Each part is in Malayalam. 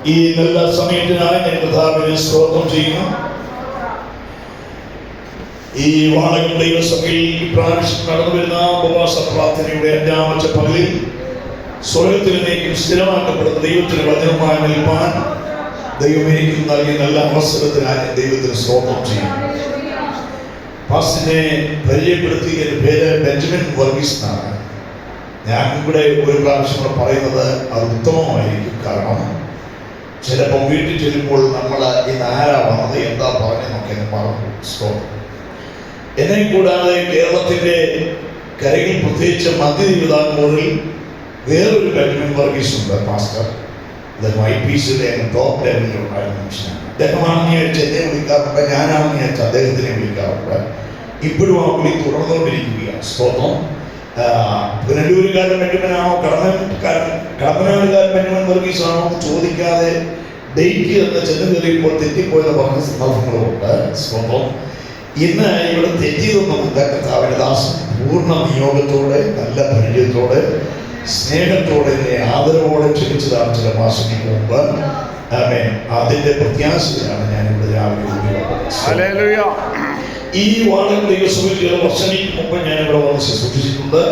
ഈ നല്ല സമയത്തിനായി ഞാൻ കർത്താവിനെ സ്തോത്രം ചെയ്യുന്നു. ഈ വാളകം ദൈവസഭയിൽ ഇപ്രാവശ്യം നടന്നു വരുന്ന ഉപവാസ പ്രാർത്ഥനയുടെ 5-ാമത്തെ പകലിൽ സ്വർഗത്തിലേക്ക് സ്ഥിരമാക്കപ്പെടുന്ന ദൈവത്തിന് വചനമായി നിൽപ്പാൻ ദൈവം എനിക്ക് നൽകിയ നല്ല അവസരത്തിനായി ദൈവത്തിന് സ്തോത്രം ചെയ്യുന്നു. പാസ്റ്ററിനെ പരിചയപ്പെടുത്തി. എൻ്റെ പേര് ബെഞ്ചമിൻ വർഗീസ് എന്നാണ്. ഞാൻ ഇവിടെ ഒരു പ്രാവശ്യം കൂടെ പറയുന്നത് അത് ഉത്തമമായിരിക്കും. കാരണം ചിലപ്പോൾ വീട്ടിൽ ചെല്ലുമ്പോൾ നമ്മൾ ഇന്ന് ആരാ വന്നത്, എന്താ പറഞ്ഞെന്നൊക്കെ പറഞ്ഞു. സ്തോത്രം. എന്നെ കൂടാതെ കേരളത്തിൻ്റെ കരയിൽ, പ്രത്യേകിച്ച് മധ്യതിരുവിതാംകൂറിൽ വേറൊരു ബെഞ്ചമിൻ വർഗീസ് ഉണ്ട് പാസ്റ്റർ. അദ്ദേഹം IPCയുടെ ടോപ്പ് ലെവലിലുണ്ടായിരുന്ന മനുഷ്യനാണ്. അദ്ദേഹമാണെന്ന് വിചാരിച്ച് എന്നെ വിളിക്കാറുണ്ട്, ഞാനാണെന്ന് വിചാരിച്ച് അദ്ദേഹത്തിനെ വിളിക്കാറുണ്ട്. ഇപ്പോഴും ആ വിളി തുടർന്നുകൊണ്ടിരിക്കുകയാണ്. സ്തോത്രം. പുനലൂരുകാരൻ ബെഞ്ചമിനാണോ കടമ്പനാടുകാരൻ ബെഞ്ചമിൻ വർഗീസ് ആണോ എന്ന് ചോദിക്കാതെ ഡേറ്റ് എന്ന് ചെന്ന് കയറിയപ്പോൾ തെറ്റിപ്പോയെന്ന് പറഞ്ഞ സന്ദർഭങ്ങളുമുണ്ട്. സ്തോത്രം. ഇന്ന് ഇവിടെ തെറ്റിയതൊന്നുമില്ല. കർത്താവിന്റെ ദാസൻ പൂർണ്ണ നിയോഗത്തോടെ, നല്ല പരിചയത്തോടെ, സ്നേഹത്തോടെ, ആദരവോടെ ക്ഷണിച്ചതാണ് ചില മാസങ്ങൾക്ക് മുമ്പ്. അതിന്റെ പ്രത്യാശയാണ് ഞാൻ ഇവിടെ രാവിലെ ഈ വാളകം ദൈവസഭയിൽ ചില വർഷങ്ങൾക്ക് മുമ്പ് ഞാൻ ഇവിടെ വന്ന് ശുശ്രൂഷിച്ചിട്ടുണ്ട്.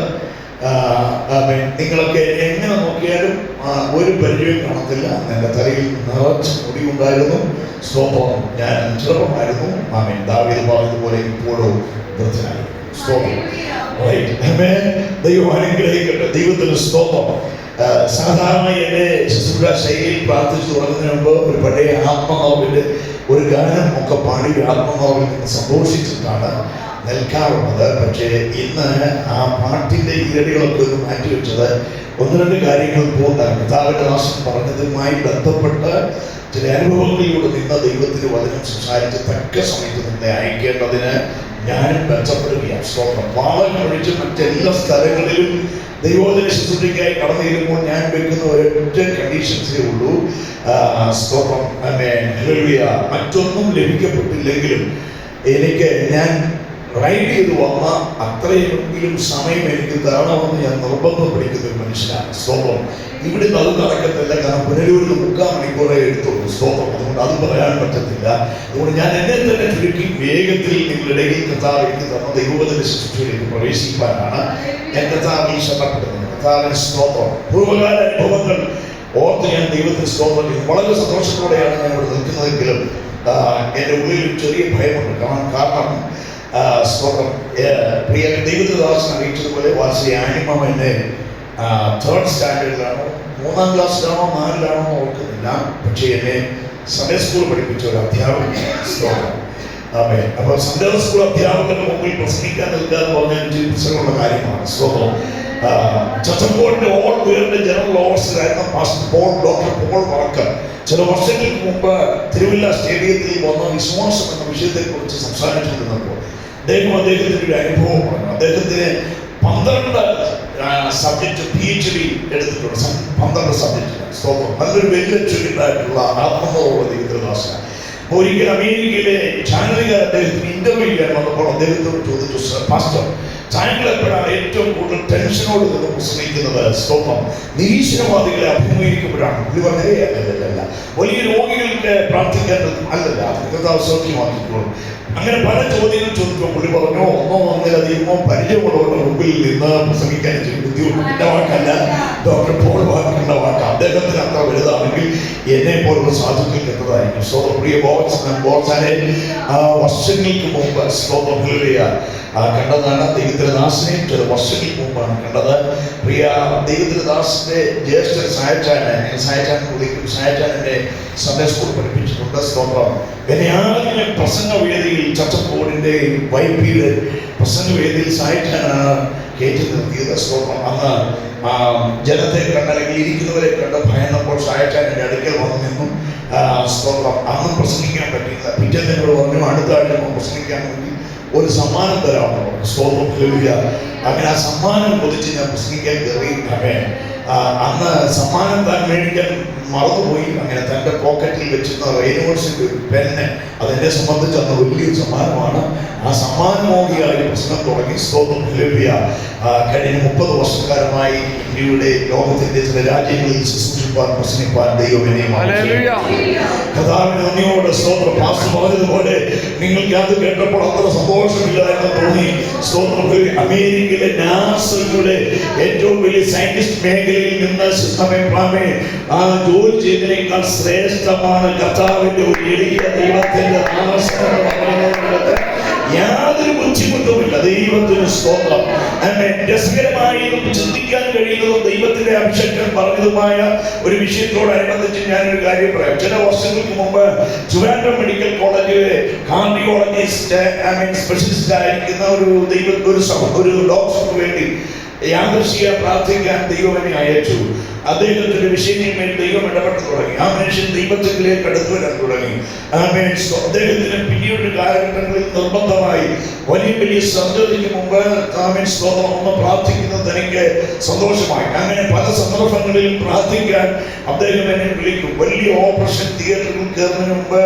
നിങ്ങളൊക്കെ എങ്ങനെ നോക്കിയാലും ഒരു പരിചയം കാണത്തില്ല. എൻ്റെ തലയിൽ നിറച്ച് മുടി ഉണ്ടായിരുന്നു. സ്തോത്രം. ഞാൻ ചെറുപ്പമായിരുന്നു. ദാവീദ് പറഞ്ഞതുപോലെ ഇപ്പോഴും വൃദ്ധനായിരുന്നു. സ്തോത്രം. ദൈവം അനുഗ്രഹിക്കട്ടെ. ദൈവത്തിന് സ്തോത്രം. സാധാരണ എൻ്റെ ശുശ്രൂഷ ശൈലിയിൽ പ്രാർത്ഥിച്ചു തുടങ്ങുന്നതിന് മുമ്പ് ഒരു പഴയ ആത്മനോവിൻ്റെ ഒരു ഗാനം ഒക്കെ പാടി ആത്മനോവിൽ നിന്ന് സന്തോഷിച്ചിട്ടാണ് നിൽക്കാറുള്ളത്. പക്ഷേ ഇന്ന് ആ പാട്ടിൻ്റെ ഈരടികളൊക്കെ ഒന്ന് മാറ്റിവെച്ചത് 1-2 കാര്യങ്ങൾ കർത്താവിന്റെ ദാസൻ പറഞ്ഞതുമായി ബന്ധപ്പെട്ട് ചില അനുഭവങ്ങളിലൂടെ നിന്ന് ദൈവത്തിന് വചനം സംസാരിച്ച് തക്ക സമയത്ത് നിന്നെ അയക്കേണ്ടതിന് ഞാനും ബന്ധപ്പെടുകയാണ്. സ്തോത്രം. വാളം ഒഴിച്ച് മറ്റെല്ലാ സ്ഥലങ്ങളിലും ദൈവോധന ശുശ്രൂഷയ്ക്കായി കടന്നു ചെല്ലുമ്പോൾ ഞാൻ വെക്കുന്ന ഒരൊറ്റ കണ്ടീഷൻസേ ഉള്ളൂ. സ്തോത്രം. മറ്റൊന്നും ലഭിക്കപ്പെട്ടില്ലെങ്കിലും എനിക്ക് ഞാൻ റൈഡ് ചെയ്ത് വന്ന അത്രയെങ്കിലും സമയം എനിക്ക് തരണമെന്ന് ഞാൻ നിർബന്ധം പിടിക്കുന്ന ഒരു മനുഷ്യനാണ്. സ്തോത്രം. ഇവിടെ അത് നടക്കത്തില്ല. കാരണം പുനലൂരിൽ 3/4 മണിക്കൂറേ എടുത്തുള്ളൂ. സ്തോത്രം. അതുകൊണ്ട് അത് പറയാൻ പറ്റത്തില്ല. അതുകൊണ്ട് ഞാൻ എന്നെ തന്നെ ചുരുക്കി വേഗത്തിൽ നിങ്ങളുടെ ഇടയിൽ കർത്താവ് എനിക്ക് തന്ന ദൈവോധന ശുശ്രൂഷയിലേക്ക് പ്രവേശിക്കാനാണ് ഞാൻ കർത്താവിൽ ശരണപ്പെടുന്നത്. കർത്താവിന് സ്തോത്രം. പൂർവ്വകാല അനുഭവങ്ങൾ ഓർത്ത് ഞാൻ ദൈവത്തിന് സ്തോത്രം ചെയ്യുന്നു. വളരെ സന്തോഷത്തോടെയാണ് ഞാൻ ഇവിടെ നിൽക്കുന്നതെങ്കിലും എൻ്റെ ഉള്ളിൽ ഒരു ചെറിയ ഭയമുണ്ട്. കാരണം സ്തോത്രം. പ്രിയ ദൈവദാസൻ അറിയിച്ചതുപോലെ വാസി ആനിമ എന്നെ 3rd സ്റ്റാൻഡേർഡിലാണോ 3ാം ക്ലാസ്സിലാണോ 4ലാണോ ഓർക്കുന്നില്ല. പക്ഷേ എന്നെ സൺഡേ സ്കൂൾ പഠിപ്പിച്ച ഒരു അധ്യാപകനാണ്. സ്തോത്രം. അപ്പോൾ സൺഡേ സ്കൂൾ അധ്യാപകരുടെ മുമ്പിൽ പ്രസംഗിക്കാൻ നിൽക്കുക എന്ന് പറഞ്ഞാൽ പ്രസംഗമുള്ള കാര്യമാണ്. സ്തോത്രം. ചച്ചമ്പോളിന്റെ ഓൾ ഉയർന്ന ജനറൽ ഓഫീസറായിരുന്ന ഡോക്ടർ പോൾ വടക്കൻ ചില വർഷങ്ങൾക്ക് മുമ്പ് തിരുവല്ല സ്റ്റേഡിയത്തിൽ വന്ന വിശ്വാസം എന്ന വിഷയത്തെക്കുറിച്ച് സംസാരിച്ചിരുന്നപ്പോൾ അദ്ദേഹത്തിന്റെ ഒരു അനുഭവം പറഞ്ഞു. അദ്ദേഹത്തിന് 12 സബ്ജക്റ്റ് PhD എടുത്തിട്ടുണ്ട്. 12 സബ്ജക്റ്റ്. സ്തോത്രം. നല്ലൊരു വലിയ ചുരുണ്ടായിട്ടുള്ള ആത്മബോധമുള്ള ദൈവദാസന. ഒരിക്കൽ അമേരിക്കയിലെ ചാനലുകാർ അദ്ദേഹത്തിന് ഇന്റർവ്യൂ ചെയ്യാൻ വന്നപ്പോൾ അദ്ദേഹത്തോട് ചോദിച്ചു, പാസ്റ്റർ, താങ്കൾ എപ്പോഴാണ് ഏറ്റവും കൂടുതൽ ടെൻഷനോട് നിന്ന് പ്രസംഗിക്കുന്നത്? സ്തോത്രം. നിരീശ്വരവാദികളെ അഭിമുഖീകരിക്കുമ്പോഴാണ്. പുള്ളി പറഞ്ഞേ അല്ലല്ല, വലിയ രോഗികൾക്ക് പ്രാർത്ഥിക്കാൻ അല്ലല്ല, കർത്താവ് സൗഖ്യമാക്കിക്കോളും. അങ്ങനെ പല ചോദ്യങ്ങൾ ചോദിക്കുമ്പോൾ പുള്ളി പറഞ്ഞു, 1-1.5 പരിചയമുള്ളവരുടെ മുമ്പിൽ നിന്ന് പ്രസംഗിക്കാൻ ഇച്ചിരി ബുദ്ധിമുട്ട്. എൻ്റെ വാക്കല്ല, ഡോക്ടർ പോൾ വാക്കിൻ്റെ വാക്ക്. അദ്ദേഹത്തിന് അത്ര വലുതാണെങ്കിൽ എന്നെ പോലുള്ള സാധുക്കൾക്ക് എത്രതായിരിക്കും. പ്രിയ ബോസാനെ വർഷങ്ങൾക്ക് മുമ്പ് സ്തോത്രം കണ്ടതാണ്. ദൈവത്തിന്റെ ദാസനെയും ചില വർഷങ്ങൾക്ക് മുമ്പാണ് കണ്ടത്. പ്രിയ ദൈവത്തിന്റെ ദാസന്റെ ജ്യേഷ്ഠൻ സായച്ചാൻ വിളിക്കും. സായച്ചാൻ എന്നെ സൺഡേ സ്കൂൾ പഠിപ്പിച്ചിട്ടുണ്ട്. സ്തോത്രം. എന്നെ ആദ്യം പ്രസംഗവേദിയിൽ ചച്ചപ്പോടിന്റെ YP-യുടെ പ്രസംഗവേദിയിൽ സായച്ചാനാണ് കയറ്റി നിർത്തിയത്. സ്തോത്രം. അന്ന് ജനത്തെ കണ്ട് അല്ലെങ്കിൽ ഇരിക്കുന്നവരെ കണ്ട് ഭയന്നപ്പോൾ സായച്ചാൻ എൻ്റെ അടുക്കൽ വന്നു നിന്നും. സ്തോത്രം. അന്നും പ്രസംഗിക്കാൻ പറ്റിയില്ല. പിറ്റേന്ന് എന്നോട് പറഞ്ഞു, അടുത്ത ആഴ്ച പ്രസംഗിക്കാൻ വേണ്ടി ഒരു സമ്മാനം തരാമെന്ന് പറഞ്ഞു. സ്തോത്രം. അങ്ങനെ ആ സമ്മാനം കൊതിച്ച് ഞാൻ പ്രസംഗിക്കാൻ കയറി. അന്ന് സമ്മാനം താൻ മേടിക്കാൻ മറന്നുപോയി. അങ്ങനെ തൻ്റെ പോക്കറ്റിൽ വെച്ചിരുന്ന റെയിൻവോട്സിൻ്റെ ഒരു പെന്ന്, അതെന്നെ സംബന്ധിച്ച് അന്ന് വലിയൊരു സമ്മാനമാണ്. ആ സമ്മാനമോഹിയായി പ്രശ്നം തുടങ്ങി. സ്തോത്രം, ഹല്ലേലൂയ. കഴിഞ്ഞ 30 വർഷക്കാലമായി ഇന്ത്യയുടെ ലോകത്തിന്റെ ചില രാജ്യങ്ങളിൽ ശുശ്രൂഷിപ്പാൻ പ്രശ്നിപ്പാൻ ദൈവവിനെ കഥാവിന് നന്ദിയോടെ സ്തോത്രം. പാസ്റ്റർ പറഞ്ഞതുപോലെ നിങ്ങൾക്ക് അത് കേട്ടപ്പോൾ അത്ര സന്തോഷമില്ല എന്ന് തോന്നി. സ്തോത്രം. അമേരിക്കയിലെ നാസയുടെ ഏറ്റവും വലിയ സയന്റിസ്റ്റ് മേഖലയിൽ നിന്ന് സിസ്റ്റമേ ആ ജോലി ചെയ്തതിനേക്കാൾ ശ്രേഷ്ഠമാണ് കർത്താവിന്റെ ഒരു എളിയ ദൈവത്തിന്റെ യാതൊരു ബുദ്ധിമുട്ടുമില്ല. ദൈവത്തിന് സ്തോത്രം. രസകരമായി ചിന്തിക്കാൻ കഴിയുന്നതും ദൈവത്തിന്റെ അഭിഷേകം പറഞ്ഞതുമായ ഒരു വിഷയത്തോടനുബന്ധിച്ച് ഞാനൊരു കാര്യം പറയാം. ചില വർഷങ്ങൾക്ക് മുമ്പ് ട്രിവാൻഡ്രം മെഡിക്കൽ കോളേജിലെ കാർഡിയോളജിസ്റ്റ് സ്പെഷ്യലിസ്റ്റ് ആയിരിക്കുന്ന ഒരു ഡോക്ടർക്ക് വേണ്ടി യാദൃശ്ചിക പ്രാർത്ഥിക്കാൻ ദൈവം എന്നെ അയച്ചു. അദ്ദേഹത്തിന്റെ വിഷയങ്ങളിൽ ദൈവം ഇടപെട്ട് തുടങ്ങി. ആ മനുഷ്യൻ ദൈവത്തിലേക്ക് അടുത്തു വരാൻ തുടങ്ങി. അദ്ദേഹത്തിന് പിന്നീട് കാലഘട്ടങ്ങളിൽ നിർബന്ധമായി വലിയ സർജറിക്ക് മുമ്പ് ഒന്ന് പ്രാർത്ഥിക്കുന്നത് എനിക്ക് സന്തോഷമായി. അങ്ങനെ പല സന്ദർഭങ്ങളിലും പ്രാർത്ഥിക്കാൻ അദ്ദേഹം എന്നെ വിളിക്കും. വലിയ ഓപ്പറേഷൻ തിയേറ്ററിൽ കയറുന്നതിന് മുമ്പ്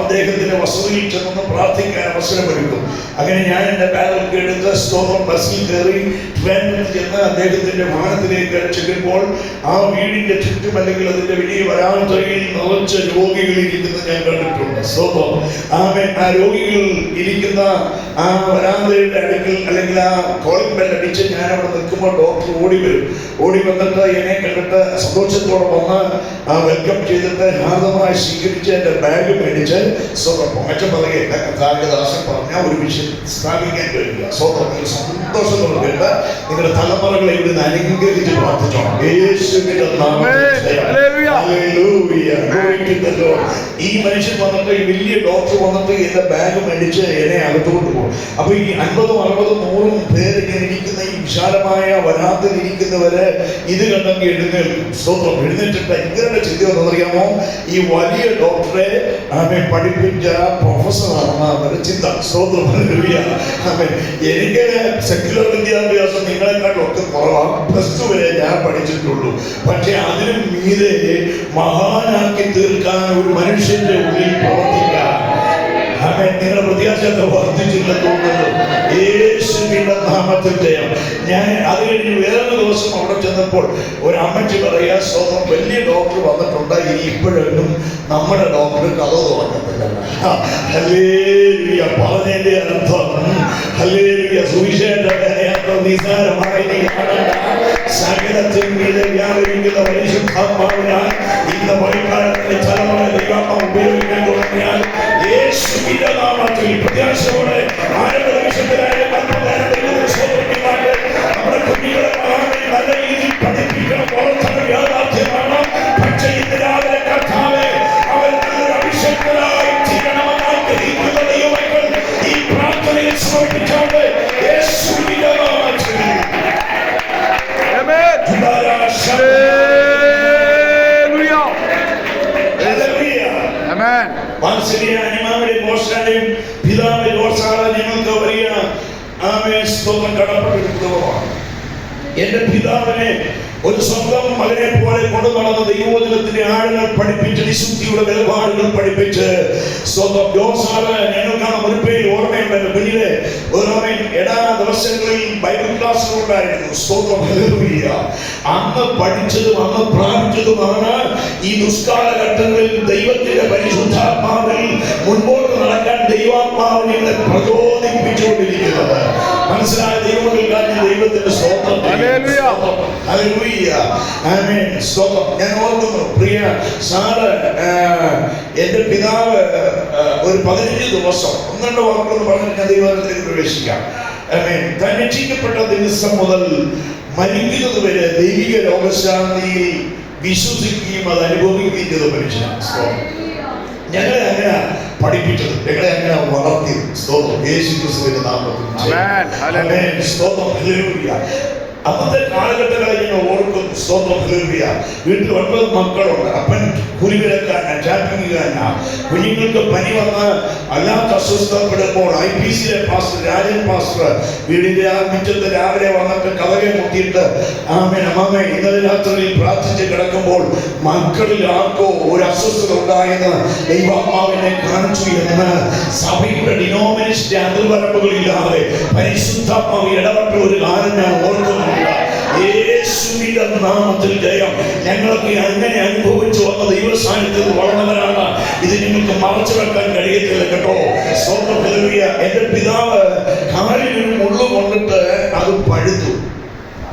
അദ്ദേഹത്തിന്റെ വസതിയിൽ ചെന്നൊന്ന് പ്രാർത്ഥിക്കാൻ അവസരമൊരുക്കും. അങ്ങനെ ഞാൻ എൻ്റെ ബാഗൊക്കെ എടുത്ത് സ്തോത്രം ബസ്സിൽ കയറി ട്രിവാൻഡ്രത്തിൽ ചെന്ന് അദ്ദേഹത്തിന്റെ ഭവനത്തിലേക്ക് ചെല്ലുമ്പോൾ ആ വീടിന്റെ ചുറ്റും അല്ലെങ്കിൽ അതിന്റെ വലിയ വരാന്തയിൽ നിറച്ച രോഗികൾ ഇരിക്കുന്നത് ഞാൻ കണ്ടിട്ടുണ്ട്. സ്തോത്രം. ആ രോഗികൾ ഇരിക്കുന്ന ആ വരാന്തയുടെ അടുക്കൽ അല്ലെങ്കിൽ ആ കോളിംഗ് ബെൽ അടിച്ച് ഞാൻ അവിടെ നിൽക്കുമ്പോൾ ഡോക്ടർ ഓടി വരും. ഓടി വന്നിട്ട് എന്നെ കണ്ടിട്ട് സന്തോഷത്തോടെ വന്ന് വെൽക്കം ചെയ്തിട്ട് ഹാർദമായി സ്വീകരിച്ച് എൻ്റെ ബാഗ് മേടിച്ച് പൊങ്ങച്ച പറയുക കർത്താവിന്റെ പറഞ്ഞ ഒരു വിഷയം സ്ഥാപിക്കാൻ കഴിയുക. സ്വന്തം സന്തോഷത്തോടെ കേട്ട് നിങ്ങളുടെ തലമുറകളെ ഇവിടുന്ന് അനുഗ്രഹിച്ച് പ്രാർത്ഥിച്ചോണം. യേശുവിന്റെ ഈ മനുഷ്യൻ വന്നിട്ട് ഈ വലിയ ഡോക്ടർ വന്നിട്ട് എന്റെ ബാഗ് മേടിച്ച് എന്നെ അകത്തോട്ട് പോകും. അപ്പൊ ഈ 50, 60, 100 പേര് ഇങ്ങനെ ഇരിക്കുന്ന ഈ വിശാലമായ വരാന്തയിൽ ഇരിക്കുന്നവര് ഇത് കണ്ടെങ്കിൽ എഴുന്നേൽക്കും. സ്തോത്രം. എഴുന്നേറ്റിട്ട് ഇവരുടെ ചിന്ത എന്നറിയാമോ? ഈ വലിയ ഡോക്ടറെ പഠിപ്പിച്ച പ്രൊഫസറാണെന്ന് അവരുടെ ചിന്ത. സ്തോത്രം. എനിക്ക് സെക്യുലർ വിദ്യാഭ്യാസം നിങ്ങളെക്കാട്ടും ഒക്കെ കുറവാണ്. +2 വരെ ഞാൻ പഠിച്ചിട്ടുള്ളൂ. പക്ഷെ അതിനും മീതെ മഹാനാക്കി തീർക്കാൻ ഒരു മനുഷ്യന്റെ ഉള്ളിൽ പ്രവർത്തിക്കാൻ നിങ്ങളുടെ പ്രത്യാശത്തെ വർദ്ധിച്ചില്ല തോന്നുന്നു. യേശുവിന്റെ നാമത്തിൽ ജയം. ഞാൻ അത് കഴിഞ്ഞ് വേറൊരു ദിവസം അവിടെ ചെന്നപ്പോൾ ഒരു അമ്മച്ചി പറയാ, സ്വന്തം വലിയ ഡോക്ടർ വന്നിട്ടുണ്ട്, ഇനി ഇപ്പോഴൊന്നും നമ്മുടെ ഡോക്ടർ കഥ തുറക്കത്തില്ല. ഹല്ലേലൂയ. പറഞ്ഞതിന്റെ അർത്ഥം സുവിശേഷം നിസാരമായി സകലത്തിൽ മീതെ വ്യാപരിക്കുന്ന പരിശുദ്ധാത്മാവിനാൽ ഇന്ന് വൈകാലത്തിന്റെ തലമുറ ദൈവാത്മ ഉപയോഗിക്കാൻ തുടങ്ങിയാൽ യേശുവിന്റെ നാമത്തിൽ പ്രത്യാശയോടെ നമ്മുടെ കുഞ്ഞുങ്ങളെ നല്ല രീതിയിൽ പഠിപ്പിക്കണം. ഓർത്തത് യാഥാർത്ഥ്യമാണ്. പക്ഷേ ഇന്ന് രാവിലെ കർത്താവേ അവർ നല്ലൊരു അഭിഷേകരായി തീരണമെന്ന് ആഗ്രഹിക്കുന്ന ദൈവമക്കൾ ഈ പ്രാർത്ഥനയിൽ സമർപ്പിച്ചാണ് യേശുവിന്റെ നാമത്തിൽ. ഞങ്ങൾക്ക് വലിയ സ്തോത്രം കടപ്പെട്ടിരിക്കുന്നതാണ്. എന്റെ പിതാവിനെ ഒരു സ്വന്തം മകനെ പോലെ കൊണ്ടു നടന്ന ദൈവവചനത്തിന്റെ ആഴങ്ങൾ പഠിപ്പിച്ച് വിശുദ്ധിയുടെ നിലപാടുകൾ പഠിപ്പിച്ച് സ്വന്തം ജോസാറ് ഞങ്ങൾക്കാണ് ഒരു പേര് ഓർമ്മയുണ്ടല്ലോ. പിന്നീട് എല്ലാ ദിവസങ്ങളിൽ ബൈബിൾ ക്ലാസ്സുകൾ ഉണ്ടായിരുന്നു. സ്തോത്രം. ഹല്ലേലൂയ. അന്ന് പഠിച്ചതും അന്ന് പ്രാപിച്ചതുമാണ് ഈ ദുഷ്കാലഘട്ടങ്ങളിൽ ദൈവത്തിന്റെ പരിശുദ്ധാത്മാവിൽ മുൻപോട്ട് നടക്കാൻ ദൈവാത്മാവിനെ പ്രചോദിപ്പിച്ചുകൊണ്ടിരിക്കുന്നത്. മനസ്സിലായ ദൈവങ്ങൾക്കാണ് ദൈവത്തിന്റെ സ്തോത്രം. ഹല്ലേലൂയ. ഹല്ലേലൂയ. ആമേൻ. സ്തോത്രം. ഞാൻ ഓർക്കുന്നു പ്രിയ സാറ് എന്റെ പിതാവ് ഒരു 15 ദിവസം 1-2 വാക്കുകളെന്ന് പറഞ്ഞ് ഞാൻ ദൈവത്തിലേക്ക് പ്രവേശിക്കാം. താൻ രക്ഷിക്കപ്പെട്ട ദിവസം മുതൽ മരിക്കുന്നത് വരെ ദൈവിക രോഗശാന്തിയിൽ വിശ്വസിക്കുകയും അത് അനുഭവിക്കുകയും ചെയ്ത മനുഷ്യനാണ്. ഞങ്ങളെ അങ്ങനെ പഠിപ്പിച്ചത്, ഞങ്ങളെ അങ്ങനെ വളർത്തിയത്. സ്തോത്രം. യേശു ക്രിസ്തുവിന്റെ നാമത്തിൽ. സ്തോത്രം. ഹല്ലേലൂയ. അന്നത്തെ കാലഘട്ടങ്ങളെ ഞങ്ങൾ ഓർക്കുന്നു. സ്തോത്രം. ഹല്ലേലൂയ. വീട്ടിൽ 9 മക്കളുണ്ട്. അപ്പൻ കൂലിവിലക്കാരനാ, ടാപ്പിംഗുകാരനാ. കുഞ്ഞുങ്ങൾക്ക് പനി വന്ന് അല്ലാത്ത അസ്വസ്ഥപ്പെടുമ്പോൾ IPCയിലെ പാസ്റ്റർ രാജൻ പാസ്റ്റർ വീടിന്റെ ആ മുറ്റത്ത് രാവിലെ വന്നിട്ട് കതകെ മുട്ടിയിട്ട് ആമേൻ അമ്മേ ഇന്നലെ രാത്രിയിൽ പ്രാർത്ഥിച്ച് കിടക്കുമ്പോൾ മക്കളിൽ ആർക്കോ ഒരു അസ്വസ്ഥത ഉണ്ടായെന്ന് ദൈവാത്മാവിനെ കാണിച്ചു എന്ന് സഭയുടെ ഡിനോമിനേഷന്റെ അതിർവരമ്പുകളില്ലാതെ പരിശുദ്ധാത്മാവ് ഇടപെട്ട ഒരു കാലം ഞാൻ ഓർക്കുന്നുണ്ട്. യേശുവിന്റെ നാമത്തിൽ ജയം. ഞങ്ങൾക്ക് അങ്ങനെ അനുഭവിച്ചു വന്ന ദൈവസാന്നിധ്യത്തിൽ വളർന്നവരാണ്. ഇത് നിങ്ങൾക്ക് മറച്ചു വെക്കാൻ കഴിയത്തില്ല കേട്ടോ. സ്തോത്രം. ഹല്ലേലൂയ. എന്റെ പിതാവ് കാലിൽ ഒരു മുള്ളു കൊണ്ടിട്ട് അത് പഴുത്തു.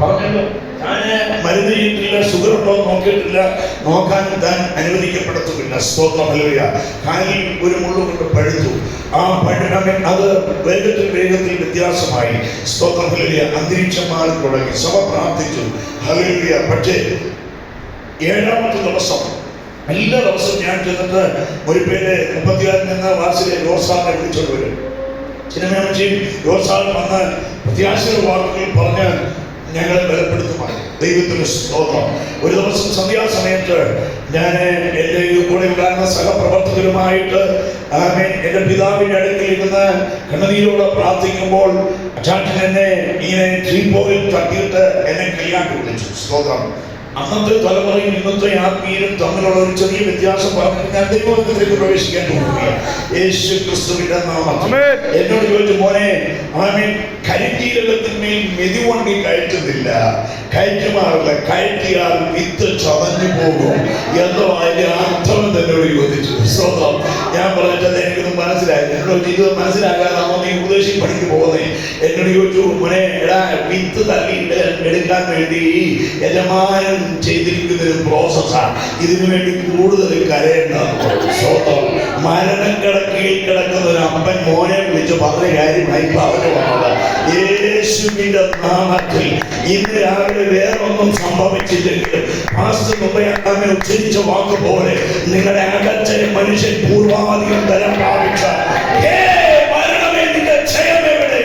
പറഞ്ഞല്ലോ, ഞാന് മരുന്ന് ചെയ്തിട്ടില്ല, ഷുഗർ ഉണ്ടോ നോക്കിയിട്ടില്ല, നോക്കാൻ താൻ അനുവദിക്കപ്പെടത്തുമില്ല. സ്തോത്രം. ഹല്ലേലൂയ. കാലിൽ ഒരു മുള്ളു കൊണ്ട് പഴുത്തു. ആ പഴുതമൻ അത് വേഗത്തിൽ വ്യത്യാസമായി. സ്തോത്രം. ഹല്ലേലൂയ. അന്തരീക്ഷം മാറി തുടങ്ങി. സഭ പ്രാർത്ഥിച്ചു. ഹല്ലേലൂയ. പക്ഷേ 7ാമത്തെ ദിവസം എല്ലാ ദിവസവും ഞാൻ ചെന്നിട്ട് ഒരു പേര് 36 നിന്ന് വാസിലെ യോസാറിനെ വിളിച്ചോണ്ട് വരും. സിനിമയും യോസാറിൽ വന്ന് പ്രത്യാശയുടെ വാക്കുകൾ പറഞ്ഞ് ഞങ്ങളെ ബലപ്പെടുത്തുമാണ്. ദൈവത്തിന് സ്തോത്രം. ഒരു ദിവസം സന്ധ്യാസമയത്ത് ഞാൻ എൻ്റെ കൂടെ ഉണ്ടായിരുന്ന സഹപ്രവർത്തകരുമായിട്ട് എൻ്റെ പിതാവിൻ്റെ അടുക്കൽ ഇരുന്ന് കണ്ണുനീരോടെ പ്രാർത്ഥിക്കുമ്പോൾ അച്ചാച്ചൻ എന്നെ ഇങ്ങനെ ട്രീപ്പോയിൽ തട്ടിയിട്ട് എന്നെ കല്യാണം വിളിച്ചു. സ്തോത്രം. അന്നത്തെ തലമുറയും ഇന്നത്തെ ആത്മീയരും തമ്മിലുള്ള ഒരു ചെറിയ വ്യത്യാസം പറഞ്ഞിട്ട് ഞാൻ ദൈവത്തിലേക്ക് പ്രവേശിക്കാൻ പോകുകയാണ്. യേശു ക്രിസ്തുവിന്റെ നാമത്തിൽ എന്നോട് ചോദിച്ചു, മോനെ ആമേൻ കരിക്കീരകത്തിന്മേൽ മെതിവണ്ടി കയറ്റുന്നില്ല, കയറ്റുമാറില്ല, കയറ്റിയാൽ വിത്ത് ചതഞ്ഞു പോകും എന്നോ അതിന്റെ അർത്ഥം എന്നോട് ചോദിച്ചു. സ്വന്തം. ഞാൻ പറഞ്ഞത് എനിക്കൊന്നും മനസ്സിലായി. എന്നോട് ഇത് മനസ്സിലാകാതാണോ നീ ഉപദേശി പണിക്ക് പോകുന്നേ? എന്നോട് ചോദിച്ചു, മോനെ എടാ വിത്ത് തള്ളിയിട്ട് എടുക്കാൻ വേണ്ടി യജമാനൻ ചെയ്തിരിക്കുന്ന ഒരു പ്രോസസ്സാണ്. ഇതിനു വേണ്ടി കൂടുതൽ കരയേണ്ടതാണ്. സ്വന്തം. മരണക്കിടക്കയിൽ കിടക്കുന്ന ഒരു അപ്പൻ മോനെ വിളിച്ച് പറഞ്ഞ കാര്യമായി പറഞ്ഞു വന്നത്. യേശുവിന്റെ നാമത്തിൽ ഇന്ന് രാവിലെ വേറൊന്നും സംഭവിച്ചില്ലെങ്കിൽ പാസ്റ്റർ മുമ്പേ ഉച്ചരിച്ച വാക്ക് പോലെ നിങ്ങളുടെ അകത്തെ മനുഷ്യൻ പൂർവാധികം തരം പ്രാപിച്ച മരണമേ നിന്റെ ക്ഷയമെവിടെ,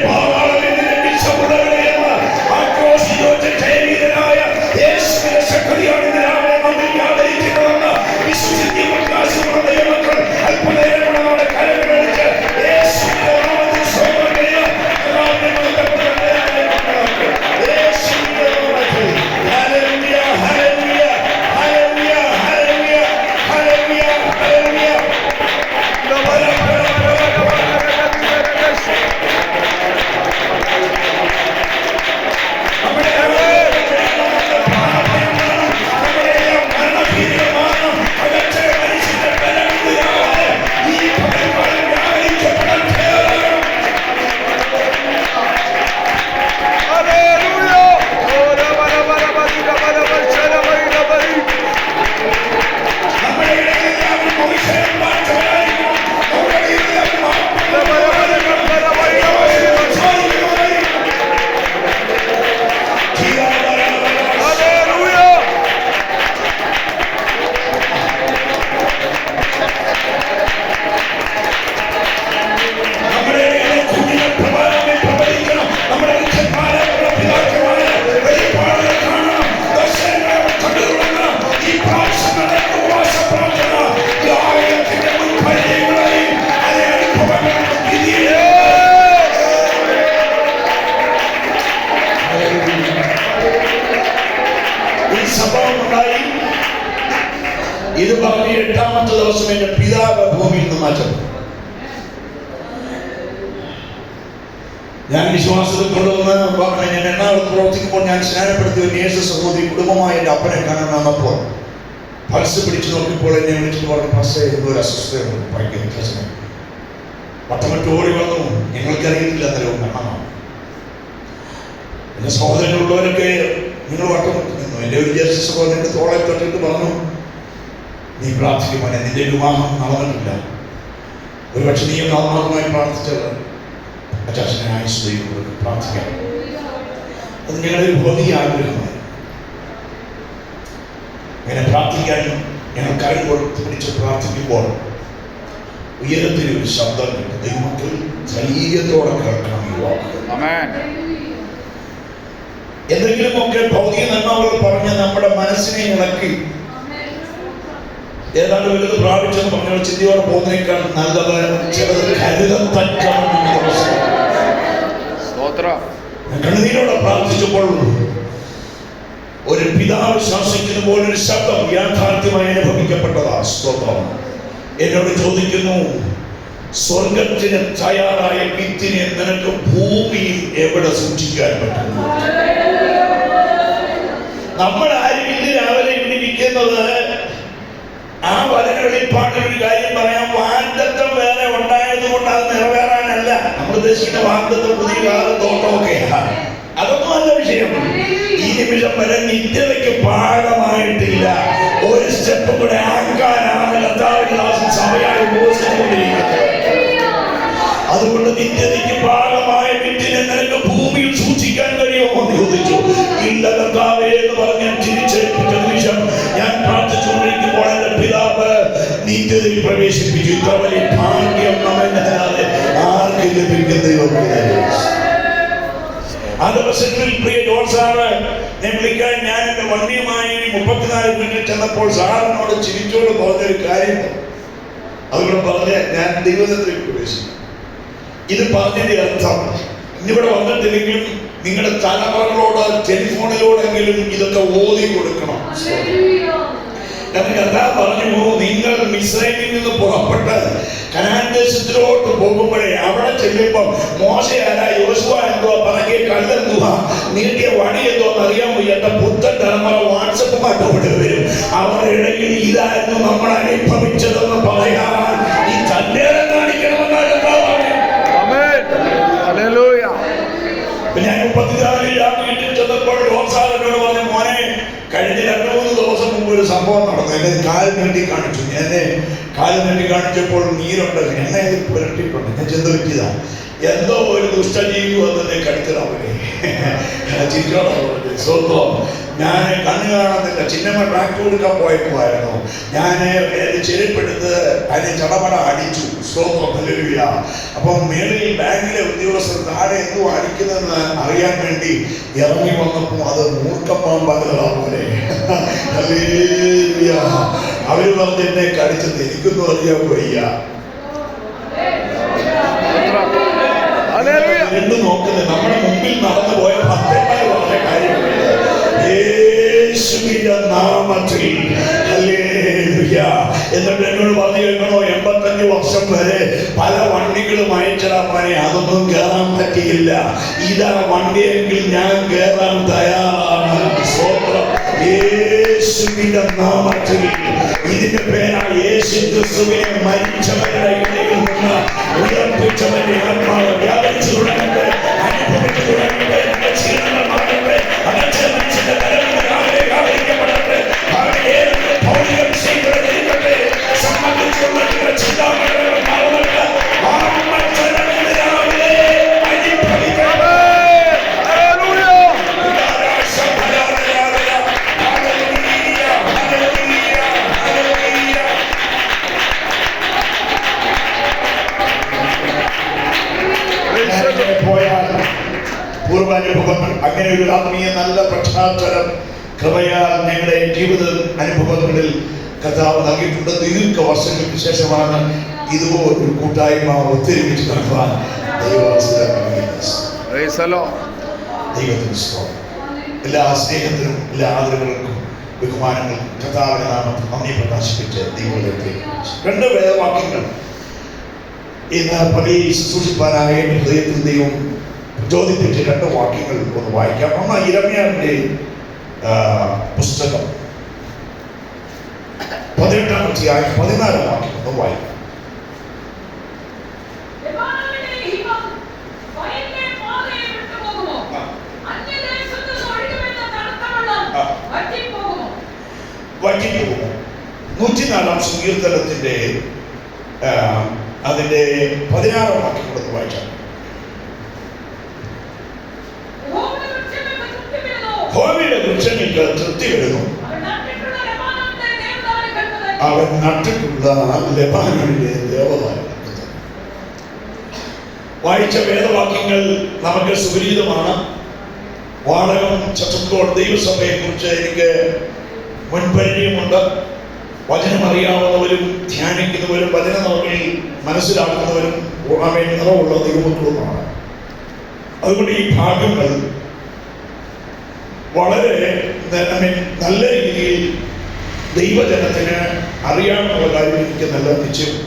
പാവാളമേ നിന്റെ വിഷമുള്ളവരെയെന്ന് ആക്രോശിച്ച് ജയവീരനായ യേശുവിന്റെ ശക്തിയാണ് ഇന്ന് രാവിലെ നമ്മൾ ആദരിക്കുന്നതെന്ന് വിശ്വസിക്കുന്ന പ്രകാശമുള്ള ദൈവമക്കൾ അല്പനേരം നമ്മുടെ കരങ്ങളെടുത്ത് യേശുവിന്റെ നാമത്തിൽ സ്തോത്രം ചെയ്യുക. ഇത് പറഞ്ഞ് 8ാമത്തെ ദിവസം എന്റെ പിതാവ് ഭൂമിയിൽ നിന്ന് മാറ്റം. ഞാൻ വിശ്വാസത്തിൽ കൊണ്ടുവന്ന് ഞാൻ എറണാകുളത്ത് പ്രവർത്തിക്കുമ്പോൾ ഞാൻ സ്നാനപ്പെടുത്തിയ ഒരു നേഴ്സ് സഹോദരി കുടുംബമായി എൻ്റെ അപ്പനെ കാണാൻ വന്നപ്പോൾ പൾസ് പിടിച്ചു നോക്കിയപ്പോൾ എന്നെ വിളിച്ചിട്ട് പറഞ്ഞു, പൾസ് എന്തോ ഒരു അസ്വസ്ഥതയുണ്ട്, ഭയങ്കര പട്ടമറ്റ് ഓടി വന്നു. ഞങ്ങൾക്കറിയത്തില്ല അന്നേരവും കാണാം. എൻ്റെ സഹോദരനുള്ളവരൊക്കെ നിങ്ങൾ വട്ടമിട്ട് നിന്നു. എൻ്റെ ഒരു ജ്യേഷ്ഠ സഹോദരൻ്റെ തോളെ തൊട്ടിട്ട് പറഞ്ഞു, നീ പ്രാർത്ഥിക്കുമോനെ, നിന്റെ വിവാഹം നടന്നിട്ടില്ല, ഒരുപക്ഷെ നീ ആത്മാർത്ഥമായി പ്രാർത്ഥിച്ചത് അച്ചാച്ചനെ ആയുസ് ദൈവം പ്രാർത്ഥിക്കാം. അത് ഞങ്ങളുടെ ഒരു വലിയ ആഗ്രഹമാണ്. അങ്ങനെ പ്രാർത്ഥിക്കാനും ഞങ്ങൾ കരം കൊടുത്ത് പിടിച്ച് പ്രാർത്ഥിക്കുമ്പോൾ ഉയരത്തിൽ ഒരു ശബ്ദം കിട്ടും. ദൈവമക്കൾ ധൈര്യത്തോടെ കേൾക്കണം ഈ വാക്കുകൾ. എന്തെങ്കിലുമൊക്കെ ഭൗതിക നന്മകൾ പറഞ്ഞ് നമ്മുടെ മനസ്സിനെ ഇളക്കി ഏതാണ്ട് വലുത് പ്രാപിച്ചെന്ന് പറഞ്ഞ ചിന്തയോടെ പോകുന്നതിനേക്കാൾ നല്ലത് ചിലത് കണ്ണുനീരോടെ പ്രാർത്ഥിച്ചപ്പോൾ ഒരു പിതാവ് ശ്വാസിക്കുന്ന പോലെ ഒരു ശബ്ദം യാഥാർത്ഥ്യമായി അനുഭവിക്കപ്പെട്ടതാ. സ്തോത്രം. എന്നോട് ചോദിക്കുന്നു, സ്വർഗത്തിന് തയ്യാറായ വിത്തിനെ നിനക്ക് ഭൂമിയിൽ എവിടെ സൂക്ഷിക്കാൻ പറ്റുന്നു? നമ്മൾ ആരും ഇന്ന് രാവിലെ ഇരിക്കുന്നത് ആ വചനവെളിപ്പാടിൽ ഒരു കാര്യം പറയാം. വാഗ്ദത്തം വേറെ ഉണ്ടായത് കൊണ്ട് അത് നിറവേറാനല്ല. നമ്മൾ ഉദ്ദേശിക്കുന്ന വാഗ്ദത്തം പുതിയ കാലം തോട്ടമൊക്കെയാണ്. അതൊന്നും അല്ല വിഷയം. ഈ നിമിഷം വരെ നിത്യതയ്ക്ക് പാകമായിട്ടില്ല. ഒരു സ്റ്റെപ്പ് കൂടെ ആക്കാനാണ് കർത്താവിന്റെ ദാസൻ സഭയായി ഉപയോഗിച്ചുകൊണ്ടിരിക്കുന്നത്. അതുകൊണ്ട് നിത്യതയ്ക്ക് പാകമായ വിത്തിനെ നിനക്ക് ഭൂമിയിൽ സൂക്ഷിക്കാൻ കഴിയുമോ എന്ന് ചോദിച്ചു. ഇല്ല കർത്താവേ എന്ന് പറഞ്ഞ് തിരിച്ചേൽപ്പിച്ച നിമിഷം ഞാൻ പ്രാർത്ഥിച്ചുകൊണ്ടിരിക്കുമ്പോൾ എന്റെ പിതാവ് നിത്യതയിൽ പ്രവേശിപ്പിച്ചു. ഇത്ര വലിയ ഭാഗ്യം നമ്മെ ആർക്ക് ലഭിക്കുന്നതിലൊക്കെ ആ ദിവസങ്ങളിൽ പ്രിയ ജോൺ സാറ് ഞാൻ വിളിക്കാൻ ഞാൻ എന്റെ വണ്ടിയുമായി 34 മിനിറ്റ് ചെന്നപ്പോൾ സാറിനോട് ചിരിച്ചോട് പറഞ്ഞൊരു കാര്യം അതുകൊണ്ട് പറഞ്ഞ് ഞാൻ ദൈവത്തിലേക്ക് പ്രവേശിക്കും. ഇത് പറഞ്ഞതിന്റെ അർത്ഥം ഇന്നിവിടെ വന്നിട്ടില്ലെങ്കിലും നിങ്ങളുടെ തലമുറകളോട് ടെലിഫോണിലൂടെങ്കിലും ഇതൊക്കെ ഓതി കൊടുക്കണം. കാരണം കർത്താവ് പറഞ്ഞു, നിങ്ങൾ മിസ്രൈമിൽ നിന്ന് പുറപ്പെട്ട് കനാൻ ദേശത്തിലോട്ട് പോകുമ്പോഴേ അവിടെ ചെല്ലുമ്പോൾ മോശ ആരാ, യോശുവ എന്തുവാ, പറകിയ കല്ലെന്തുവാ, നീട്ടിയ വടി എന്തോന്ന് അറിയാൻ വയ്യാത്ത പുത്തൻ തലമുറ വാട്സപ്പുമായിട്ട് വരും. അവരുടെ ഇടയിൽ ഇതായിരുന്നു നമ്മൾ അനുഭവിച്ചതെന്ന് പറയാൻ ഈ തന്നേരം കാണിക്കണമെന്നാണ് ഞാൻ 34 വീട്ടിൽ ചെന്നപ്പോൾ റോസാറിനോട് പറഞ്ഞു, മോനെ കഴിഞ്ഞ 2-3 ദിവസം മുമ്പ് ഒരു സംഭവം നടന്നു. എന്നെ കാൽ നീട്ടി കാണിച്ചു. എന്നെ കാൽ നീട്ടി കാണിച്ചപ്പോൾ നീരുണ്ട്, എന്നെ പുരട്ടിയിട്ടുണ്ട്. ഞാൻ ചെന്ന് പറ്റിയതാ. എന്തോ ഒരു ദുഷ്ടജീവി വന്നെ കടുത്തവരെ സ്വന്തം. ഞാൻ കണ്ണു കാണുന്നില്ല. ചിന്നമ്മ ട്രാക്ടർ കൊടുക്കാൻ പോയപ്പോഴായിരുന്നു. ഞാൻ ചെരുപ്പെടുത്ത് അതിനെ ചടപട അടിച്ചു. സ്വന്തം. അപ്പം മേളിൽ ബാങ്കിലെ ഉദ്യോഗസ്ഥർ താഴെ എന്തോ അടിക്കുന്നതെന്ന് അറിയാൻ വേണ്ടി ഇറങ്ങി വന്നപ്പോൾ അത് മൂർക്കപ്പാമ്പാകുന്നതാ പോലെ. അവര് പറഞ്ഞ് എന്നെ കടിച്ചത് എനിക്കൊന്നും അറിയാൻ വയ്യ. എന്ത് നോക്കുന്നത് നമ്മുടെ മുമ്പിൽ നടന്നു പോയ ഭക്തന്മാർ പറഞ്ഞ കാര്യമില്ല. യേശുവിന്റെ നാമത്തിൽ എന്നിട്ട് എന്നോട് പറഞ്ഞു കേൾക്കണോ, 85 വർഷം വരെ പല വണ്ടികളും അയച്ചിടാൻ അതൊന്നും കയറാൻ പറ്റിയില്ല. ഇതാ വണ്ടിയെങ്കിൽ ഞാൻ കയറാൻ തയ്യാറാണ്. യേശുവിന്റെ നാമത്തിൽ ഇതിന്റെ പേരാ യേശു ക്രിസ്തുവിനെ മരിച്ചവരുടെ ഇടയിൽ നിന്ന് ഉയർപ്പിച്ചവന്റെ ആത്മാവ് വ്യാപരിച്ചു തുടങ്ങട്ടെ, അനുഭവിച്ചു തുടങ്ങട്ടെ, ക്ഷീണങ്ങൾ മാറട്ടെ, അകച്ച മനുഷ്യന്റെ കരങ്ങൾ വ്യാപരിക്കപ്പെടട്ടെ, ഭൗതിക വിഷയങ്ങളെ നീക്കട്ടെ, സംബന്ധിച്ചുള്ള ചിന്താമണ്ഡലങ്ങൾ മാറട്ടെ. പൂർവാനുഭവങ്ങൾ അങ്ങനെ ഒരു ആത്മീയ നല്ല പശ്ചാത്തലം കൃപയാൽ ഞങ്ങളുടെ ജീവിത അനുഭവങ്ങളിൽ കർത്താവ് നൽകിയിട്ടുണ്ട്. ദീർഘ വർഷങ്ങൾക്ക് ശേഷമാണ് ഇതുപോലൊരു കൂട്ടായ്മ ഒത്തൊരുമിച്ച് നടത്തുവാൻ ദൈവത്തിന് എല്ലാ സ്നേഹത്തിനും എല്ലാ ആദരവുകൾക്കും ബഹുമാനങ്ങൾക്കും കർത്താവിന്റെ നാമത്തിൽ നന്ദി പ്രകാശിപ്പിച്ച് ദൈവത്തിലേക്ക് 2 വേദവാക്യങ്ങൾ ഇന്ന് പള്ളി ശുശ്രൂഷിപ്പാനായ ഹൃദയത്തിൽ ദൈവം പ്രചോദിപ്പിച്ച് 2 വാക്യങ്ങൾ ഒന്ന് വായിക്കാം. ഒന്ന് യിരെമ്യാവിന്റെ പുസ്തകം 18-ാം അധ്യായം 14-ാം വാക്യം ഒന്ന് വായിക്കാം. വറ്റിപ്പോകുമോ? 104-ാം സങ്കീർത്തനത്തിന്റെ അതിന്റെ 16-ാം വാക്യം ഒന്ന് വായിക്കാം. യഹോവയുടെ വൃക്ഷങ്ങൾക്ക് തൃപ്തി വരുന്നു, അവൻ നട്ടിട്ടുള്ള ലെബാനോനിലെ ദേവദാരു. വായിച്ച വേദവാക്യങ്ങൾ നമുക്ക് സുപരിചിതമാണ്. വാടകം ചത്തുമ്പോൾ ദൈവസഭയെ കുറിച്ച് എനിക്ക് മുൻപരിചയമുണ്ട്. വചനം അറിയാവുന്നവരും ധ്യാനിക്കുന്നവരും വചനങ്ങളിൽ മനസ്സിലാക്കുന്നവരും നിറവുള്ള ദൈവമക്കളുമാണ്. അതുകൊണ്ട് ഈ ഭാഗങ്ങൾ വളരെ നല്ല രീതിയിൽ ദൈവജനത്തിന് അറിയാനുള്ള കാര്യം എനിക്ക് നല്ല നിശ്ചയം.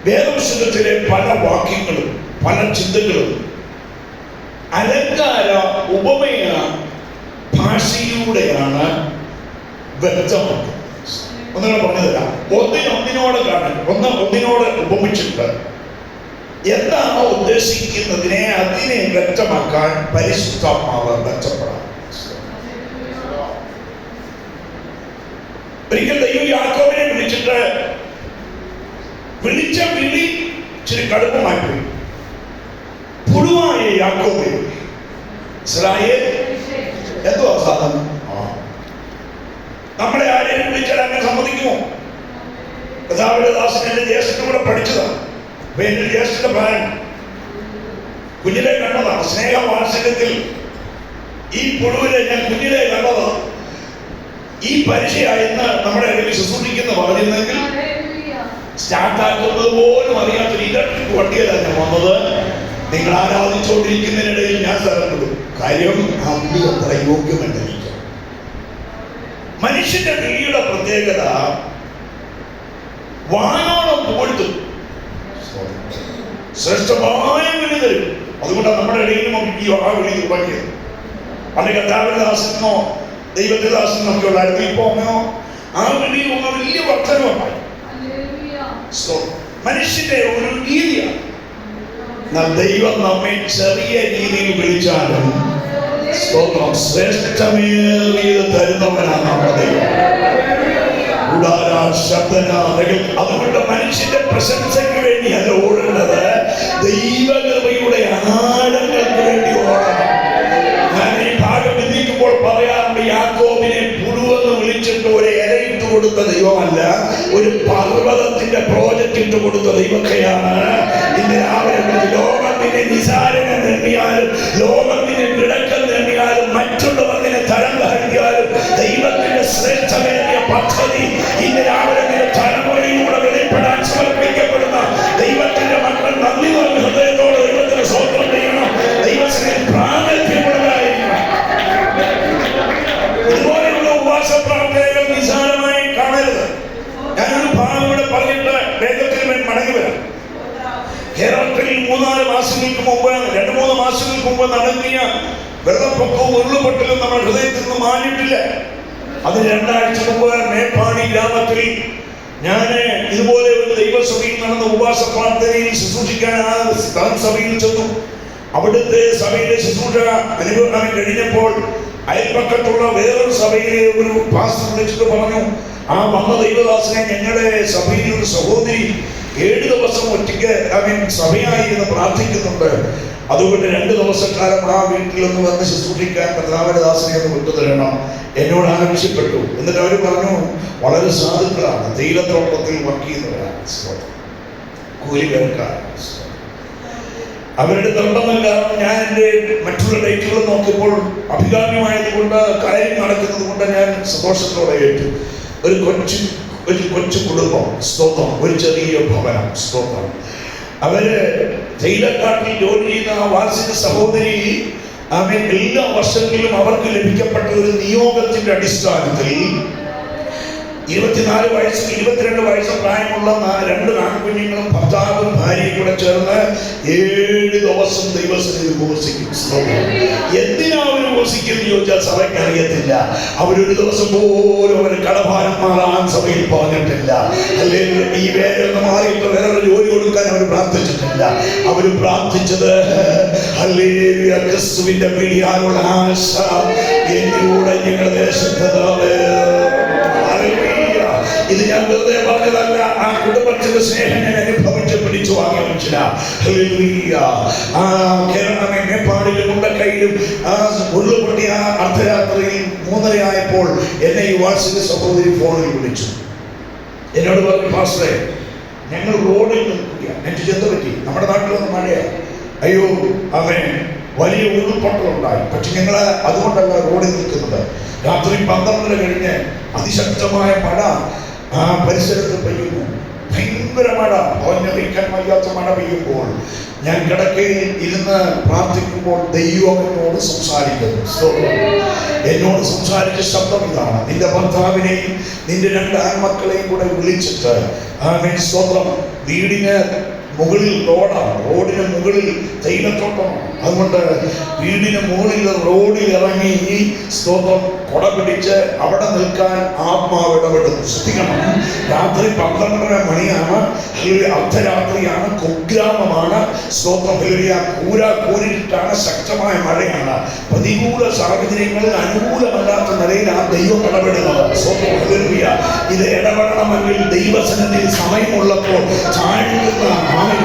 വേദപുസ്തകത്തിലെ പല വാക്യങ്ങളും പല ചിന്തകളും അലങ്കാര ഉപമയ ഭാഷയിലൂടെയാണ് വ്യക്തമാക്കുന്നത്. ഒന്നുകൂടെ പറഞ്ഞു തരാം. ഒന്നിനോട് ഉപമിച്ചിട്ട് എന്താണോ ഉദ്ദേശിക്കുന്നതിനെ അതിനെ വ്യക്തമാക്കാൻ പരിശുദ്ധാത്മാവ് ബന്ധപ്പെടാം. ഒരിക്കൽ ദൈവം യാക്കോബിനെ വിളിച്ചിട്ട് വിളിച്ച വിളി ഇച്ചിരി കടുപ്പമായി പോയി. പുഴുവായ യാക്കോബ്, ഇസ്രായേൽ എന്തോ സാധനം. നമ്മളെ ആരെയും വിളിച്ചാൽ അങ്ങനെ സമ്മതിക്കുമോ? കഥാവിന്റെ ദാസൻ എന്റെ ജ്യേഷ്ഠനും കൂടെ പഠിച്ചതാണ്. അപ്പൊ എന്റെ ജ്യേഷ്ഠന്റെ ഭാര്യ കുഞ്ഞിലെ കണ്ടതാണ്. സ്നേഹവാത്സല്യത്തിൽ ഈ പുഴുവിനെ ഞാൻ കുഞ്ഞിലെ കണ്ടതാണ്. ഈ പരിചയായെന്ന് നമ്മുടെ ഇടയിൽ ശുശ്രൂഷിക്കുന്ന പറഞ്ഞിരുന്നെങ്കിൽ സ്റ്റാർട്ടാക്കുന്നത് പോലും അറിയാത്തൊരു ഇലക്ട്രിക് വണ്ടിയിലാണ് ഞാൻ വന്നത്. നിങ്ങൾ ആരാധിച്ചുകൊണ്ടിരിക്കുന്നതിനിടയിൽ ഞാൻ സ്ഥലപ്പെടും. കാര്യം അമ്പി അത്ര യോഗ്യമല്ല. മനുഷ്യന്റെ വിളിയുടെ പ്രത്യേകത വാനോളം പുകഴ്ത്തും, ശ്രേഷ്ഠമായ വിളി തരും. അതുകൊണ്ടാണ് നമ്മുടെ ഇടയിലും ആ വിളി തുടങ്ങിയത്. പണ്ട് കർത്താവിന്റെ ദൈവത്തിന്റെ ദാസനൊക്കെ ഉള്ളായിരുന്നു. ഇപ്പൊ അങ്ങനെയോ ആ വിളി വലിയ വർദ്ധനവുണ്ടായി. മനുഷ്യന്റെ ഒരു രീതിയാണ്. ദൈവം നമ്മെ ചെറിയ രീതിയിൽ വിളിച്ചാലും ശ്രേഷ്ഠമേറിയത് തരുന്നവനാണ് നമ്മുടെ ദൈവം. അതുകൊണ്ട് മനുഷ്യന്റെ പ്രശംസയ്ക്ക് വേണ്ടിയല്ല ഓടേണ്ടത്, ദൈവകൃപയുടെ ആഴങ്ങൾക്ക് വേണ്ടി ഓടണം. ഞാൻ ഈ ഭാഗം ചിന്തിക്കുമ്പോൾ പറയാറുണ്ട്, യാക്കോബിനെ പുഴുവെന്ന് വിളിച്ചിട്ട് ഒരു ഇലയിട്ട് കൊടുത്ത ദൈവമല്ല, ഒരു പർവ്വതത്തിന്റെ പ്രോജക്റ്റ് ഇട്ട് കൊടുത്ത ദൈവത്തെയാണ് ഇന്ന് രാവിലെ വിളിച്ച്. ലോകത്തിന്റെ നിസാരനെ നേടിയാലും ലോകത്തിന്റെ കിടക്കൽ നേടിയാലും മറ്റുള്ളവരെ തരം താഴ്ത്തിയാലും ദൈവത്തിന്റെ ശ്രേഷ്ഠമേറിയ പദ്ധതി ഇന്ന് രാവിലെ തലമുറയിലൂടെ വെളിപ്പെടാൻ സമർപ്പിക്കപ്പെടുന്ന ദൈവത്തിന്റെ മക്കൾ നന്ദി നിറഞ്ഞ ഹൃദയത്തോടെ ദൈവത്തിന് സ്തോത്രം ചെയ്യണം. ദൈവത്തിന് പ്രാഗൽഭ്യമുള്ളതായിരിക്കണം. ഇതുപോലെയുള്ള ഉപവാസ പ്രാർത്ഥനകൾ നിസ്സാരമായി കാണരുത്. ഞാനൊരു ഭാഗം ഇവിടെ പറഞ്ഞിട്ട് വേഗത്തിൽ മടങ്ങി വരാം. കേരളത്തിൽ 3-4 മാസങ്ങൾക്ക് മുമ്പ് 2-3 മാസങ്ങൾക്ക് മുമ്പ് നടത്തിയ വെള്ളപ്പൊക്കവും ഉരുളുപൊട്ടലും നമ്മുടെ ഹൃദയത്തിൽ നിന്ന് മാറിയിട്ടില്ല. അത് 2 ആഴ്ച മുമ്പ് മേപ്പാടി ഗ്രാമത്തിൽ ഞാൻ ഇതുപോലെ ഒരു ദൈവസഭയിൽ നടന്ന ഉപവാസ പ്രാർത്ഥനയിൽ ശുശ്രൂഷിക്കാൻ ആ സഭയിൽ ചെന്നു. അവിടുത്തെ സഭയിലെ ശുശ്രൂഷ അനുഭവം കഴിഞ്ഞപ്പോൾ അയൽപക്കത്തുള്ള വേറൊരു സഭയിലെ ഒരു പാസ്റ്റർ വിളിച്ചിട്ട് പറഞ്ഞു, ആ വന്ന ദൈവദാസനെ ഞങ്ങളുടെ സഭയിൽ ഒരു സഹോദരി 7 ദിവസം ഒറ്റയ്ക്ക് സഭയായിരുന്നു പ്രാർത്ഥിക്കുന്നുണ്ട്. അതുകൊണ്ട് 2 ദിവസക്കാലം ആ വീട്ടിലൊന്ന് വന്ന് ശുശ്രൂഷിക്കാൻ കർത്താവിന്റെ ദാസനെ ഒന്ന് വിട്ടുതരണം എന്നോട് ആവശ്യപ്പെട്ടു. എന്നിട്ട് അവർ പറഞ്ഞു, വളരെ സാധുക്കളാണ്, തേയിലത്തോട്ടത്തിൽ വർക്ക് ചെയ്യുന്നവരാണ്, കൂലിക്കാരാണ്. അവരുടെ തൊണ്ടെന്നല്ല, ഞാൻ എൻ്റെ മറ്റുള്ള ഡേറ്റുകൾ നോക്കിയപ്പോൾ അഭികാമ്യമായതുകൊണ്ട് കാര്യം നടക്കുന്നത് കൊണ്ട് ഞാൻ സന്തോഷത്തോടെ ഏറ്റു. ഒരു കൊച്ചു കുടുംബം, സ്തോത്രം, ഒരു ചെറിയ ഭവനം, സ്തോത്രം. അവര് തേയിലക്കാട്ടിൽ ജോലി ചെയ്യുന്ന ആ വാർഷിക സഹോദരി എല്ലാ വർഷങ്ങളിലും അവർക്ക് ലഭിക്കപ്പെട്ട ഒരു നിയോഗത്തിന്റെ അടിസ്ഥാനത്തിൽ 24 വയസ്സും 22 വയസ്സും പ്രായമുള്ള 2 ആൺകുഞ്ഞുങ്ങളും ഭർത്താവും ഭാര്യയും കൂടെ ചേർന്ന് 7 ദിവസം ദൈവസന്നിധിയിൽ ഉപവസിക്കും. എന്തിനാ അവർ ഉപവസിക്കും എന്ന് ചോദിച്ചാൽ സഭയ്ക്ക് അറിയത്തില്ല. അവരൊരു ദിവസം പോലും അവർ കടഭാരം മാറാൻ സഭയിൽ പറഞ്ഞിട്ടില്ല. അല്ലെങ്കിൽ ഈ വേറെ മാറിയിട്ട് വേറൊരു ജോലി കൊടുക്കാൻ അവർ പ്രാർത്ഥിച്ചിട്ടില്ല. അവർ പ്രാർത്ഥിച്ചത് ക്രിസ്തുവിന്റെ വിളിയാനുള്ള ആശ എന്നിലൂടെ ഞങ്ങളുടെ ദേശത്ത്. ഇത് ഞാൻ വെറുതെ പറഞ്ഞതല്ല, ആ കുടുംബത്തിന്റെ സ്നേഹം ഞാൻ അനുഭവിച്ച് പിടിച്ചു വാങ്ങിയ മനുഷ്യനാണ്. മേപ്പാടിലും മുണ്ടക്കൈയിലും ഉരുളുപൊട്ടിയ അർദ്ധരാത്രിയിൽ 3:30 ആയപ്പോൾ എന്നെ ഈ വാർഷിക സഹോദരി ഫോണിൽ വിളിച്ചു. എന്നോട് പറഞ്ഞു, പാസ്റ്ററെ, ഞങ്ങൾ റോഡിൽ നിൽക്കുകയാണ്. എനിക്ക് ചെന്ത പറ്റി, നമ്മുടെ നാട്ടിലൊന്നും മഴയാണ്. അയ്യോ അവൻ വലിയ ഉരുൾപൊട്ടലുണ്ടായി. പക്ഷെ ഞങ്ങൾ അതുകൊണ്ടല്ല റോഡിൽ നിൽക്കുന്നത്. രാത്രി 12 കഴിഞ്ഞ് അതിശക്തമായ മഴ ആ പരിസരത്ത് പെയ്യുന്നു. ഭയങ്കര മഴ, ഓഞ്ഞറിയിക്കാൻ വയ്യാത്ത മഴ പെയ്യുമ്പോൾ ഞാൻ കിടക്കയിൽ ഇരുന്ന് പ്രാർത്ഥിക്കുമ്പോൾ ദൈവം എന്നോട് സംസാരിക്കുന്നു. എന്നോട് സംസാരിച്ച ശബ്ദം ഇതാണ്: നിന്റെ ഭർത്താവിനെയും നിന്റെ 2 ആൺമക്കളെയും കൂടെ വിളിച്ചിട്ട് സ്തോത്രം, വീടിന് മുകളിൽ റോഡാണ്, റോഡിന് മുകളിൽ തേയിലത്തോട്ടമാണ്. അതുകൊണ്ട് വീടിന് മുകളിൽ റോഡിൽ ഇറങ്ങി ഈ സ്തോത്രം കൊട പിടിച്ച് അവിടെ നിൽക്കാൻ ആത്മാവ് ഇടപെടുന്നു. ശ്രദ്ധിക്കണം, രാത്രി 12:30 മണിയാണ്, അർദ്ധരാത്രിയാണ്, കുഗ്രാമമാണ്. സ്തോത്രം, കൂരിട്ടാണ്, ശക്തമായ മഴയാണ്. പ്രതികൂല സാഹചര്യങ്ങളിൽ അനുകൂലമല്ലാത്ത നിലയിൽ ആ ദൈവം ഇടപെടുന്നത്. സ്തോത്രം, ഹല്ലേലൂയ. ഇത് ഇടപെടണമെങ്കിൽ ദൈവസന്നിധിയിൽ സമയമുള്ളപ്പോൾ താഴ്ന്ന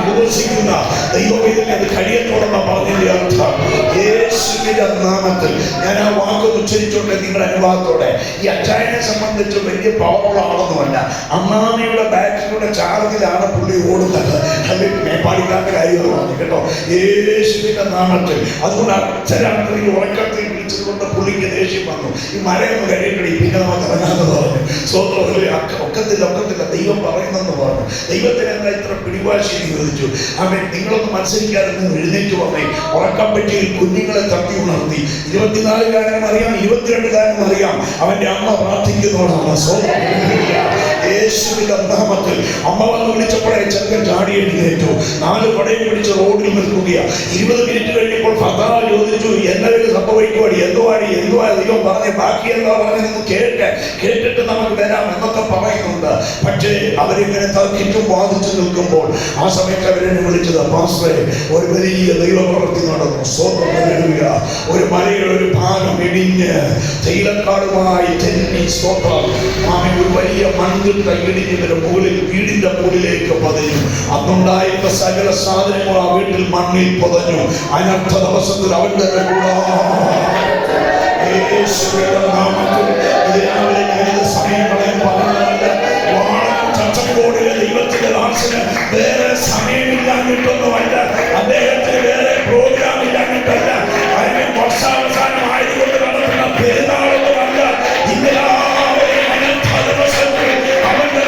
ഉപവസിക്കുന്ന ദൈവവേദന അത് കഴിയത്തോളം പറഞ്ഞതിന്റെ അർത്ഥം യേശുവിന്റെ നാമത്തിൽ ഞാൻ ആ വാക്ക് ഉച്ചരിച്ചോട്ടെ നിങ്ങളുടെ അനുവാദത്തോടെ. ഈ അച്ചായനെ സംബന്ധിച്ച് വലിയ പവറുള്ള ആളൊന്നുമല്ല. അമ്മാമയുടെ ബാറ്ററിയുടെ ചാർജിലാണ് പുള്ളി ഓടുന്നത്. അല്ലെങ്കിൽ മേപ്പാടിക്കാത്ത കാര്യമാണ് കേട്ടോ, യേശുവിന്റെ നാമത്തിൽ. അതുകൊണ്ട് അർദ്ധരാത്രി ഉറക്കത്തിൽ വിളിച്ചതുകൊണ്ട് പുള്ളിക്ക് ദേഷ്യം വന്നു. ഈ മഴയൊന്ന് കഴിയക്കടി, പിന്നെ നമുക്ക് ഇറങ്ങാമെന്ന് പറഞ്ഞു. ഒക്കത്തില്ല, ദൈവം പറയുന്നെന്ന് പറഞ്ഞു. ദൈവത്തിന് എന്താ ഇത്ര പിടിവാശി എന്ന് ചോദിച്ചു. അവൻ നിങ്ങളൊന്ന് മത്സരിക്കാതെ എഴുന്നേറ്റ് വന്നേ. ഉറക്കം പറ്റിയിൽ കുഞ്ഞുങ്ങളെ തട്ടി ഉണർത്തി. 24-കാരനും അറിയാം, 22-കാരനും അറിയാം, അവന്റെ അമ്മ പ്രാർത്ഥിക്കുന്നവളാണ്. യേശുവിന്റെ നാമത്തിൽ അമ്മ വന്ന് വിളിച്ചപ്പോഴേ ചെറുക്കൻ ചാടി എഴുന്നേറ്റു. 4 കൊടയും പിടിച്ച് റോഡിൽ നിൽക്കുകയാണ്. 20 മിനിറ്റ് കഴിഞ്ഞപ്പോൾ ഭർത്താവ് ചോദിച്ചു, എന്തെങ്കിലും സംഭവിക്കുവാടി, എന്തുവാ ദൈവം പറഞ്ഞ്, ബാക്കി എന്താ പറഞ്ഞതെന്ന് കേട്ടിട്ട് നമുക്ക് വരാം എന്നൊക്കെ പറയുന്നുണ്ട്. പക്ഷേ അവരിങ്ങനെ തർക്കിച്ചും വാദിച്ചു നിൽക്കുമ്പോൾ ആ സമയത്ത് അവരെന്നെ വിളിച്ചത്, പാസ്റ്ററെ, ഒരു വലിയ ദൈവപ്രവൃത്തി നടന്നു. സ്തോത്രം, ഹല്ലേലൂയ. ഒരു മലയുടെ ഒരു ഭാഗം ഇടിഞ്ഞ് തേയിലക്കാടുമായി തെന്നി, സ്തോത്രം, ഒരു വലിയ മണ്ണിൽ ഇടിഞ്ഞതിന്റെ മുകളിൽ വീടിന്റെ മുകളിലേക്ക് പതിഞ്ഞു. അന്നുണ്ടായിരുന്ന സകല സാധനങ്ങളും ആ വീട്ടിൽ മണ്ണിൽ പതഞ്ഞു. അതിനർത്ഥ ദിവസത്തിൽ അവന്റെ കൂടെ സമയങ്ങളെ പറഞ്ഞതല്ല. ചച്ചക്കോടിലെ ദൈവത്തിന്റെ ദാസന് വേറെ സമയമില്ലാഞ്ഞിട്ടൊന്നുമല്ല, അദ്ദേഹത്തിന് വേറെ പ്രോഗ്രാം ഇല്ലാഞ്ഞിട്ടല്ല, അതിന് വർഷാവസാനമായതുകൊണ്ട് നടത്തുന്ന പെരുന്നാളൊന്നുമല്ല. ഇന്നലാവരെ അനർത്ഥ ദിവസത്തിൽ അവന്റെ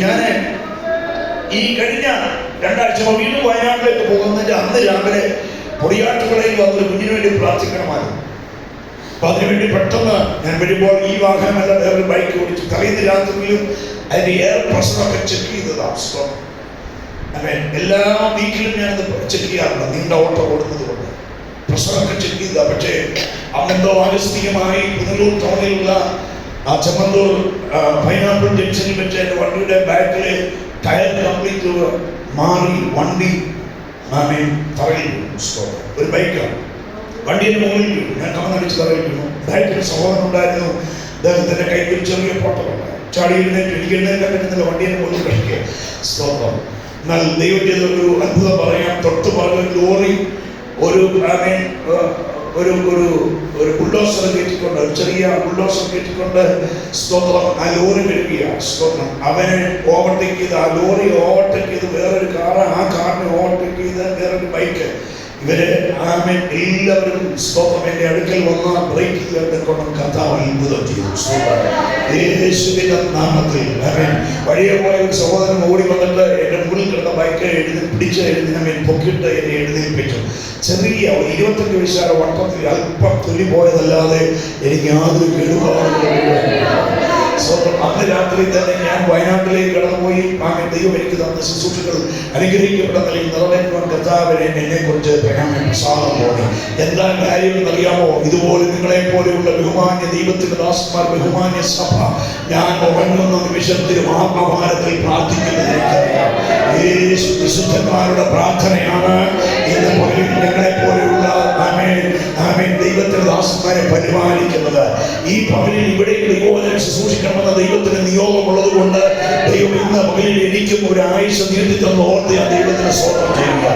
ഞാൻ ഈ കഴിഞ്ഞ 2 ആഴ്ച വീണ്ടും വയനാട്ടിലേക്ക് പോകുന്നതിന്റെ അന്ന് രാവിലെ പൊടിയാട്ടുകളയിൽ വന്നൊരു കുഞ്ഞിന് വേണ്ടി പ്രാർത്ഥിക്കണമായിരുന്നു. അപ്പൊ അതിനുവേണ്ടി പെട്ടെന്ന് ഞാൻ വരുമ്പോൾ ഈ വാഹനമല്ല, വേറൊരു ബൈക്ക് ഓടിച്ചു. തലേന്ന് രാത്രിയിലും അതിന്റെ എയർ പ്രഷറൊക്കെ ചെക്ക് ചെയ്തതാണ്. എല്ലാ വീക്കിലും ഞാനത് ചെക്ക് ചെയ്യാറുണ്ട്, നീണ്ട ഓട്ടം ഓടുന്നത് കൊണ്ട് പ്രഷറൊക്കെ ചെക്ക് ചെയ്ത. പക്ഷേ അന്നെന്തോ ആകസ്മികമായി പുനലൂർ ടൗണിലുള്ള ആ ചെമ്മന്തൂർ പൈനാപ്പിൾ ജംഗ്ഷനിൽ വെച്ച് എൻ്റെ വണ്ടിയുടെ ബാക്കിലെ ടയർ കംപ്ലീറ്റ് മാറി വണ്ടി തറയിൽ. ഒരു ബൈക്കാണ്, വണ്ടിയുടെ മുകളിൽ വീണു. ഞാൻ കമന്നടിച്ച് തറയിൽ വീണു. ബാക്കിൽ സഹോദരൻ ഉണ്ടായിരുന്നു, അദ്ദേഹത്തിന്റെ കൈക്ക് ചെറിയ പൊട്ടലുണ്ട്. ചാടി എഴുന്നേറ്റ്, എനിക്ക് എഴുന്നേൽക്കാൻ പറ്റുന്നില്ല, വണ്ടിയെ മുകളിൽ കഴിക്കുക. സ്തോത്രം. എന്നാൽ ദൈവം ചെയ്ത ഒരു അത്ഭുതം പറയാം. തൊട്ട് പറഞ്ഞ ലോറി ഒരു ബുൾഡോസർ കയറ്റിക്കൊണ്ട്, ഒരു ചെറിയ ബുൾഡോസർ കയറ്റിക്കൊണ്ട്, സ്തോത്രം, ആ ലോറി വരികയാണ്. സ്തോത്രം. അവനെ ഓവർടേക്ക് ചെയ്ത്, ആ ലോറി ഓവർടേക്ക് ചെയ്ത് വേറൊരു കാറ്, ആ കാറിനെ ഓവർടേക്ക് ചെയ്ത് വേറൊരു ബൈക്ക്. ഇവര് എല്ലാവരും സ്തോത്രം എന്റെ അടുക്കൽ വന്ന ബ്രേക്ക് ചെയ്തതിനെ കൊണ്ട് കർത്താവ് അത്ഭുതം ചെയ്തു. യേശുവിന്റെ നാമത്തിൽ വഴിയെ പോയ ഒരു സഹോദരൻ ഓടി വന്നിട്ട് എന്റെ മുകളിൽ കിടന്ന ബൈക്ക് പിടിച്ച് പൊക്കിട്ട് എന്നെ എഴുന്നേൽപ്പിച്ചു. ചെറിയ 25 വയസ്സായ വട്ടത്തിൽ അല്പം തുലി പോയതല്ലാതെ എനിക്ക് യാതൊരു കേടുപാടുകളും അന്ന് രാത്രി തന്നെ ഞാൻ വയനാട്ടിലേക്ക് കടന്നുപോയി. ദൈവം എനിക്ക് തന്ന ശുശ്രൂഷകൾ അനുഗ്രഹിക്കപ്പെടുന്ന നിറവേറ്റുവാൻ കർത്താവിനെ എന്നെ കുറിച്ച് പ്രസാദം തോന്നി. എന്താ കാര്യം എന്നറിയാമോ? ഇതുപോലെ നിങ്ങളെ പോലെയുള്ള ബഹുമാന്യ ദൈവത്തിന്റെ ദാസന്മാർ, ബഹുമാന്യ സഭ, ഞാൻ ഉറങ്ങുന്ന നിമിഷത്തിലും ആത്മഭാരത്തിൽ പ്രാർത്ഥിക്കുന്നത് എനിക്കറിയാം. യേശു വിശുദ്ധന്മാരുടെ പ്രാർത്ഥനയാണ് ഇന്ന് പകലിൽ ഞങ്ങളെ പോലെയുള്ള ദൈവത്തിന്റെ ദാസന്മാരെ പരിപാലിക്കുന്നത്. ഈ പകലിൽ ഇവിടെ ദൈവവചനം ശുശ്രൂഷിക്കണമെന്ന ദൈവത്തിന് നിയോഗമുള്ളത് കൊണ്ട് ദൈവം ഇന്ന് പകലിൽ എനിക്കും ഒരു ആയുഷ്യ നീട്ടിത്തന്ന് ഓർത്ത് ഞാൻ ദൈവത്തിന് സ്തോത്രം ചെയ്യുക.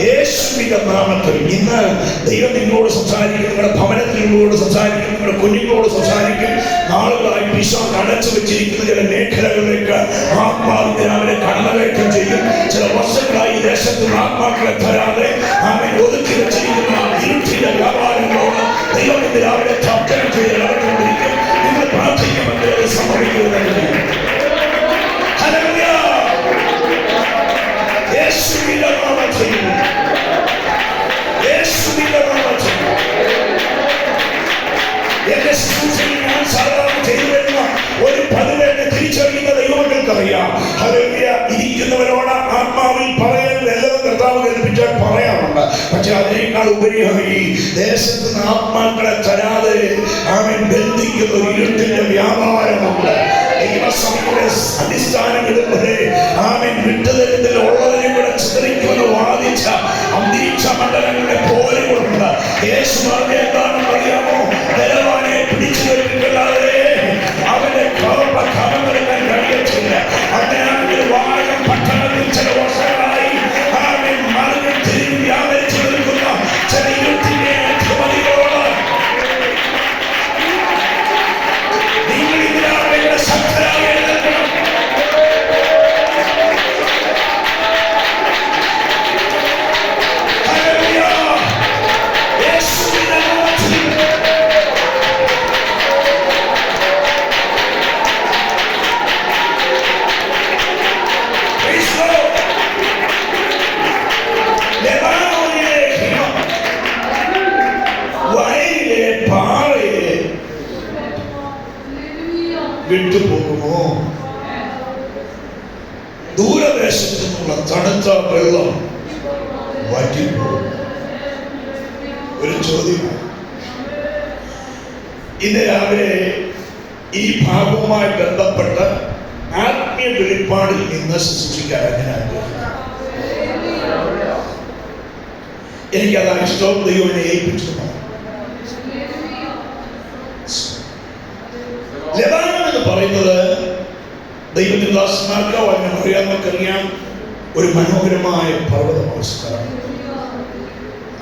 യേശുവിന്റെ നാമത്തിൽ ഇന്ന് ദൈവം നിങ്ങളോട് സംസാരിക്കും, നിങ്ങളുടെ ഭവനത്തിൽ നിങ്ങളോട് സംസാരിക്കും, നിങ്ങളുടെ കുഞ്ഞുങ്ങളോട് സംസാരിക്കും. നാളുകളായി പിശാച് അടച്ചു വെച്ചിരിക്കുന്ന ചില മേഖലകളിലേക്ക് ആത്മാവിന്റെ രാവിലെ കടന്നുകയറ്റം ചെയ്യും. ചില വർഷങ്ങളായി ദേശത്ത് ആത്മാക്കളെ തരാതെ ഒതുക്കി വെച്ചിരിക്കുന്ന ഇരുട്ടിന്റെ വ്യാപാരങ്ങളോട് ദൈവത്തിന്റെ രാവിലെ തർജ്ജനം ചെയ്ത് നടന്നുകൊണ്ടിരിക്കും. നിങ്ങൾ പ്രാർത്ഥിക്കുമെങ്കിൽ അത് സംഭവിക്കുന്നത്. എന്റെ ശുശ്രൂഷയിൽ ഞാൻ സാധാരണ ചെയ്തു വരുന്ന ഒരു പതിവേനെ തിരിച്ചറിയുന്ന ദൈവങ്ങൾക്കറിയാം. ഇരിക്കുന്നവരോട് ആത്മാവിൽ പറയാൻ വല്ലതും കർത്താവ് കൽപ്പിച്ചാൽ പറയാറുണ്ട്. പക്ഷെ അതിനേക്കാൾ ഉപരിയായി ദേശത്ത് നിന്ന് ആത്മാക്കളെ തരാതെ അവൻ ബന്ധിക്കുന്ന ഒരു ഇരുട്ടിന്റെ വ്യാപാരമുണ്ട്. ദൈവസഭയുടെ അടിസ്ഥാനങ്ങളിൽ വരെ അവൻ വിട്ടുതരത്തിൽ ഉള്ളവരും കൂടെ ചിത്രിക്കുമെന്ന് വാദിച്ച അന്തരീക്ഷ മണ്ഡലങ്ങളെ പോലെയുണ്ട്. യേശു പറഞ്ഞ എന്താണെന്ന് അറിയാമോ? ബലവാനെ പിടിച്ചു വരുന്നില്ലാതെ അവന്റെ കർമ്മങ്ങളെല്ലാം കഴിയത്തില്ല. അവനാണെങ്കിൽ വാഴം പട്ടണത്തിൽ ചില വർഷങ്ങളായി അവൻ മറിഞ്ഞ് തിരിഞ്ഞ് വ്യാപരിച്ചു നിൽക്കുന്ന ചില ഇരുട്ടിന്റെ അധിപതികളോട് നിങ്ങൾ ഇതിനാവുന്ന ശക്തരായി എഴുന്നേൽക്കണം. വിട്ടുപോകുമോ? ദൂരദേശത്തു നിന്നുള്ള തണുത്ത വെള്ളം വറ്റിപ്പോകും. ഒരു ചോദ്യമാണ്. ഇന്ന് രാവിലെ ഈ ഭാഗവുമായി ബന്ധപ്പെട്ട് ആത്മീയ വെളിപ്പാടിൽ നിന്ന് ശുശ്രൂഷിക്കാൻ ഞാൻ ആഗ്രഹിക്കുന്നു. എനിക്കതാണ് ഇഷ്ടം. ദൈവനെ ഏൽപ്പിച്ചിട്ടുണ്ട്. ലെബാനോൻ എന്ന് പറയുന്നത് ദൈവത്തിന്റെ ദാസന്മാർക്ക് അങ്ങനെ അറിയാവുന്നവർക്കറിയാം, ഒരു മനോഹരമായ പർവ്വതമാണ്. സ്ഥലം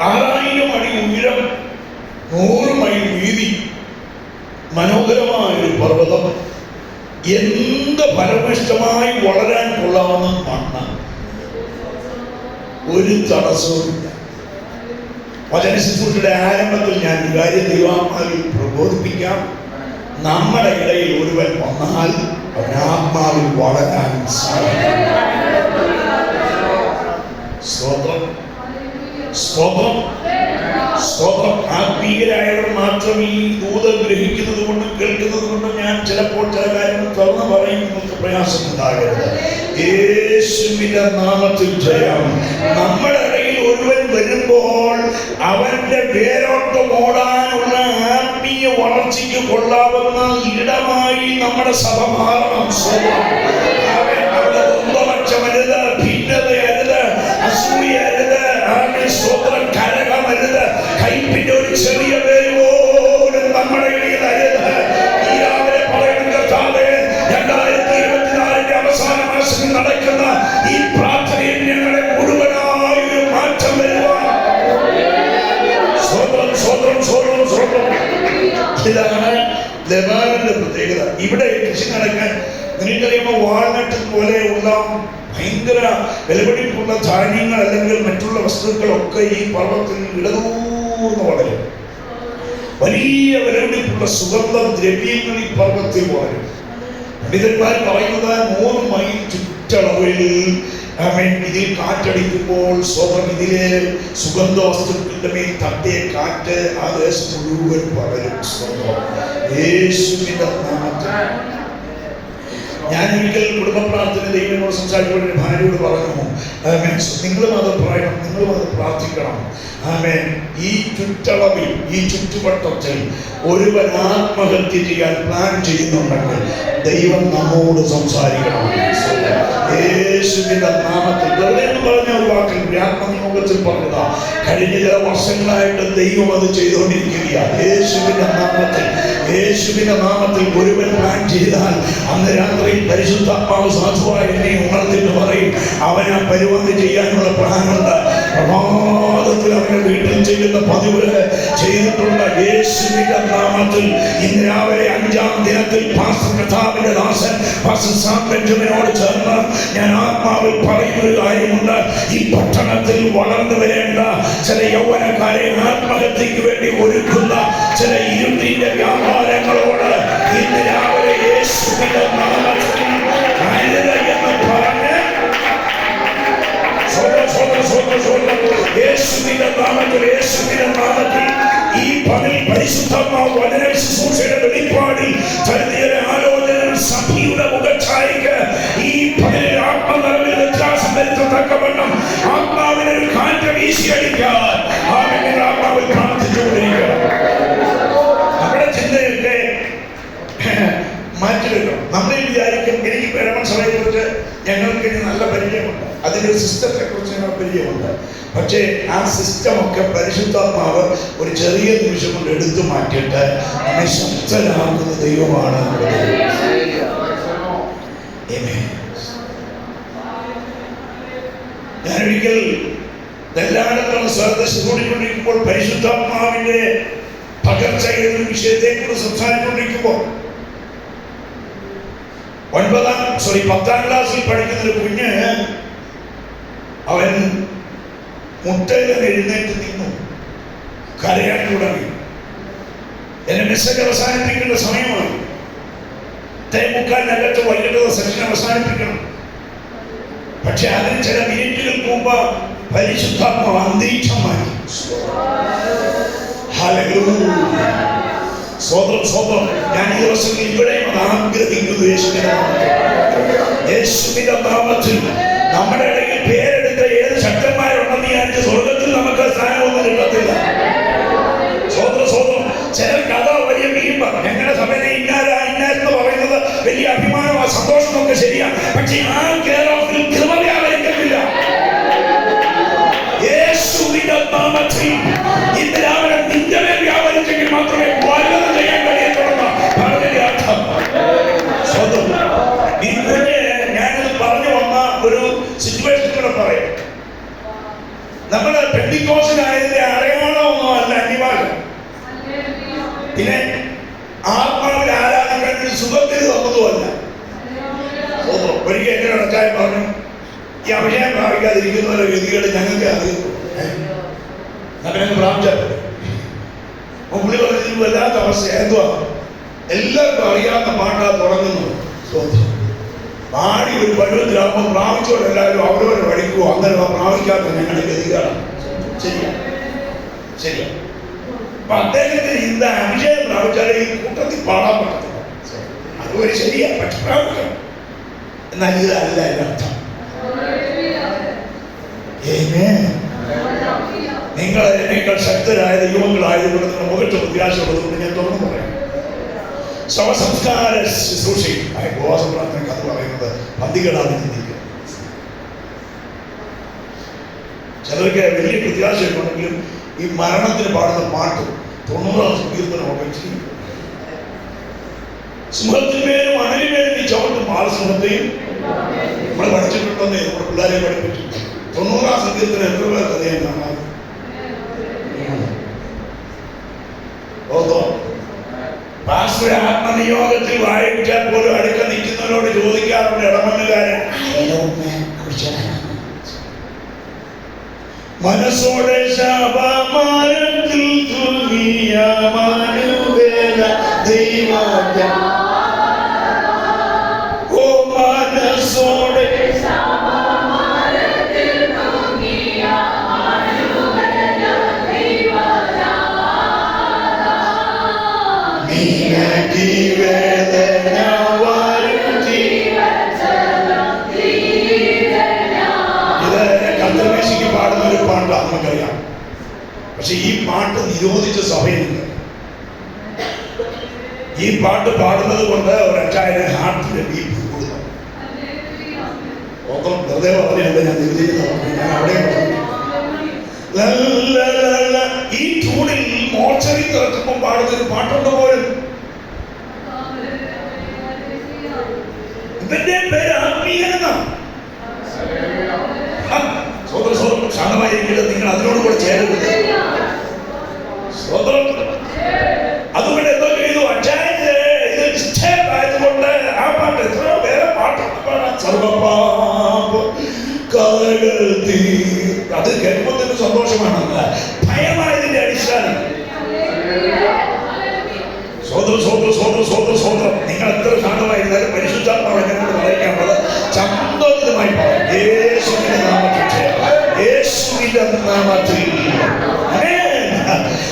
6000 അടി ഉയരം, 100 മൈൽ വീതി, മനോഹരമായ ഒരു പർവ്വതം. എന്ത് ഫലഭൂയിഷ്ടമായി വളരാൻ കൊള്ളാവുന്ന മണ്ണ്, ഒരു തടസ്സവുമില്ല. വചന ശുശ്രൂഷയുടെ ആരംഭത്തിൽ ഞാൻ ഒരു കാര്യം ദൈവാത്മാവിൽ പ്രബോധിപ്പിക്കാം. നമ്മുടെ ഇടയിൽ ഒരുവൻ വന്നാൽ അവൻ ആത്മാവിൽ വളരാൻ സാധിക്കും. സ്തോത്രം, സ്തോത്രം, സ്തോത്രം. ആത്മീയരായവർ മാത്രം ഈ ദൂതം ഗ്രഹിക്കുന്നത് കൊണ്ടും കേൾക്കുന്നത് കൊണ്ടും ഞാൻ ചിലപ്പോൾ ചില കാര്യങ്ങൾ തുറന്നു പറയുന്നത് പ്രയാസമുണ്ടാകരുത്. യേശുവിന്റെ നാമത്തിൽ ജയം. നമ്മുടെ ഇടയിൽ ഒരുവൻ വരുമ്പോൾ അവന്റെ വേരോട്ടം ഓടാനുള്ള ആത്മീയ വളർച്ചയ്ക്ക് കൊള്ളാവുന്ന ഇടമായി നമ്മുടെ സഭ മാറണം. അവിടെ ഒമ്പക്ഷമരുത്, ഭിന്നതയരുത്, അസൂയരുത്, സ്തോത്രം കലകമരുത്, കൈപ്പിന്റെ ഒരു ചെറിയ പേര് പോലും നമ്മുടെ ഇടയിൽ അരുത്. ഈ രാവിലെ പറയുന്ന കർത്താവേ, 2024 അവസാന മാസത്തിൽ നടക്കുന്ന ഈ പ്രാർത്ഥനയിൽ ഞങ്ങളെ മുഴുവനായി ഒരു മാറ്റം വരുവാൻ. സ്വന്തം സ്വന്തം സ്വന്തം സ്വന്തം. ഇതാണ് ലെബാനോന്റെ പ്രത്യേകത. ഇവിടെ കൃഷി നടക്കാൻ നിങ്ങൾക്കറിയുമ്പോൾ വാൾനട്ട് പോലെയുള്ള ഭയങ്കര വിലപിടിപ്പുള്ള ധാന്യങ്ങൾ അല്ലെങ്കിൽ മറ്റുള്ള വസ്തുക്കളൊക്കെ ഈ പർവ്വതത്തിൽ ഇടതൂർന്ന് വളരും. വലിയ വിലപിടിപ്പുള്ള സുഗന്ധ ദ്രവ്യങ്ങൾ ഈ പർവ്വതത്തിൽ വളരും. പണ്ഡിതന്മാർ പറയുന്നത് 3 മൈൽ ചുറ്റളവിൽ ഇതിൽ കാറ്റടിക്കുമ്പോൾ സ്വതം ഇതിലെ സുഗന്ധ വസ്തുക്കളുടെ മേൽ തട്ടിയ കാറ്റ് ആ ദേശം മുഴുവൻ പകരും. യേശുവിന്റെ നാമത്തിൽ ഞാൻ ഒരിക്കൽ കുടുംബ പ്രാർത്ഥന ദൈവനോട് സംസാരിച്ചുകൊണ്ട് ഭാര്യയോട് പറഞ്ഞു, നിങ്ങളും അത് പറയണം, നിങ്ങളും അത് പ്രാർത്ഥിക്കണം. ആമേൻ. ഈ ചുറ്റളവിൽ, ഈ ചുറ്റുവട്ടത്തിൽ ഒരുവൻ ആത്മഹത്യ ചെയ്യാൻ പ്ലാൻ ചെയ്യുന്നുണ്ടെങ്കിൽ ദൈവം നമ്മോട് സംസാരിക്കണം. യേശുവിന്റെ നാമത്തിൽ. വെറുതെ എന്ന് പറഞ്ഞ ഒരു വാക്കിൽ ആത്മനിയോഗത്തിൽ പറഞ്ഞതാ. കഴിഞ്ഞ ചില വർഷങ്ങളായിട്ട് ദൈവം അത് ചെയ്തുകൊണ്ടിരിക്കുകയാണ്. യേശുവിന്റെ നാമത്തിൽ, യേശുവിന്റെ നാമത്തിൽ ഒരുവൻ പ്ലാൻ ചെയ്താൽ അന്ന് രാത്രി പരിശുദ്ധാത്മാവ് സാധുവായി എന്നെ ഉണർത്തിട്ട് പറയും, അവൻ ആ പരിപാടി ചെയ്യാനുള്ള പ്ലാനുണ്ട്. പ്രഭാതത്തിൽ അവന്റെ വീട്ടിൽ ചെയ്യുന്ന പതിവ് ചെയ്തിട്ടുണ്ട്. യേശുവിന്റെ നാമത്തിൽ ഇന്ന് രാവിലെ 5-ാം ദിനത്തിൽ പാസ്റ്റർ കഥാവിന്റെ ദാസൻ പാസ്റ്റർ സാം ബെഞ്ചമിനോട് ചേർന്ന് ഞാൻ ആത്മാവിൽ പറയുന്നൊരു കാര്യമുണ്ട്. ഈ പട്ടണത്തിൽ വളർന്നു വരേണ്ട ചില യൗവനക്കാരെ ആത്മഹത്യക്ക് വേണ്ടി ഒരുക്കുന്ന ചില ഇരുട്ടിന്റെ വ്യാപാരങ്ങളോട് ഇന്ന് രാവിലെ യേശുവിന്റെ നാമത്തിൽ എന്ന് പറഞ്ഞ് യേശുവിന്റെ നാമത്തിൽ, യേശുവിന്റെ നാമത്തിൽ ഈ പകൽ പരിശുദ്ധാത്മാവ് വചന ശുശ്രൂഷയുടെ വെളിപ്പാടിൽ തരുന്ന ആലോചന സഭയുടെ മുഖച്ഛായക്ക് ഈ പകലിൽ ആത്മനിറവിൽ വ്യത്യാസം വരുത്തത്തക്കവണ്ണം ആത്മാവിനെ ഒരു കാറ്റ് വീശിയടിക്കാൻ ആത്മാവിൽ പ്രാർത്ഥിച്ചുകൊണ്ടിരിക്കുക. നമ്മുടെ ചിന്തയൊക്കെ മാറ്റിവെക്കണം. നമ്മൾ വിചാരിക്കും എനിക്ക് പേരമൺ സഭയെ കുറിച്ച് ഞങ്ങൾക്ക് ഇനി നല്ല പരിചയമുണ്ട്, അതിൻ്റെ ഒരു സിസ്റ്റത്തെ കുറിച്ച് ഞങ്ങൾ പരിചയമുണ്ട്. പക്ഷേ ആ സിസ്റ്റമൊക്കെ പരിശുദ്ധാത്മാവ് ഒരു ചെറിയ നിമിഷം കൊണ്ട് എടുത്തു മാറ്റിയിട്ട് നമ്മെ ശക്തരാകുന്ന ദൈവമാണ്. ഞാനൊരിക്കൽ എല്ലായിടത്തും ശ്രദ്ധിച്ചുകൊണ്ടിരിക്കുമ്പോൾ പരിശുദ്ധാത്മാവിന്റെ പകർച്ചയുടെ ഒരു വിഷയത്തെ കുറിച്ച് സംസാരിച്ചുകൊണ്ടിരിക്കുമ്പോൾ 10ാം ക്ലാസ്സിൽ പഠിക്കുന്ന ഒരു കുഞ്ഞ് അവൻ മുട്ടയിൽ എഴുന്നേറ്റ് നിന്നു, കരയാൻ തുടങ്ങി. എന്നെ മെസ്സേജ് അവസാനിപ്പിക്കേണ്ട സമയമായി. 10:45 വൈകിട്ട് സെഷൻ അവസാനിപ്പിക്കണം. പക്ഷെ അതിന് ചില മിനിറ്റുകൾ മുമ്പ് പരിശുദ്ധാത്മാവ് അന്തരീക്ഷം മാറ്റി. സ്വതന്ത്രം ഞാൻ ഈ ദിവസങ്ങളിൽ ഇവിടെയും അത് ആഗ്രഹിക്കുന്നു. യേശുവിന്റെ നാമത്തിൽ നമ്മുടെ ഇടയിൽ പേരെടുത്ത ഏത് ശക്തന്മാരുണ്ടെന്ന് വിചാരിച്ച് സ്വർഗത്തിൽ നമുക്ക് സ്ഥാനമൊന്നും കിട്ടത്തില്ല. സ്വതന്ത്രം ചില കഥ വലിയ വീമ്പ ഞങ്ങളുടെ സഭയെ ഇന്നാരെന്ന് പറയുന്നത് വലിയ അഭിമാനമോ സന്തോഷമൊക്കെ ശരിയാണ്. പക്ഷെ ആ കേരളത്തിൽ കൃപ വ്യാപരിക്കുന്നില്ല. യേശുവിന്റെ നാമത്തിൽ ഇന്ന് രാവിലെ നിന്റെ മേൽ വ്യാപരിച്ചെങ്കിൽ മാത്രമേ വല്ലതും ചെയ്യാൻ കഴിയത്തുള്ളൂ. പറഞ്ഞതിന്റെ അർത്ഥം ഈ കുഞ്ഞ് ഞാനിത് പറഞ്ഞു വന്ന ഒരു സിറ്റുവേഷൻ കൂടെ പറയും. നമ്മുടെ പെന്തിക്കോസിനായതിന്റെ അടയാളമൊന്നും അല്ല അനിവാര്യം. പിന്നെ ആത്മാവിൽ ആരാധിക്കാൻ സുഖത്തിന് തന്നതുമല്ല. ഒരിക്കൽ എങ്ങനെ അടച്ചായി പറഞ്ഞു, ഈ അഭിഷേകം പ്രാപിക്കാതിരിക്കുന്നവരെ ഗതികൾ ഞങ്ങൾക്ക് അറിയുന്നു. അങ്ങനെ പ്രാപിച്ചാൽ പുള്ളി പറഞ്ഞതിന് വല്ലാത്ത അവസ്ഥ. എന്തുവാ, എല്ലാവർക്കും അറിയാവുന്ന പാട്ടാ തുടങ്ങുന്നത്. പാടി ഒരു പരുവത്തിലാകുമ്പോൾ പ്രാപിച്ചവരെല്ലാവരും അവരവരെ പഠിക്കുവോ. അങ്ങനെ പ്രാപിക്കാത്ത ഞങ്ങളുടെ ഗതികളാണ്. ശരിയാ. അപ്പൊ അദ്ദേഹത്തിന് ഇന്ന് അഭിഷേകം പ്രാപിച്ചാലേ ഈ കൂട്ടത്തിൽ പാടാൻ പറ്റത്തില്ല. അതുപോലെ ശരിയാ, പക്ഷെ പ്രാപിക്കണം. എന്നാൽ ഇതല്ല അതിനർത്ഥം. നിങ്ങൾ എന്നേക്കാൾ ശക്തരായ ദൈവങ്ങളായതുകൊണ്ട് നിങ്ങൾ മുഖത്ത് പ്രത്യാശയുള്ളതുകൊണ്ട് ഞാൻ തുറന്നു പറയാം. ശവസംസ്കാര ശുശ്രൂഷയിൽ ഉപവാസ പ്രാർത്ഥന കഥ പറയുന്നത് പന്തികളാതെ ചിന്തിക്കുക. ചിലർക്ക് വലിയ പ്രത്യാശയുണ്ടെങ്കിലും ഈ മരണത്തിന് പാടുന്ന പാട്ട് 90-ാം സങ്കീർത്തനമൊക്കെ ചെയ്യും. സിംഹത്തിന്മേലും അണലിന്മേലും ഈ ചവിട്ടും ബാലസിംഹത്തെയും നമ്മൾ പഠിച്ചിട്ടുണ്ടെന്നേ നമ്മുടെ പിള്ളേരെ പഠിപ്പിച്ചു. 90-ാം സങ്കീർത്തനം എത്ര പേർ കഥയും കാണാതെ പാസ്റ്റർ ആത്മനിയോഗത്തിൽ വായിച്ചാൽ പോലും അടുക്ക നിൽക്കുന്നവരോട് ചോദിക്കാറുണ്ട്, ഇടമണ്ണുകാരൻ മനസ്സോടെ ശാപമാനത്തിൽ തൂങ്ങിയ മനുവേല ദൈവജ ഓ മനസ്സോടെ വേദന വരുത്തി നമുക്കറിയാം. പക്ഷെ ഈ പാട്ട് നിരോധിച്ച സഭയില്ല. ഈ പാട്ട് പാടുന്നത് കൊണ്ട് ഒരച്ചായനെ ഹാർട്ടിന്റെ ബീപ്പ് കൂടുന്നു. വെറുതെ പറഞ്ഞല്ല, ഞാൻ ഞാൻ അവിടെ ഈ ട്യൂണിൽ മോർച്ചറി തുറക്കുമ്പോൾ പാടുന്നൊരു പാട്ടുണ്ട് പോലും. ഇവന്റെ പേര് ആത്മീയനാണ്. ശാന്തമായിരിക്കുന്നത് നിങ്ങൾ അതിനോട് കൂടെ ചേരരുത്. അതുകൊണ്ട് എന്തോ ചെയ്തു, അച്ചായന് ഇത് ഇഷ്ടമായതുകൊണ്ട് ആ പാട്ട് എത്രയോ വേറെ പാട്ടുണ്ട് പാടാൻ. അത് കേൾക്കുമ്പോൾ തന്നെ സന്തോഷമാണ്. ഭയമായതിന്റെ അടിസ്ഥാനം. സ്വതന്ത്രം നിങ്ങൾ എത്ര ശാന്തമായിരുന്നാലും പരിശുദ്ധാത്മാവ് എന്നോട് പറയിക്കാനുള്ളത് ചന്തോചിതമായി പറയും. യേശുവിന്റെ നാമത്തിൽ, യേശുവിന്റെ നാമത്തിൽ.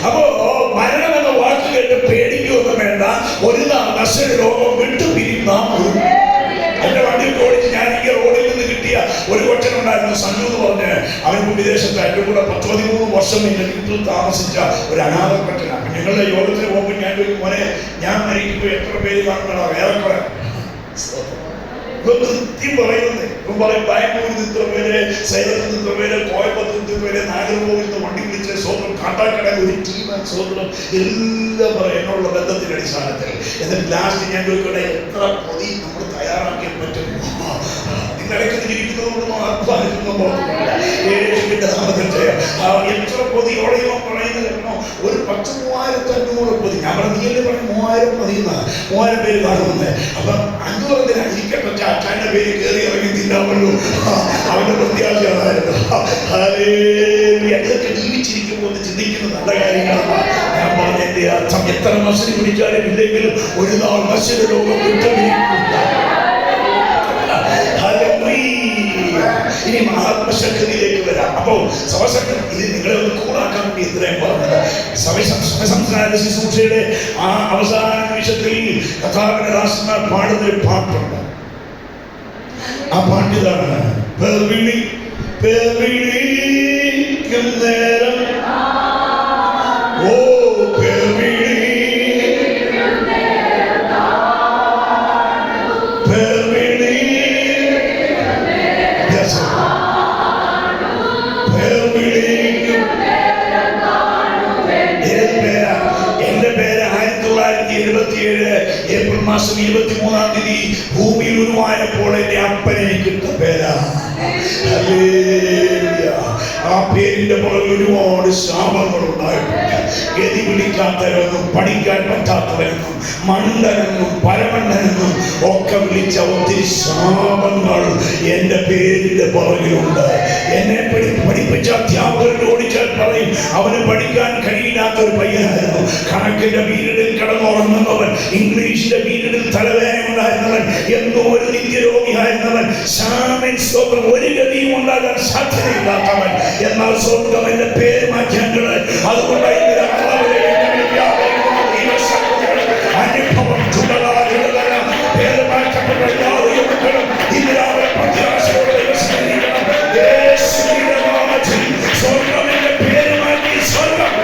അപ്പോ മരണം എന്ന വാക്ക് കേട്ട് പേടിക്കുകയൊന്നും വേണ്ട. ഒരു നശ്വര രോഗം വിട്ടുപിരിയുന്ന എന്റെ വണ്ടിയിൽ ഓടിച്ച് ഞാൻ ഈ റോഡിൽ നിന്ന് കിട്ടിയ ഒരു കൊച്ചനുണ്ടായിരുന്നു, സഞ്ജു എന്ന് പറഞ്ഞ്. അവൻ വിദേശത്ത് എൻ്റെ കൂടെ 13 വർഷം എന്റെ വീട്ടിൽ താമസിച്ച ഒരു അനാഥ കൊച്ചനാണ്. അപ്പൊ ഞങ്ങളുടെ യോഗത്തിന് പോകുമ്പോൾ ഞാൻ ചോദിക്കും, മോനെ ഞാൻ മരിക്കുമ്പോൾ എത്ര പേര് കാണുന്നതാ? ഏറെക്കുറെ കൃത്യം പറയുന്നത്. ഇപ്പം പറയും ബാംഗ്ലൂരിൽ ഇത്ര പേര്, സേലത്തിൽ ഇത്ര പേര്, കോയമ്പത്തൂർ ഇത്ര പേര്, നാഗർകോവിൽ വണ്ടി വിളിച്ച് സ്വന്തം കാട്ടാക്കടയിൽ ഒരു ടീം സ്വന്തം എല്ലാം പറയും എന്നുള്ള ബന്ധത്തിന്റെ അടിസ്ഥാനത്തിൽ. എന്നിട്ട് ലാസ്റ്റ് ഞാൻ ചോദിക്കട്ടെ, എത്ര പൊതി നമ്മൾ തയ്യാറാക്കിയാൽ പറ്റും? നിങ്ങളിടയ്ക്ക് ഇരിക്കുന്നതുകൊണ്ടൊന്നും അധ്വാനിക്കുന്ന പോകുന്നില്ല. യേശുവിന്റെ നാമത്തിൽ ചെയ്യാം. എത്ര പൊതിയോടെയോ പറയുന്നത് കേട്ടോ, ഒരു 10,500 പൊതി. ഞാൻ പറഞ്ഞു, നീയല്ലേ പറഞ്ഞു 3000 പൊതിയുന്ന 3000 പേര് കാണുന്നത്. അപ്പം 500 ഇരിക്കട്ടെ, അച്ഛൻ്റെ പേര് കയറി ഇറങ്ങി തിന്നാമല്ലോ. അവന്റെ പ്രത്യാശയായിരുന്നു. ഇതൊക്കെ ജീവിച്ചിരിക്കുമ്പോൾ ചിന്തിക്കുന്ന നല്ല കാര്യങ്ങളാണ്. ഞാൻ പറഞ്ഞതിന്റെ അർത്ഥം, എത്ര മത്സരം പിടിച്ചാലും ഇല്ലെങ്കിലും ഒരു നാൾ മത്സര ലോകം വിട്ടുപിരിക്കുന്നില്ല. ഇനി ആത്മശക്തിയിലേക്ക് വരാം. അപ്പോ സഭശക്തി ഇത് നിങ്ങളെ ഒന്ന് കൂടാക്കാൻ വേണ്ടി ഇത്രയും പറഞ്ഞത്. സഭസംസ്കാര ശുശ്രൂഷയുടെ ആ അവസാന നിമിഷത്തിൽ കഥാവിന്റെ ദാസന്മാർ പാടുന്നൊരു പാട്ടുണ്ട്. ആ പാട്ടിതാണ്, നേരം ഓ ഏപ്രിൽ മാസം 23-ാം തീയതി ഭൂമിയിൽ ഉരുവായപ്പോൾ എന്റെ അപ്പനെ കിട്ട പേരാ. ആ പേരിന്റെ പുറകിൽ ഒരുപാട് ശാപങ്ങൾ ഉണ്ടായിട്ടുണ്ട്. ഗതി പിടിക്കാത്തവരെന്നും പഠിക്കാൻ പറ്റാത്തവരെന്നും മണ്ടനെന്നും പരമണ്ണനെന്നും ഒക്കെ വിളിച്ച ഒത്തിരി ശാപങ്ങൾ എന്റെ പേരിന്റെ പുറകിലുണ്ട്. എന്നെ പഠിപ്പിച്ച അധ്യാപകരുടെ ഓടിച്ചാൽ പറയും, അവന് പഠിക്കാൻ കഴിയില്ലാത്തൊരു പയ്യനായിരുന്നു. കണക്കിന്റെ പീരീഡിൽ കിടന്നുറങ്ങുന്നവൻ, ഇംഗ്ലീഷിന്റെ പീരീഡിൽ തലവേദന ഉണ്ടായിരുന്നവൻ, എന്തോ ഒരു നിത്യരോഗിയായിരുന്നവൻ, ഒരു ഗതിയും ഉണ്ടാകാൻ സാധ്യതയില്ലാത്തവൻ. എന്നാൽ സ്വർഗം എന്റെ പേര് മാറ്റാനുള്ളത്. അതുകൊണ്ട് അനുഭവം പേര് മാറ്റപ്പെട്ട എല്ലാ മക്കളും ഇന്ന് പ്രത്യാശയോടെ സ്വർഗം എന്റെ പേര് മാറ്റി. സ്വർഗം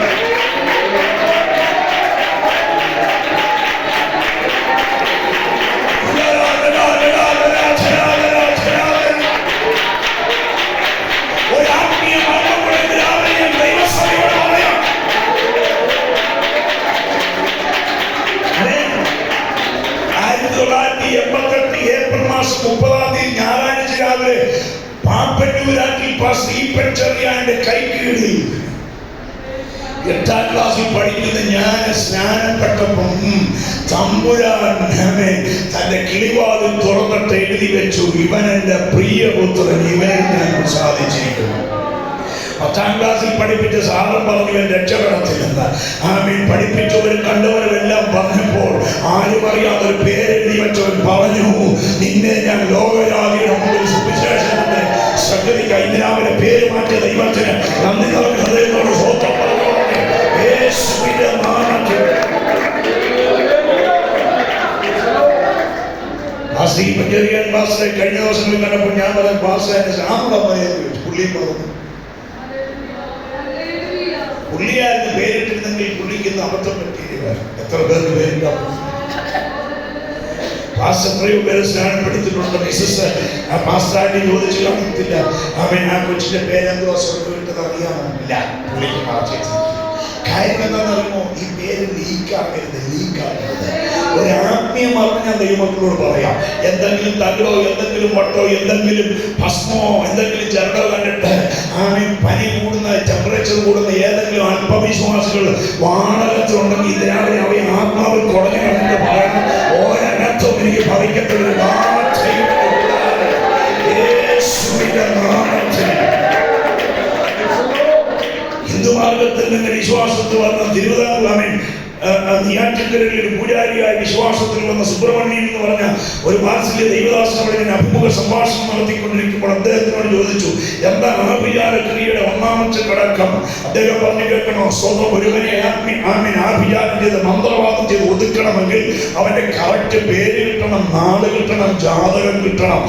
ഒരു ആത്മീയ ദൈവസഭയോട് പറയാം. 1988 ഏപ്രിൽ മാസം 30-ാം തീയതി ഞായറാഴ്ച രാവിലെ പാപ്പന്നൂരാറ്റിൽ പാസ്റ്റർ ചെറിയാന്റെ കൈക്കീഴിൽ 8ാം ക്ലാസ്സിൽ പഠിക്കുന്ന ഞാൻ സ്നാനപ്പെട്ടപ്പം തമ്പുരാൻ തന്റെ കിളിവാതിൽ തുറന്നിട്ട് എഴുതി വെച്ചു, ഇവൻ എന്റെ പ്രിയപുത്രൻ, ഇവനെ ഞാൻ സാധിച്ചിരിക്കുന്നു. 10ാം ക്ലാസ്സിൽ പഠിപ്പിച്ച സാറും പറഞ്ഞു ഇവൻ രക്ഷപ്പെടത്തില്ലെന്ന്. ആമീൻ. പഠിപ്പിച്ചവരും കണ്ടവരും എല്ലാം പറഞ്ഞപ്പോൾ ആരും അറിയാത്തൊരു പേരെഴുതി വെച്ചവൻ പറഞ്ഞു, നിന്നെ ഞാൻ ലോകജാതിയുടെ മുമ്പിൽ സുവിശേഷത്തിന്റെ ശ്രദ്ധ ഇന്ദ്രാവിലെ പേര് മാറ്റിയ ദൈവത്തിന് നന്ദി നിറഞ്ഞ ഹൃദയത്തോട് സ്വന്തം പറഞ്ഞു. യേശുവിന്റെ നാമത്തിൽ കഴിഞ്ഞ ദിവസങ്ങളിൽ കണ്ടപ്പോൾ ഞാൻ പറയാൻ പാസ്റ്റർ പുള്ളിയും പറഞ്ഞു പുള്ളിയായിരുന്നു പേരിട്ടിരുന്നെങ്കിൽ പുള്ളിക്കുന്ന അബദ്ധം പറ്റിയില്ല. എത്ര പേർക്ക് പേരിട്ടാ? പാസ്റ്റർ എത്രയോ പേര് സ്നാനപ്പെടുത്തിയിട്ടുണ്ട്. മിസ്സസ് പാസ്റ്ററായിട്ട് ചോദിച്ചു കാണത്തില്ല, അവൻ ആ കൊച്ചിന്റെ പേരെന്തോ സ്വർഗ്ഗം വിട്ടത് അറിയാമോ? ഇല്ല, പുള്ളിക്ക് മാറ്റി. കാര്യം എന്താണെന്നറിയുമോ? ഈ പേര് ലീക്കാകരുത്. ഒരു ആത്മീയം അറിഞ്ഞാൽ ദൈവമക്കളോട് പറയാം. എന്തെങ്കിലും തകിടോ എന്തെങ്കിലും വട്ടോ എന്തെങ്കിലും ഭസ്മോ എന്തെങ്കിലും ചരടോ കണ്ടിട്ട് പനി കൂടുന്ന ടെമ്പറേച്ചർ കൂടുന്ന ഏതെങ്കിലും അല്പവിശ്വാസികൾ വാടകത്തിലുണ്ടെങ്കിൽ ഇതിനാവെ അവയെ ആത്മാവിൽ കുറഞ്ഞു കണ്ടിട്ട് പറയണം, ഒരനർത്ഥവും എനിക്ക് ഭവിക്കത്തില്ല. ഹിന്ദുമാർഗത്തിൽ നിന്ന് വിശ്വാസത്തിൽ വന്ന തിരുവിതാംകൂർ നെയ്യാറ്റിൻകരയിൽ ഒരു പൂജാരിയായി വിശ്വാസത്തിൽ വന്ന സുബ്രഹ്മണ്യൻ എന്ന് പറഞ്ഞ ഒരു വാത്സല്യ ദൈവദാസനോട് ഞാൻ അഭിമുഖ സംഭാഷണം നടത്തിക്കൊണ്ടിരിക്കുമ്പോൾ അദ്ദേഹത്തിനോട് ചോദിച്ചു, എന്താ ആഭിചാരക്രിയയുടെ ഒന്നാമത്തെ ഘടകം? അദ്ദേഹം പറഞ്ഞു കേൾക്കണോ, സ്വന്തം ഒരുവനെ ആഭിചാരം ചെയ്ത് മന്ത്രവാദം ചെയ്ത് ഒതുക്കണമെങ്കിൽ അവന്റെ കറക്റ്റ് പേര് കിട്ടണം, നാട് കിട്ടണം, ജാതകം കിട്ടണം.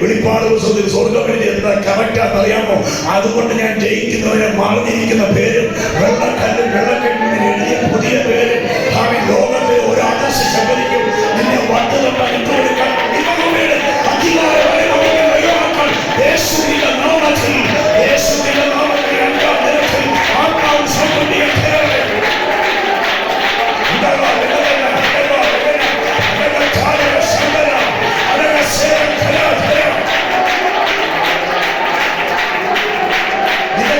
വെളിപ്പാട് ദിവസത്തിൽ സ്വർഗ്ഗവിധി എന്താ കറക്റ്റാന്ന് അറിയാമോ? അതുകൊണ്ട് ഞാൻ ജയിക്കുന്നവനെ മറിഞ്ഞിരിക്കുന്ന പേരും വെള്ളക്കെട്ടിന് എഴുതിയ പുതിയ പേര് ലോകത്തെ ഒരു ആദർശം ശബരിക്കും. നിന്നെ വട്ടുതൊട്ടാൽ ഇട്ടുകൊടുക്കാൻ അധികാരം യേശുവിന്റെ നാമത്തിൽ ആത്മാവ് സംബന്ധിയ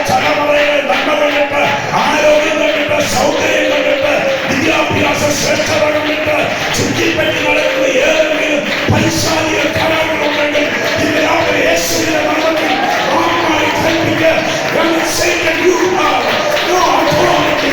തലമുറയെ നന്മ കണ്ടിട്ട്, ആരോഗ്യം കണ്ടിട്ട്, സൗന്ദര്യം കണ്ടിട്ട്, വിദ്യാഭ്യാസ ശ്രേഷ്ഠത കണ്ടിട്ട് ചുറ്റിപ്പറ്റി നടക്കുന്ന ഏതെങ്കിലും പൈശാചിക ഘടകങ്ങളുണ്ടെങ്കിൽ ഇതിനവരെ യേശുവിന്റെ നാമത്തിൽ ആത്മാവിൽ കൽപ്പിക്കുക. Satan, you have no authority.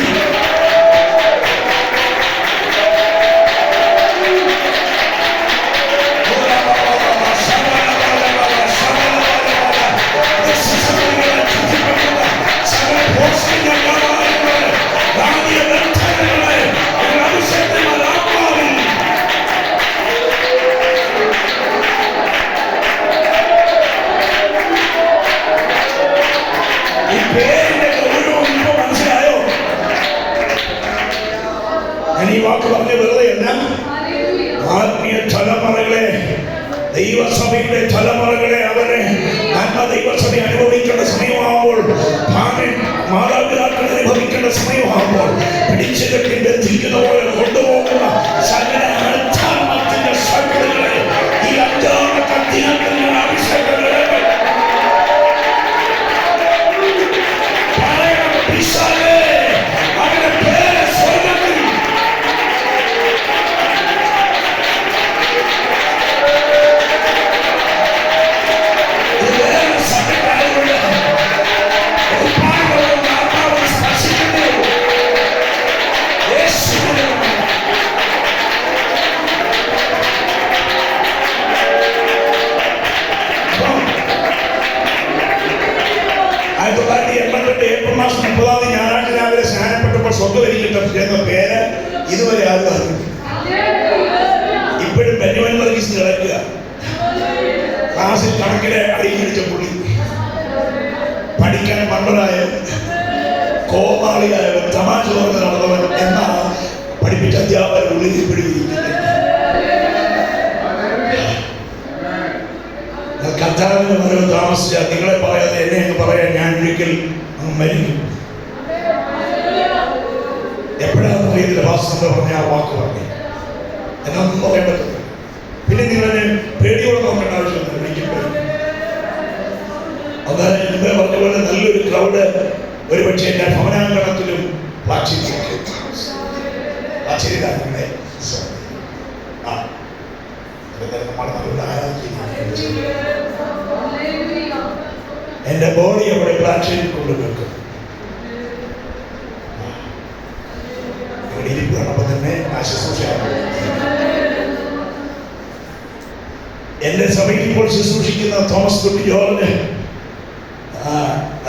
ഈ വാക്ക് പറഞ്ഞ വെറുതെയല്ല. ആത്മീയ തലമുറകളെ, ദൈവസഭയുടെ തലമുറകളെ, അവരെ നന്മ ദൈവസഭ അനുഭവിക്കേണ്ട സമയമാകുമ്പോൾ, മാതാപിതാക്കൾ അനുഭവിക്കേണ്ട സമയമാകുമ്പോൾ പിടിച്ചു കെട്ടി ബന്ധിക്കുന്ന പോലെ കൊണ്ടുപോകുന്ന സകല അർത്ഥാത്മത്തിന്റെ സകലങ്ങളെ ഈ അഞ്ചാമത്തെ ദിനത്തിൽ അഭിഷേകങ്ങളെ ഏപ്രിൽ മാസം 30 ഞായറാഴ്ച രാവിലെ സ്നാനപ്പെട്ടപ്പോൾ സ്വർഗ്ഗവരിക്കട്ടെ എന്ന പേര് ഇതുവരെ ആരും അറിഞ്ഞു. ഇപ്പോഴും ബെന്യാമിൻ വർഗീസ് കിടക്കുക. ക്ലാസ്സിൽ കണക്കിലെ അടിയിടിച്ച പുള്ളി, പഠിക്കാൻ മണ്ടനായവൻ, കോമാളിയായവൻ, തമാശ പറഞ്ഞ് നടന്നവൻ എന്നാണ് പഠിപ്പിച്ച അധ്യാപകർ ഉള്ളിൽ പിടിയിരിക്കുന്നത്. കർത്താവിന്റെ വരവ് താമസിച്ച നിങ്ങളെ പറയാതെ എന്നെ എന്ന് പറയാൻ ഞാൻ ഒരിക്കൽ മരിക്കും. എപ്പോഴാണെന്ന് അറിയത്തില്ല. ഭാസ്കർ പറഞ്ഞ ആ വാക്ക് പറഞ്ഞു എന്നൊന്നും പറയാൻ പറ്റില്ല. പിന്നെ നിങ്ങളെ പേടിയോടെ നോക്കേണ്ട ആവശ്യമില്ല. അതായത് മുമ്പേ പറഞ്ഞ പോലെ നല്ലൊരു ക്രൗഡ് ഒരുപക്ഷെ എൻ്റെ ഭവനാങ്കണത്തിലും എന്റെ ബോഡി അവിടെ പ്ലാറ്റ്ഫോമിൽ കൊണ്ട് വെക്കും. ഇരിപ്പ് കണ്ടപ്പോൾ തന്നെ ശുശ്രൂഷ. എന്റെ സഭയിൽ ഇപ്പോൾ ശുശ്രൂഷിക്കുന്ന തോമസ് കുട്ടി ജോർജ്,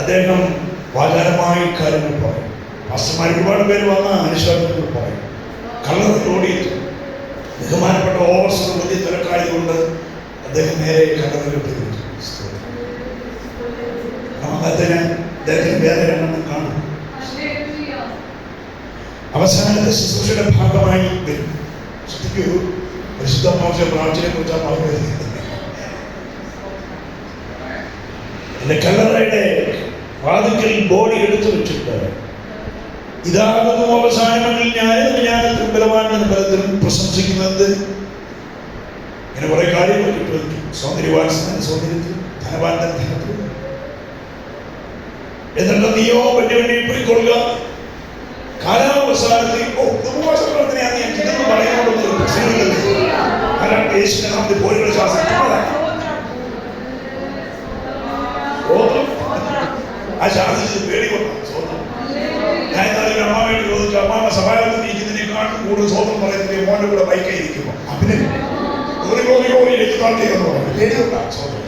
അദ്ദേഹം വാചാരമായി കാര്യങ്ങൾ പറയും. പാസ്റ്റർമാർ ഒരുപാട് പേര് വന്ന അനുശോചനങ്ങൾ പറയും. കള്ളത്തിൽ ഓടിയിട്ടു ബഹുമാനപ്പെട്ട ഓവർസർ വലിയ തിരക്കായതുകൊണ്ട് അദ്ദേഹം നേരെ കടന്നിട്ട് അദ്ദേഹത്തിന് വേറെ രണ്ടെണ്ണം കാണും. അവസാനത്തെ ശുശ്രൂഷയുടെ ഭാഗമായി വരും. ശ്രദ്ധിക്കൂ, പരിശുദ്ധ പ്രാർത്ഥനയെ കുറിച്ചാണ് പറഞ്ഞു വരുന്നത്. എന്റെ കല്ലറയുടെ വാതിക്കൽ ബോഡി എടുത്തു വെച്ചിട്ട്, ഇതാകുന്നു അവസാനങ്ങളിൽ ജ്ഞാനത്തിൽ ബലവാനെന്ന് പലതരം പ്രശംസിക്കുന്നത്. ഇങ്ങനെ കുറെ കാര്യങ്ങൾ കിട്ടും. സൗന്ദര്യവാൻസന സൗന്ദര്യത്തിൽ, ധനവാന്റെ ധനത്തിൽ. എന്നിട്ട് നീയോ വലിയ വലിയ പോയിക്കൊള്ളുക. കാലാവസാനത്തിൽ ഉപവാസപ്രവർത്തനയാണ് ഞാൻ ഇതൊന്നും പറയുന്നതൊന്നും പ്രശ്നമില്ലത്. കാരണം യേശുവിനെ നമുക്ക് പോലുള്ള ശാസ്ത്രം ആ ശാസ്ത്രത്തിൽ പേടി കൊണ്ടാണ് സ്വന്തം. ഞാൻ എന്നാലും അമ്മാവയോട് ചോദിച്ചു, അമ്മാവ സഭായോഗത്തിൽ ഇരിക്കുന്നതിനേക്കാളും കൂടുതൽ സ്വന്തം പറയുന്നത് മോന്റെ കൂടെ ബൈക്കായിരിക്കുമോ? പിന്നെ പേടി കൊണ്ടാണ് സ്വന്തം.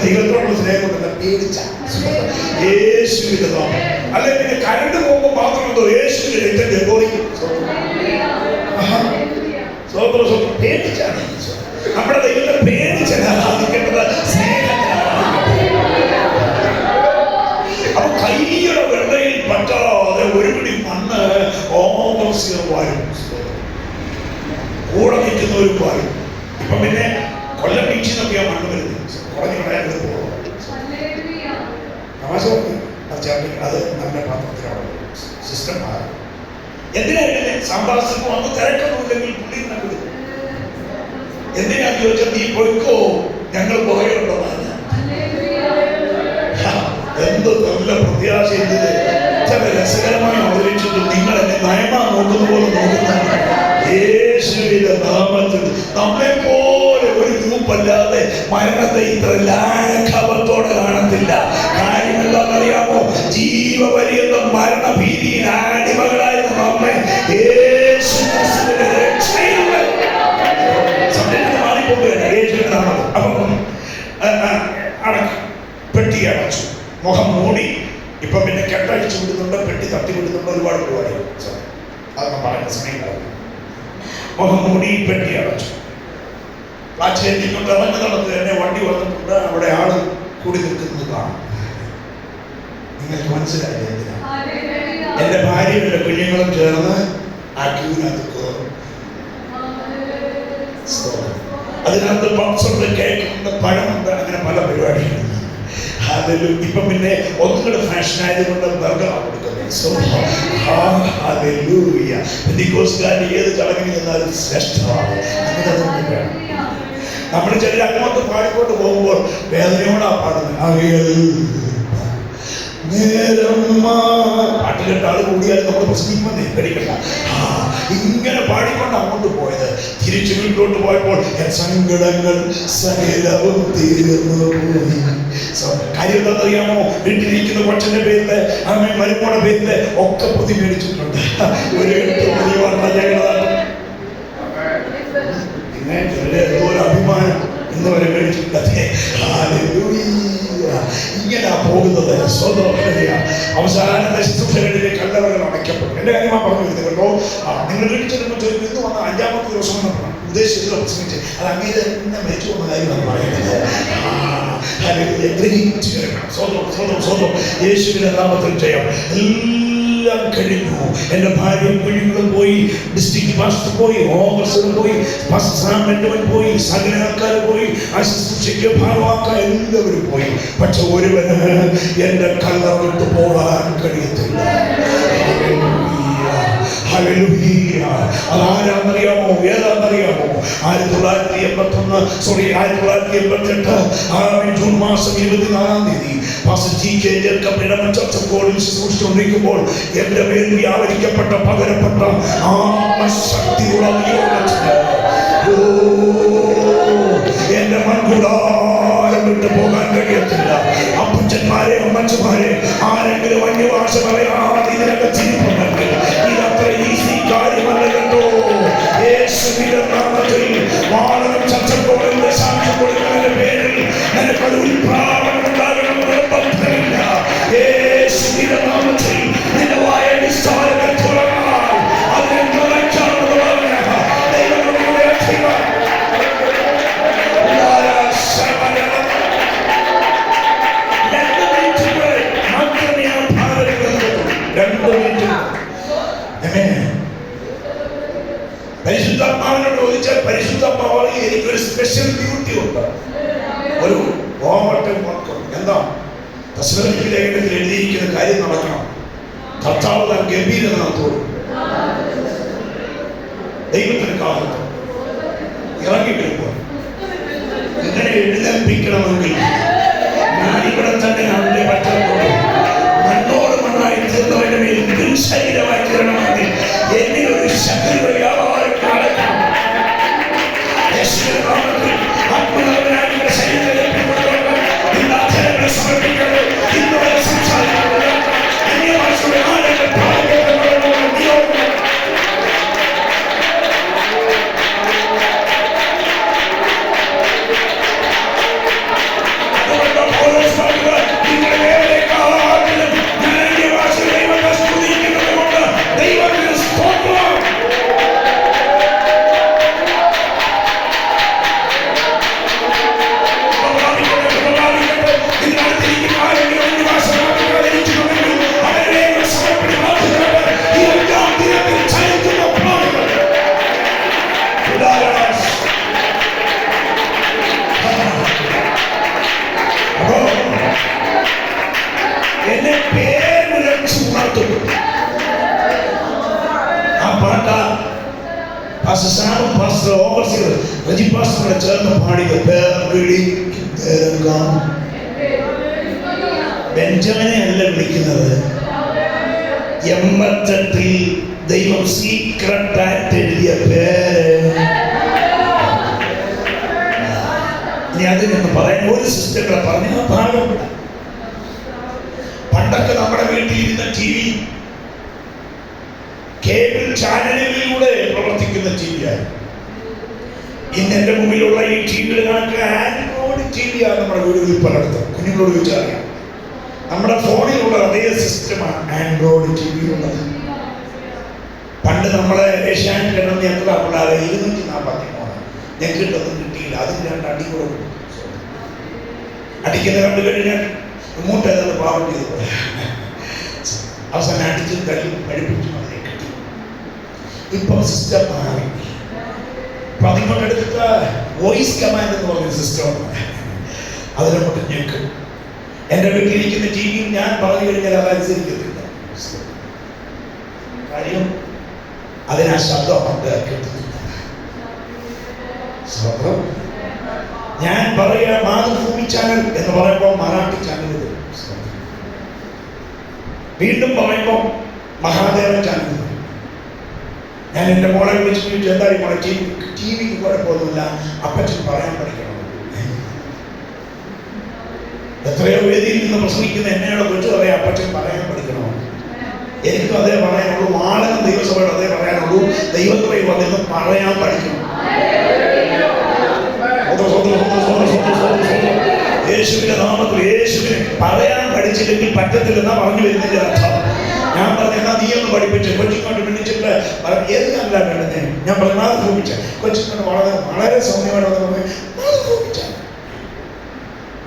ദൈവത്തോടുള്ള സ്നേഹം കൊണ്ടല്ല, പേടിച്ച യേശുവിന്റെ നാമം. അല്ലെ പിന്നെ കരണ്ട് പോകുമ്പോൾ മാത്രമല്ലോ യേശുവിന്റെ രക്തം ബോധിക്കും. സ്വന്തം സ്വന്തം പേടിച്ചാണ്. നമ്മുടെ ദൈവത്തെ പേടിച്ചാണ് ആദിക്കേണ്ടത്, സ്നേഹത്തിലാണ്. അപ്പൊ കൈയുടെ വെള്ളയിൽ പറ്റാതെ ഒരു പിടി മണ്ണ് ഓമോസിയർ വാരും, കൂടെ നിൽക്കുന്നവരും വാരും. ഇപ്പൊ പിന്നെ കൊല്ലം ബീച്ചിൽ നിന്നൊക്കെയാ മണ്ണ് വരുന്നത്. കുറഞ്ഞു കളയാൻ പോകും. അത് നല്ല പാത്രത്തിലാണ് സിസ്റ്റം മാറും. എന്തിനാ സംഭാഷണം വന്ന് തിരക്കൊന്നുമില്ലെങ്കിൽ പുള്ളി നല്ലത്. എന്തിനാന്ന് ചോദിച്ചാൽ നീ പോയിക്കോ, ഞങ്ങൾ പുറകെയുണ്ടോ. എന്ത് നല്ല പ്രത്യാശ ചെയ്തത്. ചില രസകരമായി അവതരിച്ചിട്ട് നിങ്ങൾ എന്നെ നയമാ നോക്കുന്ന പോലെ നോക്കുന്നതാണ്. യേശുവിന്റെ നാമത്തിൽ നമ്മെ പോലെ ഒരു ഗ്രൂപ്പല്ലാതെ മരണത്തെ ഇത്ര ലാഘവത്തോടെ കാണത്തില്ല. കാര്യമെന്താണെന്നറിയാമോ? ജീവപര്യന്തം മരണഭീതിയിൽ അടിമകളായിരുന്ന നമ്മെ യേശുവിന്റെ രക്ഷയിലൂടെ മാറിപ്പോവുകയാണ്. യേശുവിന്റെ നാമത്തിൽ. അപ്പം പെട്ടി അടച്ചു, മുഖം മൂടി. ഇപ്പൊ പിന്നെ കെട്ടഴിച്ചു വിടുന്നുണ്ട്, പെട്ടി തട്ടി വിടുന്നുണ്ട്, ഒരുപാട് പരിപാടി. അതൊന്നും പറയുന്ന സമയങ്ങളാണ്. മുഖം മൂടി, പെട്ടി അടച്ചു. പ്ലാച്ചേരിക്കൊണ്ട് ഇറങ്ങി നടത്ത് എന്നെ വണ്ടി വന്നിട്ടുണ്ട്. അവിടെ ആള് കൂടി നിൽക്കുന്നത് കാണാം. നിങ്ങൾക്ക് മനസ്സിലായില്ല എന്തിനാ? എന്റെ ഭാര്യയും എന്റെ കുഞ്ഞുങ്ങളും ചേർന്ന് ആ ക്യൂവിനകത്ത് കയറും. അതിനകത്ത് പപ്സുണ്ട്, കേക്കുണ്ട്, പഴമുണ്ട്, അങ്ങനെ പല പരിപാടികളുണ്ട്. ഇപ്പൊ പിന്നെ ഒന്നുകൂടെ ഫാഷൻ ആയതുകൊണ്ട് ബർഗറാണ് കൊടുക്കുന്നത്. ഏത് ചടങ്ങിൽ ചെന്നാലും ശ്രേഷ്ഠമാണ്. നമ്മൾ ചില അങ്ങോട്ട് പാടിക്കൊണ്ട് പോകുമ്പോൾ വേദനയോടാ പാടുന്നത്. പാട്ട് കേട്ട ആള് കൂടിയാൽ നമ്മൾ പ്രസംഗിക്കുമെന്നേ പേടിക്കണ്ട. ഇങ്ങനെ പാടിക്കൊണ്ട് അങ്ങോട്ട് പോയത്. തിരിച്ചു വീട്ടിലോട്ട് പോയപ്പോൾ സങ്കടങ്ങൾ സകലവും തീർന്നു പോയി. കാര്യം എന്താണെന്നറിയാമോ? വീട്ടിലിരിക്കുന്ന കൊച്ചന്റെ പേരില്, അമ്മ മരുമോടെ പേരില് ഒക്കെ പൊതി മേടിച്ചിട്ടുണ്ട്. ഒരു 8 പൊതി പറഞ്ഞ പിന്നെ ഒരു അഭിമാനം എന്ന് വരെ മേടിച്ചിട്ടുണ്ട്. ഇങ്ങനെ പോകുന്നത് അവസാനത്തെ ശുശ്രൂഷകളിലെ കല്ലറകൾ അടയ്ക്കപ്പെട്ടു. എന്റെ കാര്യമാണ് പറഞ്ഞു വരുന്നത് കേട്ടോ. നിങ്ങൾ വീട്ടിൽ ചെല്ലുമ്പോൾ ചോദിക്കും, ഇന്ന് വന്ന 5ാമത്തെ ദിവസം എന്നാണ് ഉദ്ദേശിച്ചത് പ്രസംഗിച്ച്. അത് അങ്ങനെ തന്നെ മരിച്ചു വന്ന കാര്യമാണ് പറയുന്നത്. യേശുവിന്റെ നാമത്തിൽ ജയം. എല്ലാം കഴിഞ്ഞു. എന്റെ ഭാര്യയും കുഞ്ഞുങ്ങളും പോയി, ഡിസ്ട്രിക്ട് പാസ്റ്റർ പോയി, ഓഫീസർ പോയി, പോയി, സകല ആൾക്കാർ പോയി, ആ ശുശ്രൂഷയ്ക്ക് ഭാഗമാക്കാൻ എല്ലാവരും പോയി. പക്ഷെ ഒരുവന് എന്റെ കല്ലറ വിട്ടു പോകാൻ കഴിയത്തില്ല. അതാരാന്നറിയാമോ? ഏതാന്നറിയാമോ? 1988 ജൂൺ മാസം 24-ാം തീയതി pastor G.K. Jacob Edamon church കോളിൽ ശുശ്രൂഷിച്ചുകൊണ്ടിരിക്കുമ്പോൾ എന്റെ പേരിൽ വ്യാപരിക്കപ്പെട്ട പകരപ്പെട്ട ആത്മശക്തിയുള്ള എന്റെ മൺകൂടാരം വിട്ടു പോകാൻ കഴിയത്തില്ല. അപ്പച്ചന്മാരെ, അമ്മച്ചമാരെ, ആരെങ്കിലും അന്യഭാഷ പറയാതെ ഇതിനൊക്കെ ചിരിപ്പുണ്ടെങ്കിൽ ഇതത്ര ഈസി കാര്യമല്ല കേട്ടോ. യേശുവിന്റെ നാമത്തിൽ വാളകം ചർച്ചക്കോളിന്റെ സാക്ഷ്യം കൊടുക്കുന്നതിന്റെ പേരിൽ നിനക്കൊരു ഉത്പ്രാവണം ഉണ്ടാകണമെന്ന് നിർബന്ധമില്ല. യേശുവിന്റെ നാമത്തിൽ നിന്റെ വായ നിസ്സാരങ്ങൾ തുറന്നാൽ അതിനെ തുറക്കാമെന്ന് പറഞ്ഞ ദൈവങ്ങളുടെ അധികാരം മാത്രമേ ആ ഭാരതത്തിൽ പരിശുദ്ധാത്മാവിനോട് ചോദിച്ചാൽ പരിശുദ്ധാത്മാവ് എനിക്കൊരു സ്പെഷ്യൽ ഡ്യൂട്ടി ഉണ്ട്, ഒരു ഓവർടൈം വർക്ക്. എന്താ? തെസ്സലോനിക്ക ലേഖനത്തിൽ എഴുതിയിരിക്കുന്ന കാര്യം നടക്കണം. കർത്താവ് താൻ ഗംഭീരനാഥോട് ദൈവത്തിന് കാലത്ത് ഇറങ്ങി വരുമ്പോൾ ഇങ്ങനെ എഴുന്നേൽപ്പിക്കണമെങ്കിൽ ഞാൻ ഇവിടെ തന്നെ അവന്റെ പറ്റത്തോട് മണ്ണോട് മണ്ണായി തീർന്നവന്റെ മേൽ ശരീരമായി തീരണമെങ്കിൽ എന്നെ ഒരു ശക്തി വ്യാപാരം കാലത്താണ് ആത്മനാഥനായി ശരീരത്തെ സമർപ്പിക്കുന്നത്. ഇന്നുവരെ സംസാരിക്കുന്നത് അന്യഭാഷയുടെ ആളുകൾ ചേർന്ന് പാടിയ ബെഞ്ചമിനെ അല്ല വിളിക്കുന്നത്. 88 ദൈവം സീക്രട്ടായിട്ട് എഴുതിയ പേര്. ഇനി അതിനൊന്ന് പറയാൻ ഒരു സിസ്റ്റങ്ങളെ പറഞ്ഞ ഭാഗം. പണ്ടൊക്കെ നമ്മുടെ വീട്ടിൽ ഇരുന്ന TV കേബിൾ ചാനലുകളിലൂടെ പ്രവർത്തിക്കുന്ന TV-യാണ്. ഇന്ന് എന്റെ മുമ്പിലുള്ള ഈ ടിവിയുടെ കണക്ക് ആൻഡ്രോയിഡ് TV-യാണ് നമ്മുടെ വീടുകളിൽ പലയിടത്തും. കുഞ്ഞുങ്ങളോട് ചോദിച്ചറിയാം, നമ്മുടെ ഫോണിലുള്ള അതേ സിസ്റ്റമാണ് ആൻഡ്രോയിഡ് TV ഉള്ളത്. പണ്ട് നമ്മളെ ഏഷ്യാനെറ്റ് കിടന്ന് എത്ര പിള്ളേരെ 243 ഞെക്കിട്ടൊന്നും കിട്ടിയില്ല. അതിന് 2 അടി കൂടെ അടിക്കുന്ന കണ്ടു കഴിഞ്ഞാൽ മൂട്ടേത് പാവം ചെയ്തു അവസാനം അടിച്ചും തല്ലും പഠിപ്പിച്ചു അതിനെ കിട്ടി. ഇപ്പൊ സിസ്റ്റം മാറി. അതിങ്ങോട്ടെടുത്ത വോയിസ് കമാൻഡ് എന്ന് പറഞ്ഞ സിസ്റ്റമാണ്. അത് നമുക്ക് ഞെക്കും. എൻ്റെ വീട്ടിലിരിക്കുന്ന TV ഞാൻ പറഞ്ഞു കഴിഞ്ഞാൽ അതനുസരിക്കത്തില്ല. കാര്യം അതിനാ ശബ്ദമുണ്ട് കേൾക്കുന്നില്ല. ഞാൻ പറയാ മാതൃഭൂമി ചാനൽ എന്ന് പറയുമ്പോൾ മറാഠി ചാനൽ, വീണ്ടും പറയുമ്പോൾ മഹാദേവൻ ചാനൽ. ഞാൻ എൻ്റെ മോളെ വിളിച്ച് ചോദിച്ചു, എന്താ മോളെ ടിവിക്ക് കുഴപ്പമൊന്നുമില്ല, അപ്പച്ചൻ പറയാൻ പഠിക്കണം. എത്രയോ വേദിയിൽ നിന്ന് പ്രസംഗിക്കുന്ന എന്നോട് വിളിച്ചു പറയാം, അപ്പച്ചൻ പറയാൻ പഠിക്കണോ? എനിക്കും അതേ പറയാനുള്ളൂ. വാളകം ദൈവസഭയോട് അതേ പറയാനുള്ളൂ. ദൈവസഭയിൽ വന്നിന്ന് പറയാൻ പഠിക്കണം. യേശുവിന്റെ നാമത്തിൽ യേശുവിനെ പറയാൻ പഠിച്ചില്ലെങ്കിൽ പറ്റത്തില്ലെന്നാ പറഞ്ഞു വരുന്നതിന്റെ അർത്ഥം. ഞാൻ പറഞ്ഞു, എന്നാ നീ ഒന്ന് പഠിപ്പിച്ച് കൊച്ചിങ്ങോട്ട് വിളിച്ചിട്ട് ഏത് നല്ല വേണ്ടത്? ഞാൻ പറഞ്ഞു മാതൃഭൂമിച്ച കൊച്ചിങ്ങോട്ട് വളരെ വളരെ സൗമ്യമായിട്ട്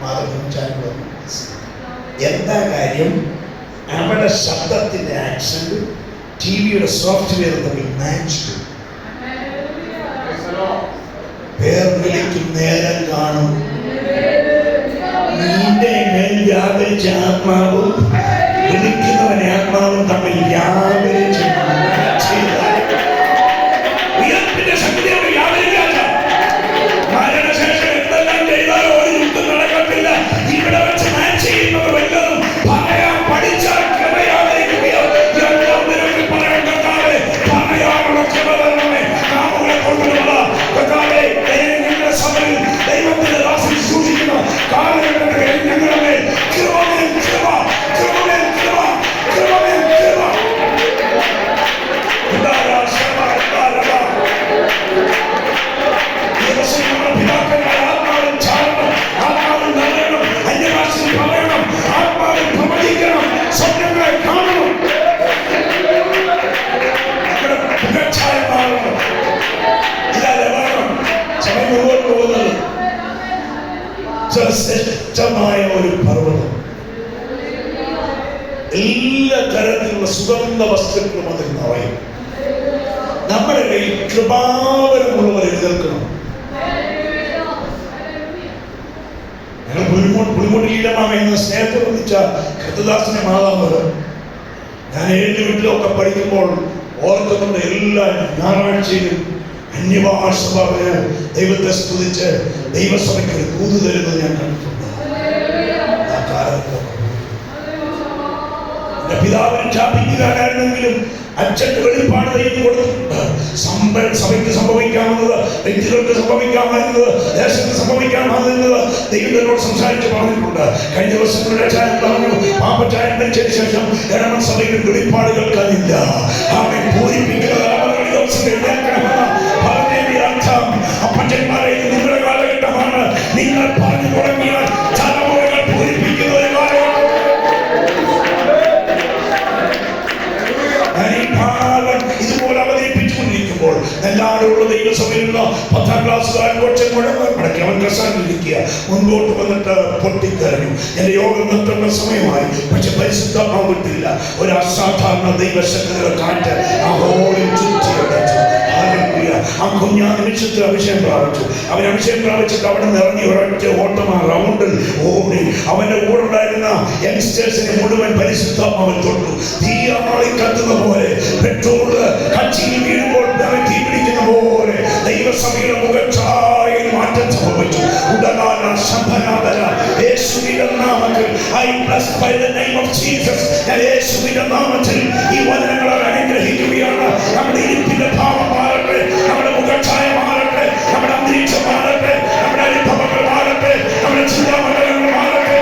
മാതൃഭൂമിച്ചാൽ എന്താ കാര്യം? അവരുടെ ശബ്ദത്തിന്റെ ആക്സന്റ് ടിവിയുടെ സോഫ്റ്റ്വെയർ തമ്മിൽ മാച്ച്. പേർ വിളിക്കും നേരം കാണും. നിന്റെ മേൽ വ്യാപരിച്ച ആത്മാവും വിളിക്കുന്നവനെ ആത്മാവും തമ്മിൽ വ്യാപരിച്ച ഉയർപ്പിന്റെ ശക്തിയോട് വ്യാപരിക്കാത്ത മരണശേഷം എന്തെല്ലാം ചെയ്താലും ഒരു യുദ്ധം നടക്കത്തില്ല. ഇവിടെ വെച്ച് മാച്ച് ചെയ്യുന്നത് വല്ലതും പറയാൻ പഠിച്ചാൽ ക്ഷമയായിരിക്കുകയോ പറയാൻ കർത്താവേ പറയാനുള്ള ക്ഷമ തരണമേ. നാമങ്ങളെ കൊണ്ടുള്ള കർത്താവേ ഞങ്ങളുടെ സഭയിൽ ദൈവത്തിന്റെ ദാസൻ സൂക്ഷിക്കുന്ന കാലഘട്ടത്തിൽ ഞങ്ങളുടെ ശ്രേഷ്ഠമായ ഒരു പർവ്വതം. എല്ലാ തരത്തിലുള്ള സുഗന്ധ വസ്തുക്കളും അതിൽ നിറയും. നമ്മുടെ കയ്യിൽ കൃപാവരമുള്ളവർ എഴുന്നേൽക്കണം. ഞങ്ങൾ പുലിമുട്ടി ലീലമാമ എന്ന സ്നേഹത്തെ വന്നിച്ച കൃതദാസനെ മാതാവ് ഞാൻ 7 വീട്ടിലൊക്കെ പഠിക്കുമ്പോൾ ഓർക്കുന്നുണ്ട്. എല്ലാ ഞായറാഴ്ചയിലും അന്യഭാഷ പറഞ്ഞ് ദൈവത്തെ സ്തുതിച്ച് ദൈവസഭയ്ക്ക് ഒരു ദൂത് തരുന്നത് ഞാൻ കണ്ടിട്ടുണ്ട്. ആ കാലത്ത് എന്റെ പിതാവിന് ചാപ്പിക്കാനായിരുന്നെങ്കിലും അച്ഛന്റെ വെളിപ്പാട് ദൈവം കൊടുത്തിട്ടുണ്ട്. സഭയ്ക്ക് സംഭവിക്കാവുന്നത്, വ്യക്തികൾക്ക് സംഭവിക്കാമായിരുന്നത്, ദേശത്ത് സംഭവിക്കാമായിരുന്നത് ദൈവത്തിനോട് സംസാരിച്ച് പറഞ്ഞിട്ടുണ്ട്. കഴിഞ്ഞ ദിവസങ്ങളുടെ അച്ചായൻ പറഞ്ഞു, പാപ്പച്ചായൻ മരിച്ചതിന് ശേഷം ഇടമ സഭയിൽ വെളിപ്പാടുകൾക്കാനില്ല. അവൻ പൂരിപ്പിക്കുന്ന പറഞ്ഞതിന്റെ അർത്ഥം അപ്പച്ചന്മാരെ നിങ്ങളുടെ കാലഘട്ടമാണ്. നിങ്ങൾ പറഞ്ഞു തുടങ്ങിയാൽ തലമുറകൾ പൂരിപ്പിക്കുന്ന ഒരു കാലഘട്ടം. ഇതുപോലെ അവതരിപ്പിച്ചുകൊണ്ടിരിക്കുമ്പോൾ എല്ലാവരുള്ള ദൈവസഭയിലുള്ള 10ാം ക്ലാസ്സുകാരൻ കുറച്ച് മുടക്കി അവൻ കസാനിരിക്കുക മുൻപോട്ട് വന്നിട്ട് പൊട്ടിക്കരഞ്ഞു. എന്റെ യോഗം നിർത്തേണ്ട സമയമായി. പക്ഷെ പരിശുദ്ധാത്മാവ് വിട്ടില്ല. ഒരു അസാധാരണ ദൈവശക്തിയുടെ കാറ്റ് ആ ഹോളിൽ ചുറ്റിയടച്ചു. ആ കുഞ്ഞാ നിമിഷത്തിൽ അഭിഷേകം പ്രാപിച്ചു. അവൻ അഭിഷേകം പ്രാപിച്ചിട്ട് അവിടെ നിറങ്ങി ഒരൊറ്റ ഓട്ടം ആ റൗണ്ടിൽ ഓടി. അവന്റെ കൂടെ ഉണ്ടായിരുന്ന യങ്സ്റ്റേഴ്സിനെ മുഴുവൻ പരിശുദ്ധാത്മാവിൽ തൊട്ടു. തീയാളി കത്തുന്ന പോലെ, പെട്രോള് കച്ചിയിൽ വീഴുമ്പോൾ തീ പിടിക്കുന്ന പോലെ ദൈവസഭയുടെ മുഖച്ഛായയിൽ മാറ്റം സംഭവിച്ചു. യേശുവിന്റെ നാമത്തിൽ I bless by the name of Jesus. യേശുവിന്റെ നാമത്തിൽ ഈ വചനങ്ങളെ അനുഗ്രഹിക്കുകയാണ്. നമ്മുടെ ഇരിപ്പിന്റെ ഭാവം മാറട്ടെ, നമ്മുടെ മുഖച്ഛായ മാറട്ടെ, നമ്മുടെ അന്തരീക്ഷം മാറട്ടെ, നമ്മുടെ അനുഭവങ്ങൾ മാറട്ടെ, നമ്മുടെ ചിന്താമണ്ഡലങ്ങൾ മാറട്ടെ.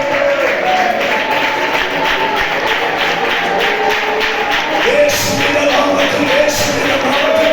യേശുവിന്റെ നാമത്തിൽ, യേശുവിന്റെ നാമത്തിൽ.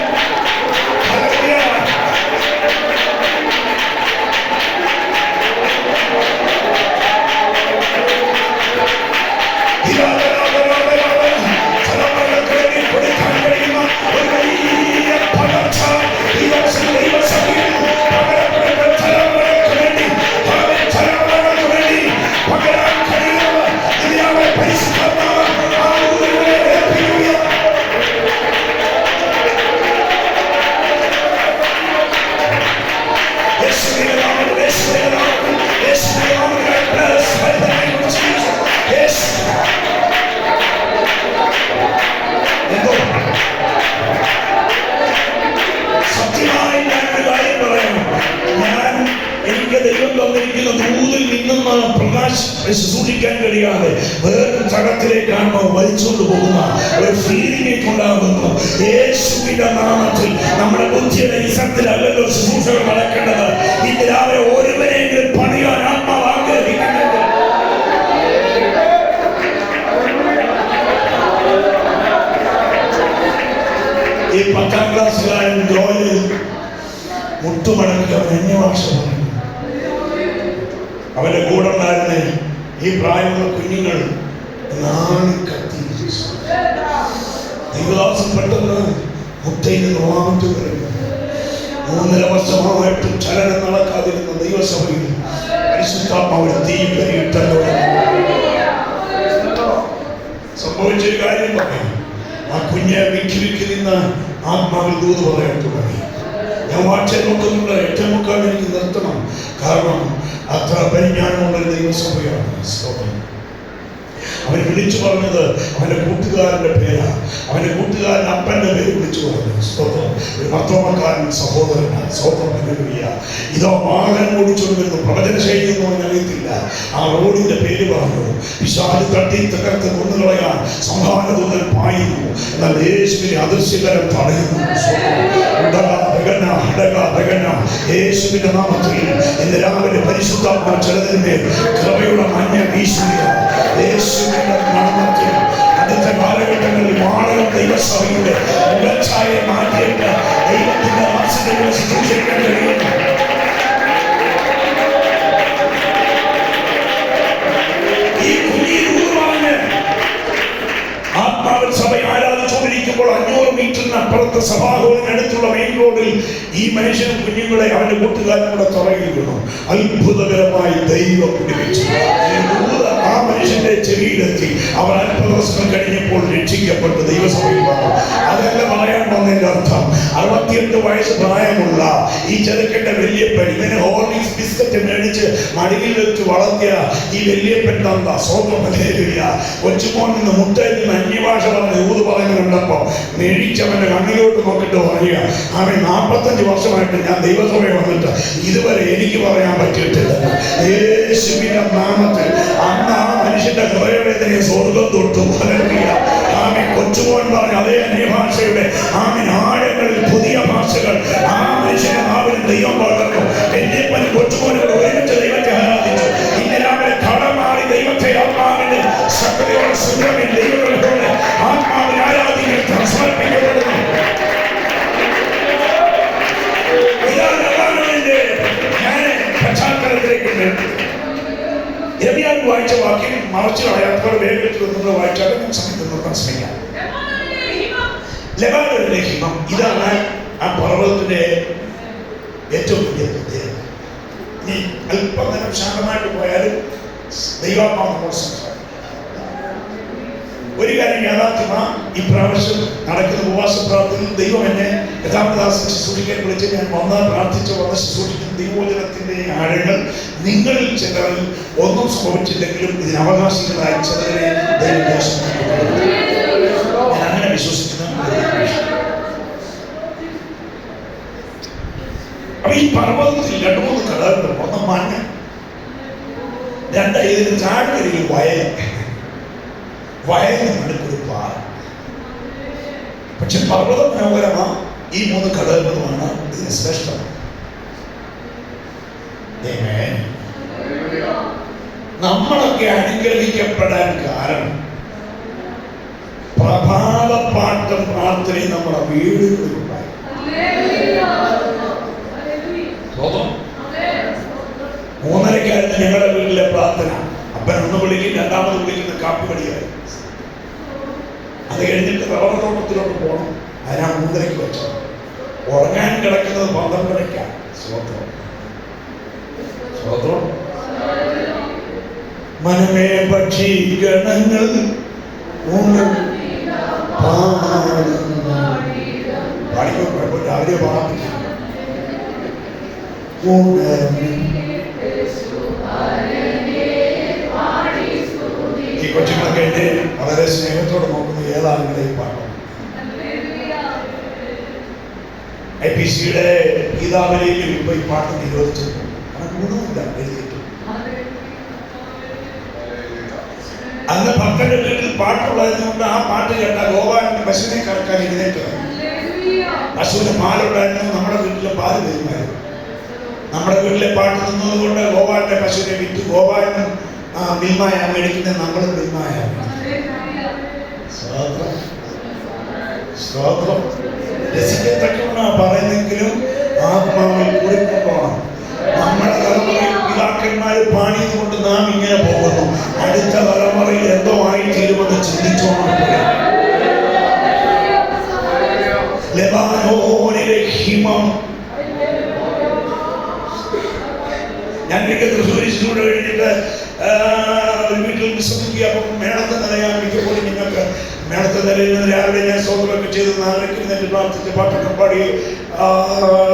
ശുശ്രൂഷിക്കാൻ കഴിയാതെ വേറൊരു തടത്തിലേക്കാണ് വലിച്ചുകൊണ്ട് പോകുന്ന ഒരു ഫീലിംഗ് ഉണ്ടാകുന്നു. യേശുവിന്റെ നാമത്തിൽ നമ്മുടെ ബുദ്ധിയുടെ ഇസത്തിലല്ലല്ലോ ശുശ്രൂഷകൾ നടക്കേണ്ടത്. ഇന്ന് രാവിലെ ഒരുവരെങ്കിലും പണിയാൻ ആത്മാവ് ആഗ്രഹിക്കുന്നുണ്ട്. ഈ 10ാം ക്ലാസ്സുകാരൻ ജോലിയിൽ മുട്ടുമടക്കി അവൻ അന്യഭാഷ പറഞ്ഞു. അവന്റെ കൂടെ ഉണ്ടായിരുന്ന ഈ പ്രായമുള്ള കുഞ്ഞുങ്ങൾ കത്തി. ദൈവദാസൻ പെട്ടെന്ന് മുട്ടയിൽ നിന്ന് വാങ്ങു കഴിഞ്ഞു. 3.5 വർഷമായിട്ടും ചലനം നടക്കാതിരുന്ന ദൈവസഭയിൽ പരിശുദ്ധാത്മാവിൽ തീ കരിയിട്ടല്ലോ. സംഭവിച്ചൊരു കാര്യം പറയും. ആ കുഞ്ഞെ വിക്കി നിന്ന് ആത്മാവിൽ ദൂത് പറയാൻ തുടങ്ങി. ഞാൻ വാട്സാപ്പ് നോക്കുന്നുണ്ട്. 8:45 എനിക്ക് നിർത്തണം. കാരണം അത്ര പരിജ്ഞാനമുള്ളൊരു ദൈവസഭയാണ്. അവൻ വിളിച്ചു പറഞ്ഞത് അവന്റെ കൂട്ടുകാരന്റെ പേരാ. അവന്റെ കൂട്ടുകാരൻ അപ്പന്റെ പേര് വിളിച്ചു പറഞ്ഞു. സ്തോത്രം. ഒരു മർത്തോമക്കാരൻ സഹോദരനാണ്. സ്തോത്രം. ഇതോ വാഹനം ഓടിച്ചുകൊണ്ടിരുന്നു. പ്രവചന ശൈലിയൊന്നും അവൻ അറിയത്തില്ല. ആ റോഡിന്റെ പേര് പറഞ്ഞു. പിശാച് തട്ടി തകർത്ത് കൊന്നുകളയാൻ സംഹാരദൂതൻ പായുന്നു. എന്നാൽ യേശുവിനെ അദൃശ്യകരം തടയുന്നു. യേശുവിന്റെ നാമത്തിൽ ഇന്ന് രാവിലെ പരിശുദ്ധാത്മാ ചിലതിന്മേൽ കൃപയുടെ മഞ്ഞ വീശുക. യേശുവിന്റെ നാമത്തിൽ അടുത്ത കാലഘട്ടങ്ങളിൽ മാണവ ദൈവസഭയുടെ മുഖച്ഛായ മാറ്റിയിട്ട് ദൈവത്തിന്റെ വാസനകളെ ശുശ്രൂഷിക്കാൻ കഴിയുന്നു. ഈ കുഞ്ഞിൽ ഊർവാന് ആത്മാവിൽ സഭ ആരാധിച്ചുകൊണ്ടിരിക്കുമ്പോൾ 500 മീറ്ററിന് അപ്പുറത്തെ സഭാഹോളിനടുത്തുള്ള മെയിൻ റോഡിൽ ഈ മനുഷ്യനും കുഞ്ഞുങ്ങളെ അവന്റെ കൂട്ടുകാരനും കൂടെ തുറങ്ങിയിരുന്നു. അത്ഭുതകരമായി ദൈവം പിടിപ്പിച്ചു. ആ മനുഷ്യന്റെ ചെവിയിലെത്തി. അവർ അല്പദിവസങ്ങൾ കഴിഞ്ഞപ്പോൾ രക്ഷിക്കപ്പെട്ടു ദൈവസഭയിൽ വന്നു. അതല്ല പറയാൻ വന്നതിന്റെ അർത്ഥം. 68 വയസ്സ് പ്രായമുള്ള ഈ ചെറുക്കന്റെ വല്യപ്പൻ, ഇവന് ഹോർലിക്സ് ബിസ്ക്കറ്റ് മേടിച്ച് മടിയിൽ വെച്ച് വളർത്തിയ ഈ വല്യപ്പൻ തന്ന സ്വന്തമല്ലേലില്ല. കൊച്ചുമോൻ നിന്ന് മുട്ടയിൽ നിന്ന് അന്യഭാഷ പറഞ്ഞ് ഊത് പറഞ്ഞു കണ്ടപ്പോ മേടിച്ചവന്റെ കണ്ണിലോട്ട് നോക്കിട്ട് പറയുക, അവൻ 45 വർഷമായിട്ട് ഞാൻ ദൈവസഭയിൽ വന്നിട്ട് ഇതുവരെ എനിക്ക് പറയാൻ പറ്റിയിട്ടില്ല. യേശുവിന്റെ നാമത്തിൽ അന്ന് ആ മനുഷ്യന്റെ ഹൃദയവേദനയെ സ്വർഗം തൊട്ടു. ആമേൻ. കൊച്ചുമോൻ പറഞ്ഞ അതേ അന്യഭാഷയുടെ ആഴങ്ങളിൽ പുതിയ ഭാഷകൾ ആ മനുഷ്യന്റെ നാവിൽ ദൈവം പകർന്നു. വല്യപ്പൻ കൊച്ചുമോനുകൾ ഒരുമിച്ച് ദൈവത്തെ ആരാധിച്ചു. ഇന്ന് രാവിലെ കടമാറി ദൈവത്തെ ആത്മാവിന്റെ ശക്തിയോടെ സുന്ദരൻ ദൈവങ്ങളോട് ആത്മാവിൽ ആരാധിക്കാൻ സമർപ്പിക്കപ്പെടുന്നു. പശ്ചാത്തലത്തിലേക്ക് വായിച്ച വാക്യം മറച്ചു കളയാത്തവർ വേഗത്തിൽ നിങ്ങൾ വായിച്ചാലും ഞാൻ സമയത്ത് നിർത്താൻ ശ്രമിക്കാം. ലെബാനോനിലെ ഹിമം, ഇതാണ് ആ പർവ്വതത്തിന്റെ ഏറ്റവും വലിയ പ്രത്യേകത. ഇനി അല്പം നേരം ശാന്തമായിട്ട് പോയാലും ദൈവാത്മാവ് നമ്മൾ സംസാരിക്കും. ഒരു കാര്യം യാഥാർത്ഥ്യമാണ്, ഈ പ്രാവശ്യം നടക്കുന്ന ഉപവാസ പ്രാർത്ഥനയിൽ ദൈവം എന്നെ യഥാർത്ഥദാസനെ ശുശ്രൂഷിക്കാൻ വിളിച്ച് ഞാൻ പ്രാർത്ഥിച്ച് വന്ന് ശുശ്രൂഷിക്കുന്ന ദൈവവചനത്തിന്റെ ആഴങ്ങൾ നിങ്ങളിൽ ചിലരിൽ ഒന്നും സംഭവിച്ചില്ലെങ്കിലും ഇതിന് അവകാശികളായ ചിലരെ ദൈവം ഞാൻ അങ്ങനെ വിശ്വസിക്കുന്നു. അപ്പൊ ഈ പർവ്വതത്തിൽ 2-3 ഘടകങ്ങൾ. ഒന്ന് മണ്ണ്, 2 ഇതിന് താഴ്വരയിൽ വയലിന് നടുക്കൊരു പാറ. പക്ഷെ പർവ്വത മനോഹരമാണ്. ഈ 3 ഘടകങ്ങളുമാണ് ഇതിന് ശ്രേഷ്ഠം. നമ്മളൊക്കെ അനുഗ്രഹിക്കപ്പെടാൻ കാരണം പ്രഭാതപ്പാട്ടും പ്രാർത്ഥനയും നമ്മുടെ വീടുകളിലുണ്ടായി. 3:30 ഞങ്ങളുടെ വീട്ടിലെ പ്രാർത്ഥന. അപ്പൻ ഒന്ന് വിളിക്കും, രണ്ടാമത് വിളിക്കുന്ന കാപ്പിപടിയായി. അത് കഴിഞ്ഞിട്ട് റബ്ബർതോട്ടത്തിലോട്ട് പോകണം. അതിനാ 3:30 വെച്ചത്. ഉറങ്ങാൻ കിടക്കുന്നത് 12:30. സ്വത്രം സ്വത്രം. മനമേ ഭക്ഷിഗണങ്ങൾ പാടിക്കോ, രാവിലെ പാടാം. ഈ കൊച്ചുങ്ങളൊക്കെ എന്നെ വളരെ സ്നേഹത്തോടെ നോക്കുന്ന ഏതാളുകളെ ഈ പാട്ട്. IPCയുടെ ഗീതാവലിയിലും ഇപ്പൊ ഈ പാട്ട് നിരോധിച്ചിട്ടുണ്ട്. കാരണം ഗുണമില്ല എഴുതിയിട്ട്. അന്ന് ഭക്തന്റെ വീട്ടിൽ പാട്ടുള്ളതിനുകൊണ്ട് ആ പാട്ട് കേട്ട ഗോപാലന്റെ പശുവിനെ കറക്കാൻ എഴുന്നേറ്റ്. പശുവിന് പാലുണ്ടായിരുന്നു, നമ്മുടെ വീട്ടിലെ പാല് വരുമായിരുന്നു. നമ്മുടെ വീട്ടിലെ പാട്ട് നിന്നതുകൊണ്ട് ഗോപാലന്റെ പശുവിനെ വിറ്റ് ഗോപാലനും മിൽമായ മേടിക്കുന്നത്, നമ്മളും മിൽമായ. സ്തോത്രം. രസിക്കത്തക്കവണ്ണ പറയുന്നെങ്കിലും ആത്മാവിൽ കുറിപ്പോണം. നമ്മുടെ തലമുറയിൽ പിതാക്കന്മാര് പാടിയത് കൊണ്ട് നാം ഇങ്ങനെ പോകുന്നു. അടുത്ത തലമുറയിൽ എന്തോ ആയി തീരുമെന്ന് ചിന്തിച്ചോണം. ലെബാനോനിലെ ഹിമം. ഞാൻ തൃശ്ശൂരിലൂടെ കഴിഞ്ഞിട്ട് ഒരു വീട്ടിൽ വിശ്രമിക്കുക. അപ്പം മേളത്തെ നിലയാൻ മിക്കപ്പോഴും നിങ്ങൾക്ക് മേളത്തെ നിലയിൽ നിന്ന് രാവിലെ ഞാൻ സ്വന്തമൊക്കെ ചെയ്ത് നാളേക്ക് പ്രാർത്ഥിച്ച് പാട്ടൊക്കെ പാടി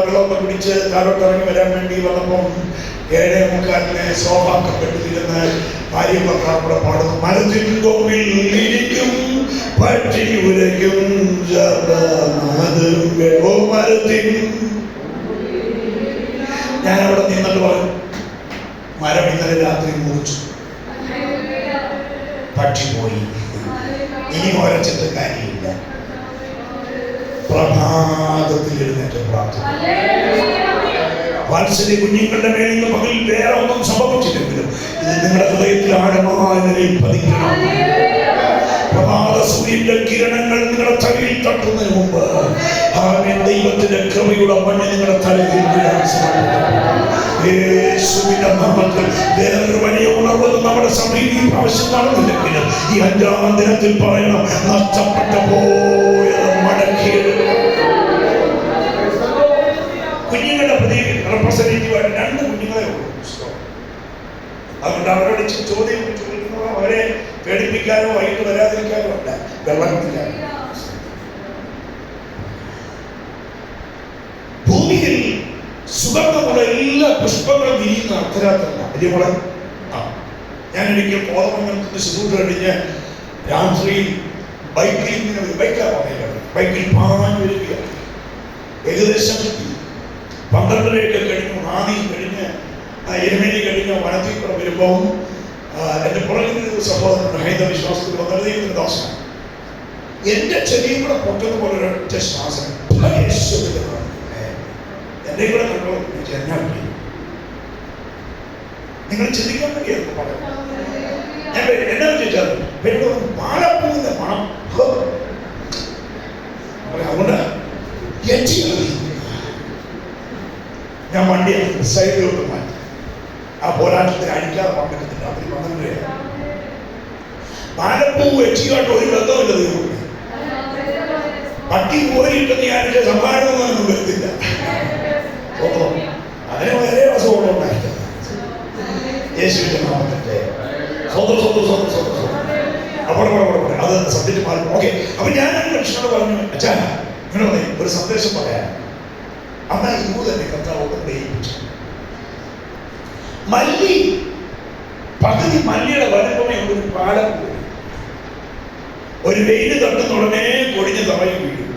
വെള്ളമൊക്കെ പിടിച്ച് താഴോട്ടിറങ്ങി വരാൻ വേണ്ടി വന്നപ്പം 7:45 സോഫാക്കപ്പെട്ടിരുന്ന് ഭാര്യ ഭർത്താവ് കൂടെ പാടുന്നു. മരത്തിൻ കോവിൽ ഇരിക്കും പറ്റി ഉരയ്ക്കും മരത്തിൻ. ഞാൻ അവിടെ നിന്നിട്ട് പറഞ്ഞു, മരം ഇന്നലെ രാത്രി മുറിച്ചു, പക്ഷി പോയി, ഇനി ഒരച്ചിട്ട് കാര്യമില്ല. പ്രഭാതത്തിൽ എഴുന്നേറ്റ് പ്രാർത്ഥന. വാത്സല്യ കുഞ്ഞുങ്ങളുടെ മേലിൽ നിന്ന് പകൽ വേറെ ഒന്നും സംഭവിച്ചില്ലെങ്കിലും ഇത് നിങ്ങളുടെ ഹൃദയത്തിൽ ആഴമായ നിലയിൽ പതിക്കണം. പ്രഭാത സൂര്യന്റെ കിരണങ്ങൾ നിങ്ങളുടെ തലയിൽ തട്ടുന്നതിന് മുമ്പ് ദൈവത്തിന്റെ കൃപയുടെ മണ്ണ് നിങ്ങളുടെ തലയിൽ യേശുവിന്റെ നാമത്തിൽ വേറൊരു വലിയ ഉണർവ് നമ്മുടെ സഭയിൽ ഈ പ്രാവശ്യം നടന്നില്ലെങ്കിലും ഈ 5-ാം ദിനത്തിൽ പറയണം, നഷ്ടപ്പെട്ട പോയത് മടക്കിയെടുക്കണം. കുഞ്ഞുങ്ങളുടെ റെപ്രസെന്റേറ്റീവായിട്ട് 2 കുഞ്ഞുങ്ങളെ ഉള്ളൂ. അതുകൊണ്ട് അവരോട് ചോദ്യം ചോദിക്കുന്നവർ അവരെ പേടിപ്പിക്കാനോ വൈകിട്ട് വരാതിരിക്കാനോ അല്ല, വെള്ളം കുടിക്കാനോ. ഭൂമിയിൽ സുഗന്ധമുള്ള എല്ലാ പുഷ്പങ്ങളും വിരിയുന്ന അർദ്ധരാത്രല്ല. വലിയ മോളെ, ഞാൻ എനിക്ക് കോതമംഗലത്തിന് ശുശ്രൂഷ കഴിഞ്ഞ് രാത്രി ബൈക്കിൽ ഇങ്ങനെ ഒരു ബൈക്കിൽ പാഞ്ഞു വരികയാണ്. ഏകദേശം 12:30 കഴിഞ്ഞു, നാണി കഴിഞ്ഞ് എരുമേലി കഴിഞ്ഞ് വനത്തിൽ കൂടെ വരുമ്പോൾ എൻ്റെ പുറകിൽ ഒരു സഹോദരൻ ഹൈന്ദവ വിശ്വാസത്തിൽ വന്നതിന്റെ ദോഷം എന്റെ ചെവിയും കൂടെ പൊട്ടുന്ന പോലെ ഒരൊറ്റ ശ്വാസം എന്റെ കൂടെ കണ്ടോ എന്നാ നിങ്ങൾ ചിന്തിക്കാൻ വേണ്ടിയാണ് പറയുന്നത്. ഞാൻ എന്നാ ചോദിച്ചാൽ പാലപ്പൂവിന്റെ മണം. അതുകൊണ്ട് ഞാൻ വണ്ടി സൈഡിലോട്ട് മാറ്റി. ആ പോരാട്ടത്തിന് അടിക്കാതെ പങ്കെടുത്തിട്ട് രാത്രി 12 പാലപ്പൂ എച്ചിയായിട്ട് ഒരു ബന്ധമില്ല. ദൈവം പട്ടി പോയിട്ട് ഞാൻ സമ്മാനമൊന്നും വരുത്തില്ല. അതിന് വളരെ അസുഖം ഉണ്ടായിട്ടില്ല. യേശുവിന്റെ നാമത്തിന്റെ അത് സബ്ജക്റ്റ് മാറി. ഓക്കെ, അപ്പൊ ഞാൻ മനുഷ്യനോട് പറഞ്ഞു, അച്ഛാ ഇങ്ങനെ പറയും ഒരു സന്ദേശം പറയാൻ. അന്ന് ഇവ തന്നെ കർത്താവ് പ്രേരിപ്പിച്ചു. മല്ലി പകുതി മല്ലിയുടെ വലുപ്പമേ ഒരു പാലം പോയി. ഒരു വെയില് തട്ടുന്ന ഉടനെ കൊടിഞ്ഞ് തറയിൽ വീഴും.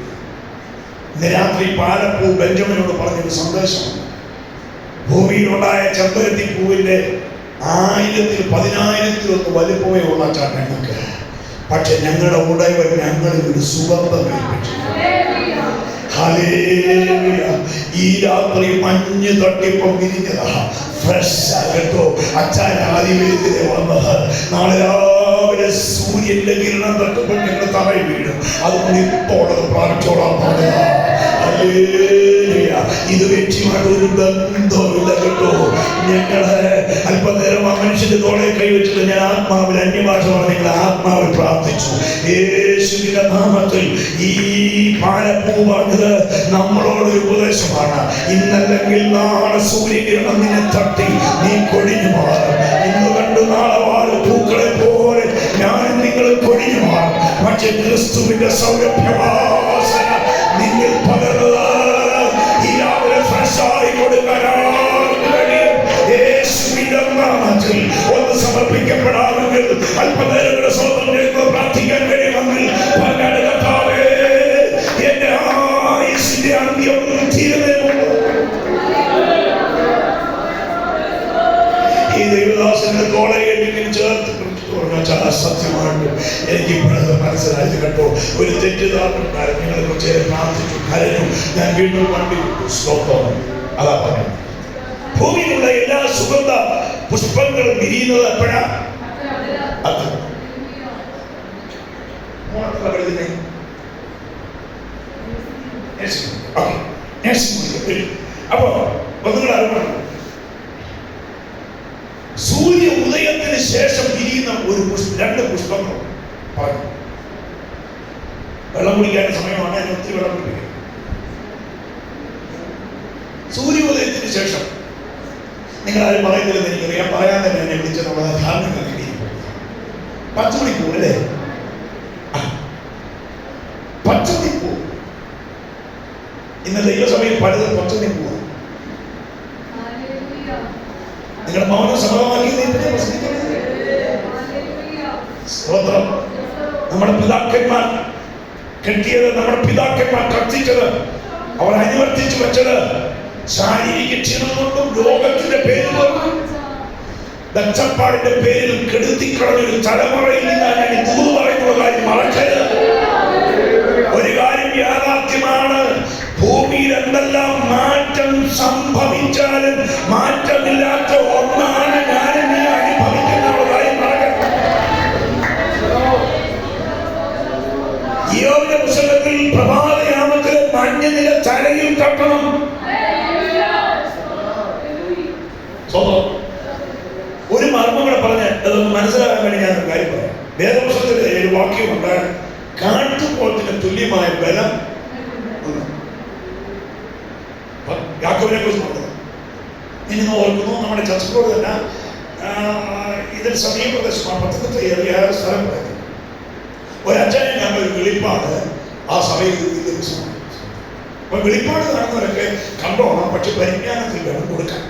ഇന്ന് രാത്രി പാലപ്പൂ ബെഞ്ചമിനോട് പറഞ്ഞൊരു സന്ദേശമാണ്. ഭൂമിയിലുണ്ടായ ചെമ്പരത്തി പൂവിന്റെ 1000-10,000 വലുപ്പമേ ഉള്ള ഞങ്ങൾക്ക്. പക്ഷെ ഞങ്ങളുടെ ഉടയവൻ ഞങ്ങളിൽ ഒരു സുഗന്ധം ഏൽപ്പിച്ചു. ഈ രാത്രി മഞ്ഞ് തട്ടിപ്പം വിരിഞ്ഞതാ. ഫ്രഷ് ആകട്ടോ അച്ഛൻ ആദിവേദിനെ വന്നത്. നാളെ രാവിലെ സൂര്യന്റെ കിരണം തട്ടുമ്പോൾ ഞങ്ങൾ തറയിൽ വീഴും. അതുകൊണ്ട് ഇപ്പോഴത് പ്രാപിച്ചോളാൻ പറഞ്ഞതാ. ഇത് വ്യക്തിയുമായിട്ട് ഒരു ബന്ധമില്ല കേട്ടോ. ഞങ്ങള് അല്പനേരം ആ മനുഷ്യന്റെ തോളെ കൈവച്ചിട്ട് ഞാൻ ആത്മാവിൽ അന്യഭാഷ പറഞ്ഞ ആത്മാവിൽ പ്രാർത്ഥിച്ചു. യേശുവിന്റെ നാമത്തിൽ ഈ പാലപ്പൂ പറഞ്ഞത് നമ്മളോടൊരു ഉപദേശമാണ്. ഇന്നല്ലെങ്കിൽ നാളെ സൂര്യകിരണം നിന്നെ തട്ടി നീ കൊഴിഞ്ഞു മാറും. ഇന്ന് കണ്ടു നാളെ പൂക്കളെ പോലെ ഞാനും നിങ്ങൾ കൊഴിഞ്ഞു മാറും. പക്ഷെ ക്രിസ്തുവിന്റെ സൗരഭ്യവാസന നിങ്ങൾ പകർന്നത് ഈ രാവിലെ ഫ്രഷായി കൊടുക്കാനാണ് കഴിയും. യേശുവിന്റെ നാമത്തിൽ ഒന്ന് സമർപ്പിക്കപ്പെടാമെങ്കിൽ അല്പനേരങ്ങളുടെ സ്വതന്ത്രം പ്രാർത്ഥിക്കാൻ കഴിയുമെങ്കിൽ കർത്താവേ എന്റെ ആയുസ്സിന്റെ അന്ത്യം തീരുന്നതിന് ഈ ദൈവദാസന്റെ കോളേജിൽ ചേർത്ത് സത്യമായിട്ട് എനിക്ക് ഇപ്പോഴത് മനസ്സിലായത് കേട്ടോ. ഒരു തെറ്റിദ്ധാരണ നിങ്ങളെ കുറിച്ച് പ്രാർത്ഥിച്ചു, കരഞ്ഞു. ഞാൻ വീണ്ടും വണ്ടി സ്തോത്രം. അതാ പറഞ്ഞു, ഭൂമിയിലുള്ള എല്ലാ സുഗന്ധ പുഷ്പങ്ങളും വിരിയുന്നത് എപ്പോഴാ? അപ്പൊ ഒന്നുകൂടെ അറിയണം, സൂര്യ ഉദയത്തിന് ശേഷം വിരിയുന്ന ഒരു 2 പുഷ്പങ്ങൾ പറഞ്ഞു. വെള്ളം കുടിക്കേണ്ട സമയമാണ്, അതിന് ഒത്തിരി വെള്ളം കുടിക്കുക. സൂര്യോദയത്തിന് ശേഷം നിങ്ങൾ ആരും പറയുന്നില്ലെന്ന് എനിക്കറിയാം. പറയാൻ തന്നെ എന്നെ വിളിച്ചെന്നുള്ളത് ധാരണ നേടിയിരിക്കും. 10 മണിപ്പൂ അല്ലേ? 10 മണിപ്പൂ. ഇന്ന് ദൈവസഭയിൽ പലതും 10 മണിപ്പൂവാണ്. നിങ്ങളുടെ മൗനം സമ്മതമാക്കി സ്തോത്രം. നമ്മുടെ പിതാക്കന്മാർ കെട്ടിയത്, നമ്മുടെ പിതാക്കന്മാർ കത്തിച്ചത്, അവർ അനുവർത്തിച്ചു വെച്ചത് ശാരീരിക ക്ഷീണം കൊണ്ടും ലോകത്തിന്റെ പേരിലും ദക്ഷപ്പാടിന്റെ പേരിൽ കെടുത്തിക്കളഞ്ഞൊരു തലമുറയിൽ നിന്നാണ് ഞാൻ തൂതു പറയുന്ന കാര്യം മറക്കരുത്. ഒരു കാര്യം യാഥാർത്ഥ്യമാണ്, ഭൂമിയിൽ എന്തെല്ലാം മാറ്റം സംഭവിച്ചാലും മാറ്റമില്ലാത്ത ഒന്നാണ് ഞാനും നീ അനുഭവിക്കുന്ന കാര്യം മറക്കരുത്. യോബിന്റെ പുസ്തകത്തിൽ പ്രഭാതയാമത്തിൽ മഞ്ഞനില തലയിൽ തട്ടണം. ഒരു മർമ്മം കൂടെ പറഞ്ഞ് അതൊന്ന് മനസ്സിലാക്കാൻ വേണ്ടി ഞാൻ ഒരു കാര്യം പറയാം. വേദപുസ്തകത്തിലെ ഒരു വാക്യമുണ്ട്, കാട്ടുപോത്തിന് തുല്യമായ ബലം യാക്കോബിനെ കുറിച്ച് പറഞ്ഞത്. ഇനി ഓർക്കുന്നു, നമ്മുടെ ചർച്ചയോട് തന്നെ ഇതിന് സമീപപ്രദേശമാണ്. പത്തനംതിട്ട ഏറിയ സ്ഥലം പറയുന്നത്. ഒരു അച്ഛനെ ഞങ്ങൾ വെളിപ്പാട് ആ സഭയിൽ ദിവസമാണ്. അപ്പൊ വെളിപ്പാട് കാണുന്നവരൊക്കെ കണ്ടോണം, പക്ഷെ പരിജ്ഞാനത്തിൽ വേണം കൊടുക്കാൻ.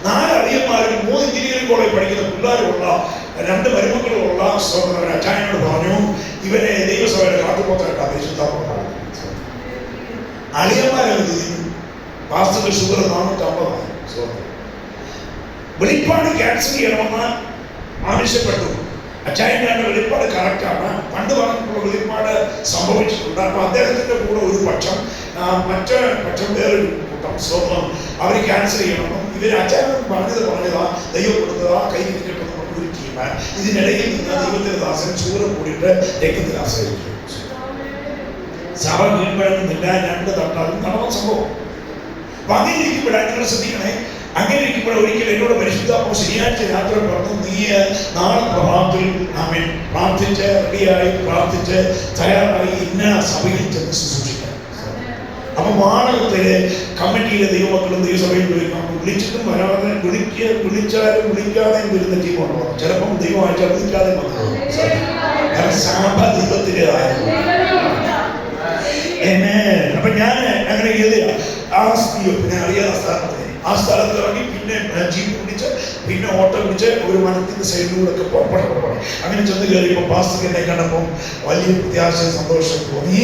4 അളിയന്മാരും 3 എഞ്ചിനീയറിംഗ് കോളേജ് പഠിക്കുന്ന പിള്ളേരുള്ള 2 മരുമക്കളുള്ള അച്ഛനോട് പറഞ്ഞു, ഇവരെ ദൈവസഭയുടെ കാട്ടുപോത്തായിട്ട് അപേക്ഷിച്ചു. അളിയന്മാരത് തിരിഞ്ഞു. പാസ്റ്ററുടെ ഷുഗർ 450. വെളിപ്പാട് ക്യാൻസൽ ചെയ്യണമെന്ന് ആവശ്യപ്പെട്ടു. അച്ചായൻ്റെ വെളിപ്പാട് കറക്റ്റാണ്. പണ്ട് പറഞ്ഞിട്ടുള്ള വെളിപ്പാട് സംഭവിച്ചിട്ടുണ്ട്. അപ്പൊ അദ്ദേഹത്തിന്റെ കൂടെ ഒരു പക്ഷം, മറ്റേ പക്ഷം വേറൊരു കൂട്ടം സ്വന്തം അവർ ക്യാൻസൽ ചെയ്യണമെന്നും ഇവർ അച്ചായൻ പറഞ്ഞതാ, ദൈവം കൊടുത്തതാ, കൈ കിട്ടുന്ന ഒരു ടീമാണ്. ഇതിനിടയിൽ നിന്ന് ദൈവത്തിന്റെ ദാസൻ ചൂരം കൂടിയിട്ട് രക്തത്തിൽ ആശ്രയിച്ചു. സഭ വീഴ്പഴക്കുന്നില്ല, 2 തട്ടാലും നടന്ന സംഭവം. അപ്പൊ അങ്ങനെ ഇരിക്കുമ്പോഴാണ് നിങ്ങൾ ശ്രദ്ധിക്കണേ. അങ്ങനെ ഇരിക്കുമ്പോൾ ഒരിക്കലും എന്നോട് പരിശുദ്ധാത്മാവ് ശനിയാഴ്ച രാത്രി പറഞ്ഞു, നീ നാളെ പ്രഭാതത്തിൽ ആമേൻ പ്രാർത്ഥിച്ച് റെഡിയായി പ്രാർത്ഥിച്ച് തയ്യാറായി ഇന്ന സഭയിൽ ചെന്ന് ശുശ്രൂഷിക്കാം. അപ്പൊ വാടകത്തില് കമ്മിറ്റിയിലെ ദൈവമക്കളും ദൈവസഭയിൽ വിളിച്ചിട്ടും വരാതെ വിളിച്ചാലും വിളിക്കാതെയും വരുന്ന ടീമുണ്ടോ. ചിലപ്പം ദൈവം അയച്ചാൽ വിളിക്കാതെ വന്നു. കാരണം സഭ ദൈവത്തിൻ്റെതായിരുന്നു. അപ്പൊ ഞാൻ അങ്ങനെ എഴുതിയ ഞാൻ അറിയാത്ത സ്ഥലത്ത് ആ സ്ഥലത്ത് ഇറങ്ങി പിന്നെ ജീപ്പ് പിടിച്ച് പിന്നെ ഓട്ടോ പിടിച്ച് ഒരു വനത്തിന്റെ സൈഡിലൂടെ ഒക്കെ പുറപ്പെടണം. അങ്ങനെ ചെന്ന് കയറിയപ്പോൾ പാസ്റ്റർ എന്നെ കണ്ടപ്പോൾ വലിയ പ്രത്യാശ സന്തോഷം തോന്നി.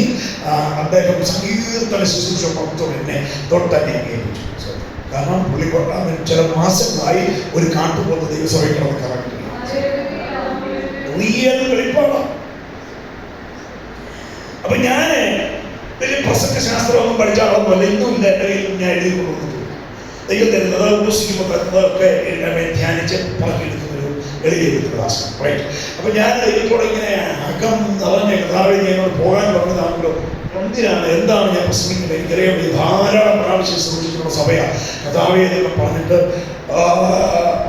അദ്ദേഹം സങ്കീർത്തന ശുശ്രൂഷ മൊത്തം എന്നെ തൊട്ടെന്നെ ഏൽപ്പിച്ചു. കാരണം പുള്ളിക്കൊണ്ട ചില മാസങ്ങളായി ഒരു കാട്ടുപോത്ത ദൈവസഭയ്ക്കുള്ളത് കറക്റ്റ് വെളിപ്പാടാണ്. അപ്പൊ ഞാൻ വലിയ പ്രസംഗ ശാസ്ത്രമൊന്നും പഠിച്ച ആളൊന്നുമല്ല. ഇന്നും ഇല്ല എൻ്റെ കയ്യിൽ ഞാൻ എഴുതി കൊടുക്കുന്നു. ദൈവം തരുന്നത് ഉപസിക്കുമ്പോൾ തരുന്നതൊക്കെ ധ്യാനിച്ച് പറക്കിയെടുക്കുന്നൊരു എഴുതിയെടുക്കുന്ന ക്ലാസ്. റൈറ്റ്. അപ്പൊ ഞാൻ ദൈവത്തോടെ ഇങ്ങനെ അകം നിറഞ്ഞ കഥാവി എന്നോട് പോകാൻ പറഞ്ഞതാണല്ലോ. എന്താണ് ഞാൻ പ്രസംഗിക്കുന്നത് എനിക്കറിയാം. ധാരാളം പ്രാവശ്യം ശ്രമിച്ചിട്ടുള്ള സഭയാണ്. കഥാവി എന്നൊക്കെ പറഞ്ഞിട്ട്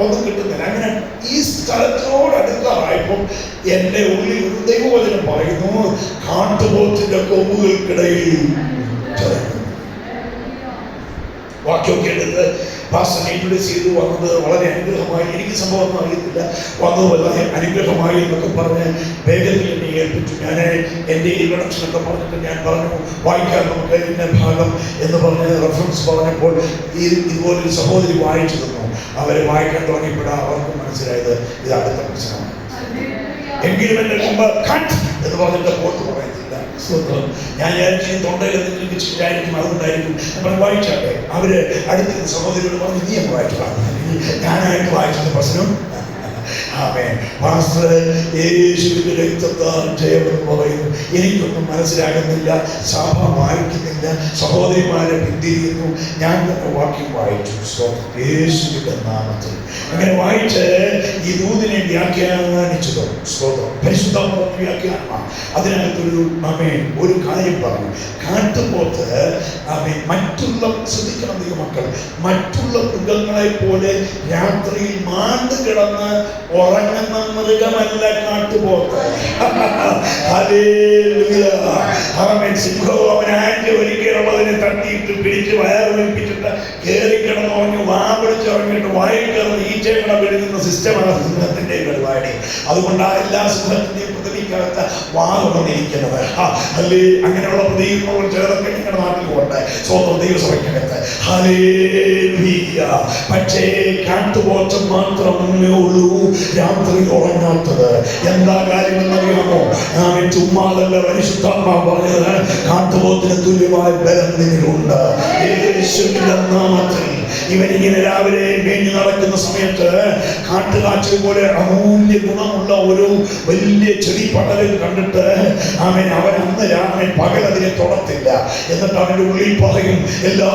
ഒന്നും കിട്ടുന്നില്ല. അങ്ങനെ ഈ സ്ഥലത്തോട് അടുക്കാറായപ്പോൾ എൻ്റെ ഉള്ളിൽ ഒരു ദൈവവചനം പറയുന്നു, കാട്ടുപോത്തിന്റെ കൊമ്പുകൾക്കിടയിൽ വാക്യമൊക്കെ എടുത്ത് പാസ്റ്റർ ഇൻട്രൊഡ്യൂസ് ചെയ്തു. വന്നത് വളരെ അനുഗ്രഹമായി. എനിക്ക് സംഭവം ഒന്നും അറിയത്തില്ല. വന്നത് വളരെ അനുഗ്രഹമായി എന്നൊക്കെ പറഞ്ഞ് വേഗത്തിൽ എന്നെ ഏൽപ്പിച്ചു. ഞാൻ എൻ്റെ ഇൻട്രൊഡക്ഷനൊക്കെ പറഞ്ഞിട്ട് ഞാൻ പറഞ്ഞു, വായിക്കാൻ നമുക്ക് ഇന്ന ഭാഗം എന്ന് പറഞ്ഞ് റെഫറൻസ് പറഞ്ഞപ്പോൾ ഇതുപോലൊരു സഹോദരി വായിച്ചു തന്നു. അവരെ വായിക്കാൻ തുടങ്ങിയപ്പോഴാണ് അവർക്ക് മനസ്സിലായത് ഇത് അടുത്ത പ്രശ്നമാണ്. എങ്കിലും എൻ്റെ മുമ്പ് കട്ട് എന്ന് പറഞ്ഞിട്ട് പുറത്ത് പറയത്തില്ല. ഞാൻ തൊണ്ടയിൽ എന്തെങ്കിലും വെച്ചിട്ടായിരിക്കും, അതുകൊണ്ടായിരിക്കും നമ്മൾ വായിച്ചാട്ടെ. അവര് അടുത്ത സഹോദരിയോട് പറഞ്ഞു, നീ വായിച്ചു. ഞാനായിട്ട് വായിച്ചത് പ്രശ്നം. യേശുവിന്റെ രക്തത്താൽ ജയമെന്ന് പറയുന്നു. എനിക്കൊന്നും മനസ്സിലാകുന്നില്ല, സഭ വായിക്കുന്നില്ല, സഹോദരിമാരെ പിന്തിരിയുന്നു. ഞാൻ തന്നെ വാക്യം വായിച്ചു, യേശുവിന്റെ നാമത്തിൽ. അങ്ങനെ വായിച്ച് ഈ ദൂതിനെ വ്യാഖ്യാനിച്ചതോ സ്തോത്രം പരിശുദ്ധമായ വ്യാഖ്യാനമാണ്. അതിനകത്തൊരു ഒരു കാര്യം പറഞ്ഞു. കാട്ടുപോത്ത് മറ്റുള്ള ശ്രദ്ധിക്കണം ദൈവമക്കൾ, മറ്റുള്ള മൃഗങ്ങളെ പോലെ രാത്രിയിൽ മാണ്ട് കിടന്ന് ഉറങ്ങുന്ന മൃഗമല്ല കാട്ടുപോത്ത്. സിംഹവും അവനാൻ്റെ ഒരിക്കലുള്ളതിനെ തട്ടിയിട്ട് പിടിച്ച് വയറുവലിപ്പിച്ചിട്ട് കയറി കിടന്നുറങ്ങി വാ പിടിച്ചിറങ്ങിയിട്ട് വായിൽ കയറുന്ന ഈച്ചകളെ വിഴുകുന്ന സിസ്റ്റമാണ് സിംഹത്തിന്റെ പരിപാടി. അതുകൊണ്ടാണ് എല്ലാ സിംഹത്തിന്റെയും പ്രതിനിധിക്കകത്ത് വാ കൊണ്ടിരിക്കുന്നത്. അല്ലേ അങ്ങനെയുള്ള പ്രതികൾ ചിലതൊക്കെ നിങ്ങളുടെ നാട്ടിലുണ്ട്. സ്വന്തം ദൈവസഭയ്ക്കകത്ത്. പക്ഷേ കാട്ടുപോത്ത് മാത്രമേ ഉള്ളൂ രാത്രി ഉറങ്ങാത്തത്. എന്താ കാര്യമെന്നറിയാമോ? ചുമ്മാതല്ല, പരിശുദ്ധാത്മാവ് പറഞ്ഞത് കാട്ടുപോത്തിന് തുല്യമായ ബലം നിന്നിലുണ്ട്. യേശുവിന്റെ നാമത്തിൽ ഇവനിങ്ങനെ രാവിലെ മേഞ്ഞു നടക്കുന്ന സമയത്ത് കാട്ടുകാഴ്ച പോലെ അമൂല്യ ഗുണമുള്ള ഒരു വലിയ ചെടി പടലിൽ കണ്ടിട്ട് അവൻ അന്ന് രാമൻ പകൽ അതിനെ തൊടത്തില്ല. എന്നിട്ട് അവന്റെ ഉള്ളിൽ പറയും, എല്ലാ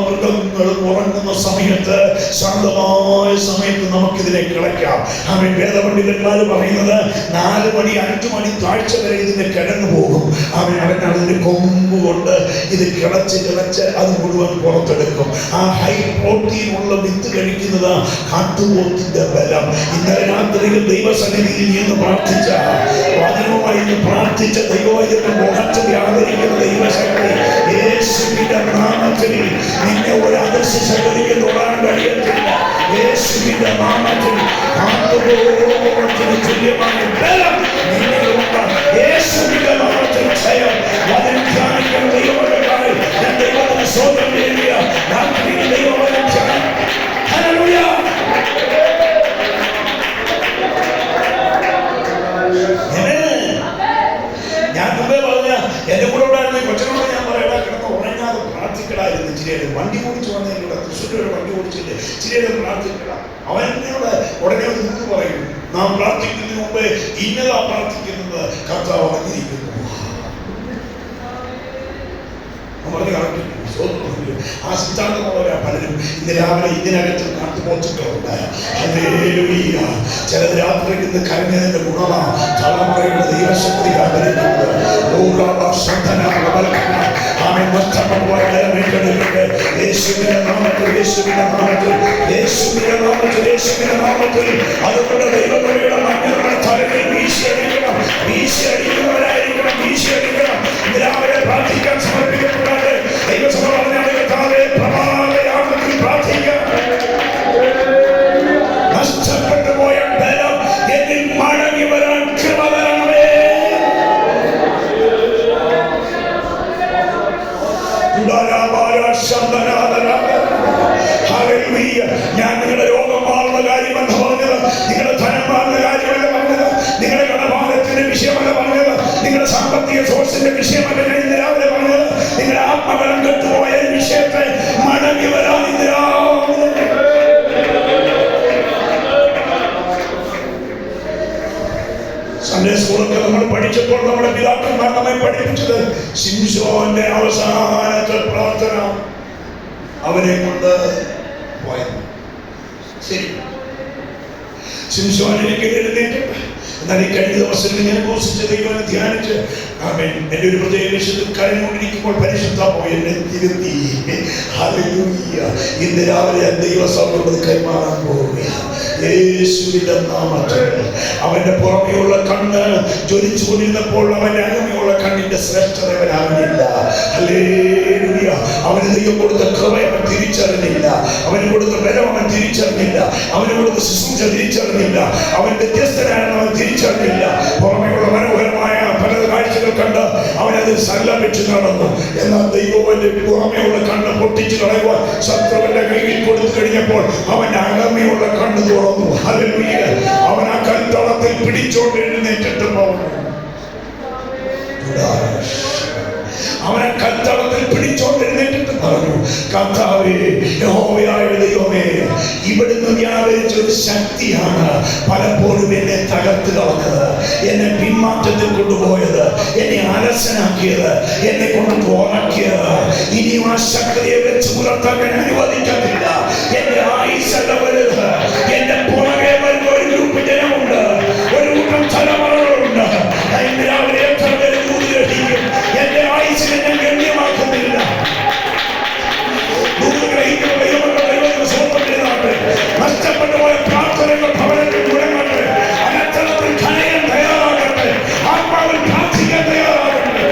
മൃഗങ്ങളും ഉറങ്ങുന്ന സമയത്ത്, ശാന്തമായ സമയത്ത് നമുക്കിതിനെ കിളയ്ക്കാം. അവൻ വേദപണ്ഡിതന്മാർ പറയുന്നത് 4 മണി 5 മണി താഴ്ച വരെ ഇതിനെ കിടന്നു പോകും. അവൻ അതിന്റെ കൊമ്പ് കൊണ്ട് ഇത് കിളച്ച് അത് മുഴുവൻ പുറത്തെടുക്കും. ആ ഹൈ പ്രോട്ടീനുള്ള വിത്ത് കഴിക്കുന്നത് കാട്ടുപോത്തിന്റെ ബലം. ഇന്നലെ രാത്രിയിൽ ദൈവസന്നിധിയിൽ നിന്ന് പ്രാർത്ഥിച്ച വചനവുമായി പ്രാർത്ഥിച്ച ദൈവത്തിന്റെ മുഖത്തിൽ ആദരിക്കുന്ന ദൈവശക്തി യേശുവിന്റെ നാമത്തിൽ നിന്നെ ഒരു അദൃശ്യ ശക്തിക്ക് തൊടാൻ കഴിയത്തില്ല. യേശുവിന്റെ യേശുവിന്റെ നാമത്തിൽ കാന്തകോളത്തിന് തുല്യമായ ബലം നിന്നിലുണ്ട്. യേശുവിന്റെ നാമത്തിൽ ജയം. വചനം ധ്യാനിക്കുന്ന ദൈവമക്കളായി ഞാൻ ദൈവത്തിന് സ്തോത്രം ചെയ്യുക. രാത്രിയിൽ ദൈവവചനം ധ്യാനം. ഹല്ലേലൂയ. ഞാൻ മുമ്പേ പറഞ്ഞ എന്റെ കൂടെ ഉണ്ടായിരുന്ന കൊച്ചനോട് ഞാൻ പറയണ കിടന്ന് ഉറങ്ങാതെ പ്രാർത്ഥിക്കടായിരുന്നു. ചിരിയുടെ വണ്ടി ഓടിച്ചു വന്നതിലൂടെ തൃശ്ശൂർ വണ്ടി ഓടിച്ചില്ലേ, ചിരിയുടെ പ്രാർത്ഥിക്കട. അവൻ എന്നോട് ഉടനെ നിന്ന് പറയും, നാം പ്രാർത്ഥിക്കുന്നതിന് മുമ്പേ ഇന്നതാ പ്രാർത്ഥിക്കുന്നത് കർത്താവ് അറിഞ്ഞിരിക്കുന്നു. ആ സിദ്ധാന്തമുള്ളവരാ പലരും ഇന്ന് രാവിലെ ഇതിനകത്ത് കാട്ടുപോച്ചിട്ടുണ്ട്. ചിലത് രാത്രി ഇന്ന് കരഞ്ഞതിന്റെ ഗുണമാ തലമുറയുടെ ദൈവശക്തി ആഗ്രഹിക്കുന്നത്. യേശുവിന്റെ നാമത്തിൽ, യേശുവിന്റെ നാമത്തിൽ, യേശുവിന്റെ നാമത്തിൽ, യേശുവിന്റെ നാമത്തിൽ അതുകൊണ്ട് ദൈവകൃപയുടെ മഞ്ഞളുടെ തലയിൽ വീശിയടിക്കണം. വീശിയടിക്കുന്നവരായിരിക്കണം, വീശിയടിക്കണം. ഇന്ന് രാവിലെ പ്രാർത്ഥിക്കാൻ സമർപ്പിക്കപ്പെടാതെ ദൈവസഭ പറഞ്ഞാൽ കർത്താവേ പ്രഭാതയാമത്തിൽ പ്രാർത്ഥിക്കാം. നഷ്ടപ്പെട്ടു പോയ ബലം എന്നിൽ മടങ്ങി വരാൻ കൃപ തരണമേ. ഞാൻ നിങ്ങളുടെ രോഗം മാറുന്ന കാര്യമെന്ന് പറഞ്ഞത്, നിങ്ങളുടെ ധനം മാറുന്ന കാര്യമല്ല പറഞ്ഞത്, നിങ്ങളുടെ കടഭാരത്തിന്റെ വിഷയമല്ല പറഞ്ഞത്, നിങ്ങളുടെ സാമ്പത്തിക സോഴ്സിന്റെ വിഷയമല്ല ഞാൻ ഇന്ന് രാവിലെ പറഞ്ഞത്. നിങ്ങളുടെ ആത്മബലം കെട്ടുപോയ വിഷയത്തെ മടങ്ങി വരാൻ ഇന്ന് രാവിലെ സൺഡേ സ്കൂളൊക്കെ നമ്മൾ പഠിച്ചപ്പോൾ നമ്മുടെ പിതാക്കന്മാർ നമ്മെ പഠിപ്പിച്ചത് ശിംശോന്റെ അവസാനത്തെ പ്രാർത്ഥന അവനെ കൊണ്ട് പോയത്. ശരി, ശിംശോനിലേക്ക് എഴുന്നേറ്റ്. എന്നാൽ ഈ കഴിഞ്ഞ ദിവസങ്ങളിൽ ഞാൻ ഘോഷിച്ച ദൈവനെ ധ്യാനിച്ച് എന്റെ ഒരു പ്രത്യേക വിഷയത്തിൽ കരഞ്ഞുകൊണ്ടിരിക്കുമ്പോൾ പരിശുദ്ധമോ എന്നെ തിരുത്തി. ഹല്ലേലൂയ. ഇന്ന് രാവിലെ ദൈവസഭയോട് കൈമാറാൻ പോവുകയാണ്. യേശുവിന്റെ നാമത്തിൽ അവന്റെ പുറമെയുള്ള കണ്ണ് ജ്വലിച്ചു കൊണ്ടിരുന്നപ്പോൾ അവന്റെ അകമെയുള്ള കണ്ണിന്റെ ശ്രേഷ്ഠത അവൻ അറിഞ്ഞില്ല. ഹല്ലേലൂയ. അവന് ദൈവം കൊടുത്ത കൃപ അവൻ തിരിച്ചറിഞ്ഞില്ല. അവന് കൊടുത്ത ബലം അവൻ തിരിച്ചറിഞ്ഞില്ല. അവന് കൊടുത്ത ശുശ്രൂഷ തിരിച്ചറിഞ്ഞില്ല. അവൻ വ്യത്യസ്തനാണെന്ന് അവൻ തിരിച്ചറിഞ്ഞില്ല. പുറമെയുള്ള മനോഹരമായ പല കാഴ്ചകൾ കണ്ട് അവനത് സല്ലപിച്ചു നടന്നു. എന്നാൽ ദൈവത്തിന്റെ പുറമെയുള്ള കണ്ണ് പൊട്ടിച്ചു കളയുവാൻ ശത്രുവിന്റെ കയ്യിൽ കൊടുത്തു കഴിഞ്ഞപ്പോൾ അവന്റെ അകമെയുള്ള കണ്ണ് തുറന്നു. ഹല്ലേലൂയ. അവൻ ആ കൽത്തളത്തിൽ പിടിച്ചോണ്ട് എഴുന്നേറ്റിട്ട് പോകുന്നു. അവനെ കൽത്തളത്തിൽ പിടിച്ചോണ്ട് എഴുന്നേറ്റിട്ട് പറഞ്ഞു, കർത്താവേ, യഹോവയായ ദൈവമേ, ഇവിടുന്ന് വ്യാപരിച്ച ഒരു ശക്തിയാണ് പലപ്പോഴും എന്നെ തകർത്ത് കളഞ്ഞത്, എന്നെ പിന്മാറ്റത്തിൽ കൊണ്ടുപോയത്, എന്നെ അലസനാക്കിയത്, എന്നെ കൊണ്ട് പോറാക്കിയത്. ഇനിയും ആ ശക്തിയെ വെച്ച് പുലർത്താൻ ഞാൻ അനുവദിക്കത്തില്ല. എന്റെ ആയുസ്സല്ല വലുത്. എന്റെ പുറകെ വരുന്ന ഒരു ഗ്രൂപ്പ് ജനമുണ്ട്, ഒരു കൂട്ടം തലമുറകളുണ്ട്. രാവിലെ എത്ര പേര് ഗ്രഹിക്കും? എന്റെ ആയുസിനെ ഞാൻ ഗണ്യമാക്കുന്നില്ല. നഷ്ടപ്പെട്ടു പോയ പ്രാർത്ഥനകൾ ഭവനത്തിൽ മുടങ്ങട്ടെ. അനർത്ഥത്തിൽ ധനയം തയ്യാറാകട്ടെ. ആത്മാവിൽ പ്രാർത്ഥിക്കാൻ തയ്യാറാകട്ടെ.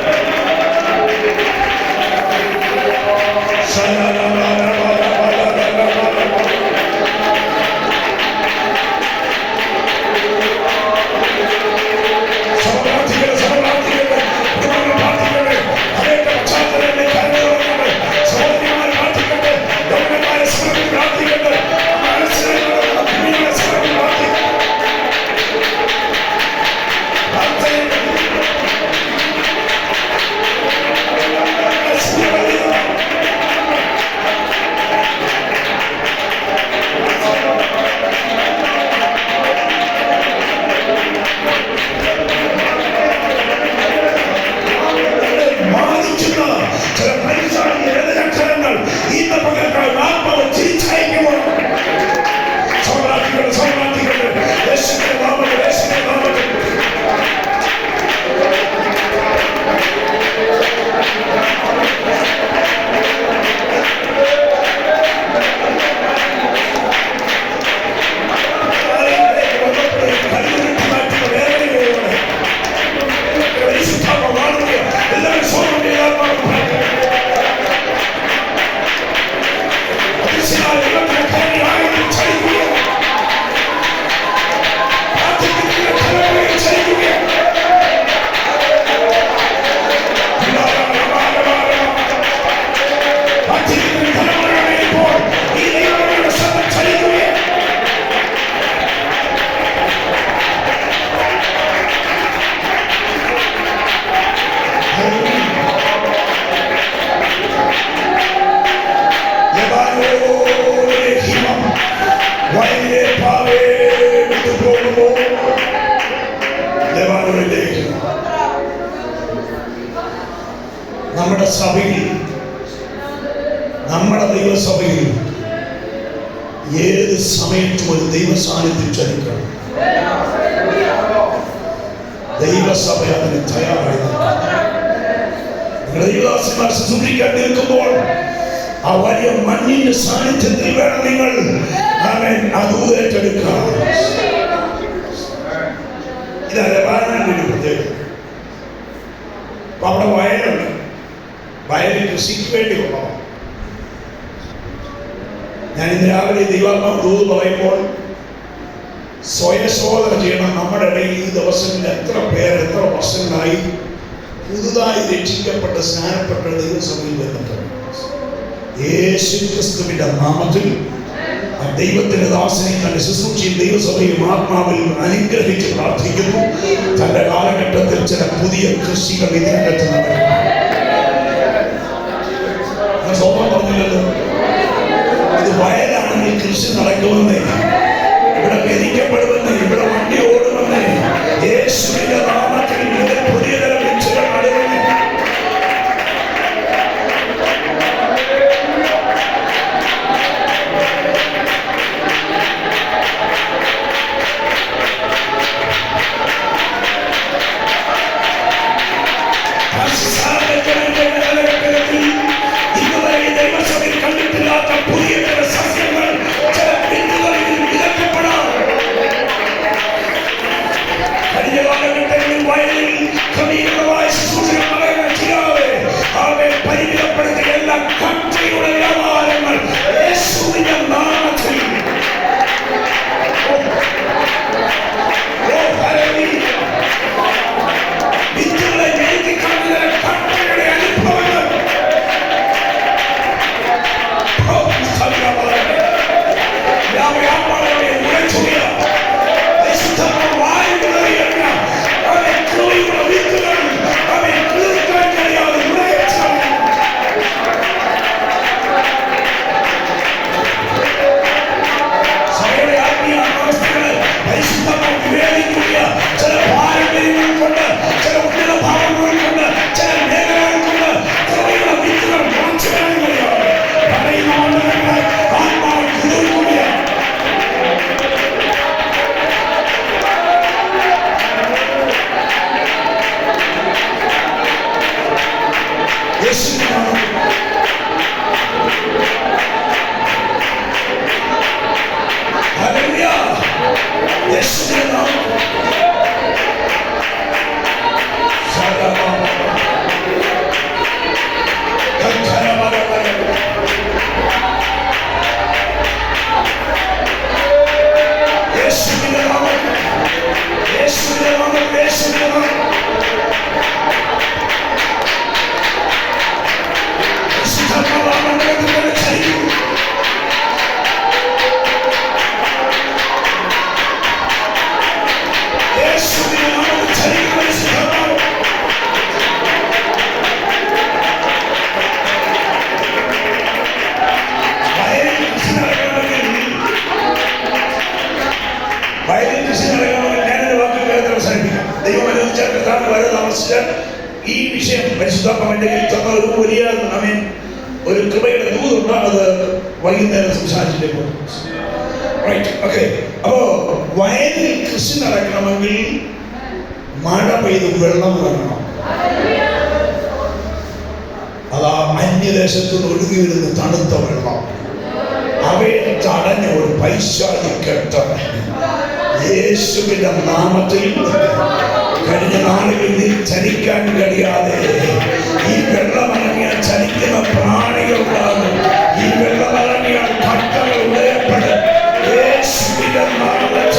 നമ്മുടെ സഭയിൽ, നമ്മുടെ ദൈവസഭയിൽ ഏത് സമയത്തും ഒരു ദൈവ സാന്നിധ്യം ചലിക്കണം. ദൈവസഭ അതിന് തയ്യാറായി. ദൈവദാസന്മാർ ശുശ്രൂഷിക്കാൻ നിൽക്കുമ്പോൾ ആ വലിയ മണ്ണിന്റെ സാന്നിധ്യത്തിൽ വേണം നിങ്ങൾ അത് ഏറ്റെടുക്കാം. ഇതല്ലേ വയനാടിന്റെ പ്രത്യേകത. അപ്പൊ അവിടെ വയലുണ്ട്, വയലിൽ കൃഷിക്ക് വേണ്ടി കൊള്ളാം. ഞാൻ ഇന്ന് രാവിലെ ദൈവാത്മാവ് ദൂത് പറയുമ്പോൾ സ്വയശോധന ചെയ്യണം. നമ്മുടെ ഇടയിൽ ഈ ദിവസങ്ങളിൽ എത്ര പേർ എത്ര വർഷങ്ങളായി പുതുതായി രക്ഷിക്കപ്പെട്ട് സ്നാനപ്പെട്ട ദൈവസഭയിൽ വരുന്നുണ്ട്. യേശു ക്രിസ്തുവിന്റെ നാമത്തിൽ ദൈവത്തിന്റെ ദാസനെ തന്റെ ശുശ്രൂഷയും ദൈവസഭയും ആത്മാവിൽ അനുഗ്രഹിച്ച് പ്രാർത്ഥിക്കുന്നു. തന്റെ കാലഘട്ടത്തിൽ ചില പുതിയ കൃഷികൾ ഇതിനകത്ത് നടക്കും. പറഞ്ഞില്ലല്ലോ, ഇത് വയലാണെങ്കിൽ കൃഷി നടക്കുമെന്ന്, ഇവിടെ മെതിക്കപ്പെടുമെന്ന്, ഇവിടെ വണ്ടി ഓടുമെന്ന്, യേശുവിന്റെ നാമത്തിൽ പുതിയ തരം വൃക്ഷങ്ങൾ നടുമെന്ന്. ഇതുവരെ ദൈവസഭയിൽ കണ്ടിട്ടില്ലാത്ത പുതിയ സസ്യങ്ങൾ ചില പിന്നുകളിൽ വിതക്കപ്പെടാം. കഴിഞ്ഞ കാലഘട്ടങ്ങളിൽ വയലിൽ ക്രമീകൃതമായ ശുശ്രൂഷകൾ ചെയ്യാതെ അവയെ പരിമിതപ്പെടുത്തിയ എല്ലാ കൺട്രിയുടെ വ്യാപാരങ്ങൾ യേശുവിന്റെ നാമത്തിൽ വിത്തുകളെ ജയിക്കുന്ന കൺട്രിയുടെ അനുഭവങ്ങൾ ചില പാരമ്പര്യങ്ങൾ കൊണ്ട്, ചില ഉന്നത ഭാവങ്ങൾ കൊണ്ട്, ചില മേഖലകൾ കൊണ്ട് വിത്തുകൾ മുളച്ചു കഴിയുകയാണ്. പറയുന്ന മണ്ഡലങ്ങൾ ആത്മാവ് കുതിർക്കുകയാണ്. ഈ വിഷയം പരിശുദ്ധാത്മാവിന്റെ തന്ന ഒരു വലിയ ഒരു കൃപയുടെ ദൂതുണ്ട്. അത് വൈകുന്നേരം സംസാരിച്ചിട്ട് അപ്പോ വയലിൽ കൃഷി നടക്കണമെങ്കിൽ മഴ പെയ്ത് വെള്ളം ഇറങ്ങണം. അതാ അന്യദേശത്ത് നിന്ന് ഒഴുകി വരുന്ന തണുത്ത വെള്ളം, അവയെ തടഞ്ഞ ഒരു പൈശാചികെട്ട് യേശുവിന്റെ നാമത്തിൽ കഴിഞ്ഞ നാളുകളിൽ ചലിക്കാൻ കഴിയാതെ ഈ വെള്ളമിറങ്ങിയാൽ ചലിക്കുന്ന പ്രാണികളുണ്ടാകും. ഈ വെള്ളമിറങ്ങിയാൽ കട്ടകൾ ഉദയപ്പെടും. യേശുവിന്റെ നാമത്തിൽ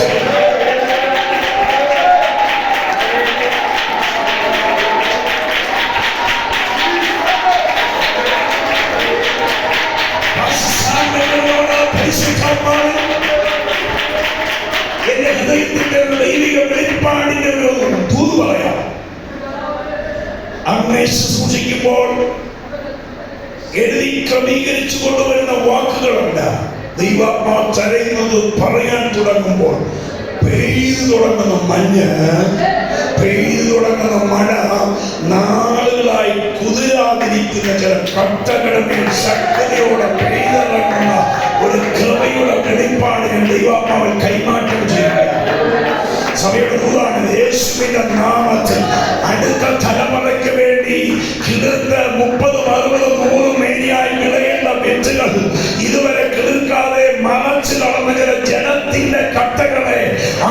എന്റെ ഹൃദയത്തിന്റെ ദൈവിക വെളിപ്പാടിന്റെ ഒരു ദൂത് പറയാം. അങ്ങനെ ശുശ്രൂഷിക്കുമ്പോൾ എഴുതി ക്രമീകരിച്ചു കൊണ്ടുവരുന്ന വാക്കുകളുണ്ട്. ദൈവാത്മാവ് ചരയുന്നത് പറയാൻ തുടങ്ങുമ്പോൾ പെയ്തു തുടങ്ങുന്ന മഞ്ഞ്, പെയ്തു തുടങ്ങുന്ന മഴ നാളുകളായി കുതിരാതിരി ആയിരിക്കുന്ന ചില കട്ടകളുടെ മേൽ ശക്തിയോടെ പെയ്തിറങ്ങുന്ന ഒരു കൃപയുടെ വെളിപ്പാട് ദൈവാത്മാവിൽ കൈമാറ്റം ചെയ്യുക. സഭയുടെ ദൂതാണ് യേശുവിന്റെ നാമത്തിൽ അടുത്ത തലമുറയ്ക്ക് വേണ്ടി കിളിർത്ത് 30, 60, 100 മേനിയായി വിളയേണ്ട വിത്തുകൾ ഇതുവരെ കിളിർക്കാതെ മറച്ചു കളഞ്ഞ ചില ജനത്തിന്റെ കട്ടകളെ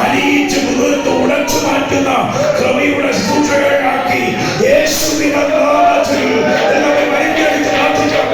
അലിയിച്ച് മുതിർത്ത് ഉടച്ചു മാറ്റുന്ന കൃപയുടെ ശുശ്രൂഷകരാക്കി യേശുവിന്റെ നാമത്തിൽ എല്ലാവരും ഭയങ്കരിച്ച് പ്രാർത്ഥിക്കാം.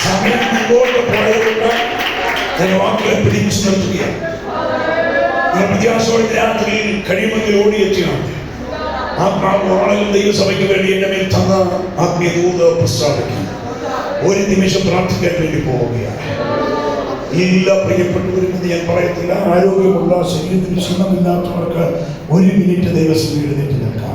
സമയം മുമ്പോട്ട് പോയതുകൊണ്ട് ഞാൻ വാക്കുകളെ പിടിച്ചു നിർത്തുകയാണ്. പ്രത്യാശയോടെ രാത്രിയിൽ കഴിയുമെങ്കിൽ ഓടിയെത്തിയാണ് ആത്മാവ് ആളുകൾ ദൈവസഭയ്ക്ക് വേണ്ടി എന്റെ മേൽ തന്ന ആത്മീയ ദൂത് പ്രസ്താവിക്കും. ഒരു നിമിഷം പ്രാർത്ഥിക്കാൻ വേണ്ടി പോവുകയാണ്. എല്ലാ പ്രിയപ്പെട്ടവരുമെന്ന് ഞാൻ പറയത്തില്ല. ആരോഗ്യമുള്ള ശരീരത്തിന് ക്ഷീണമില്ലാത്തവർക്ക് 1 മിനിറ്റ് ദൈവസഭ എഴുന്നേറ്റ് നിൽക്കാം.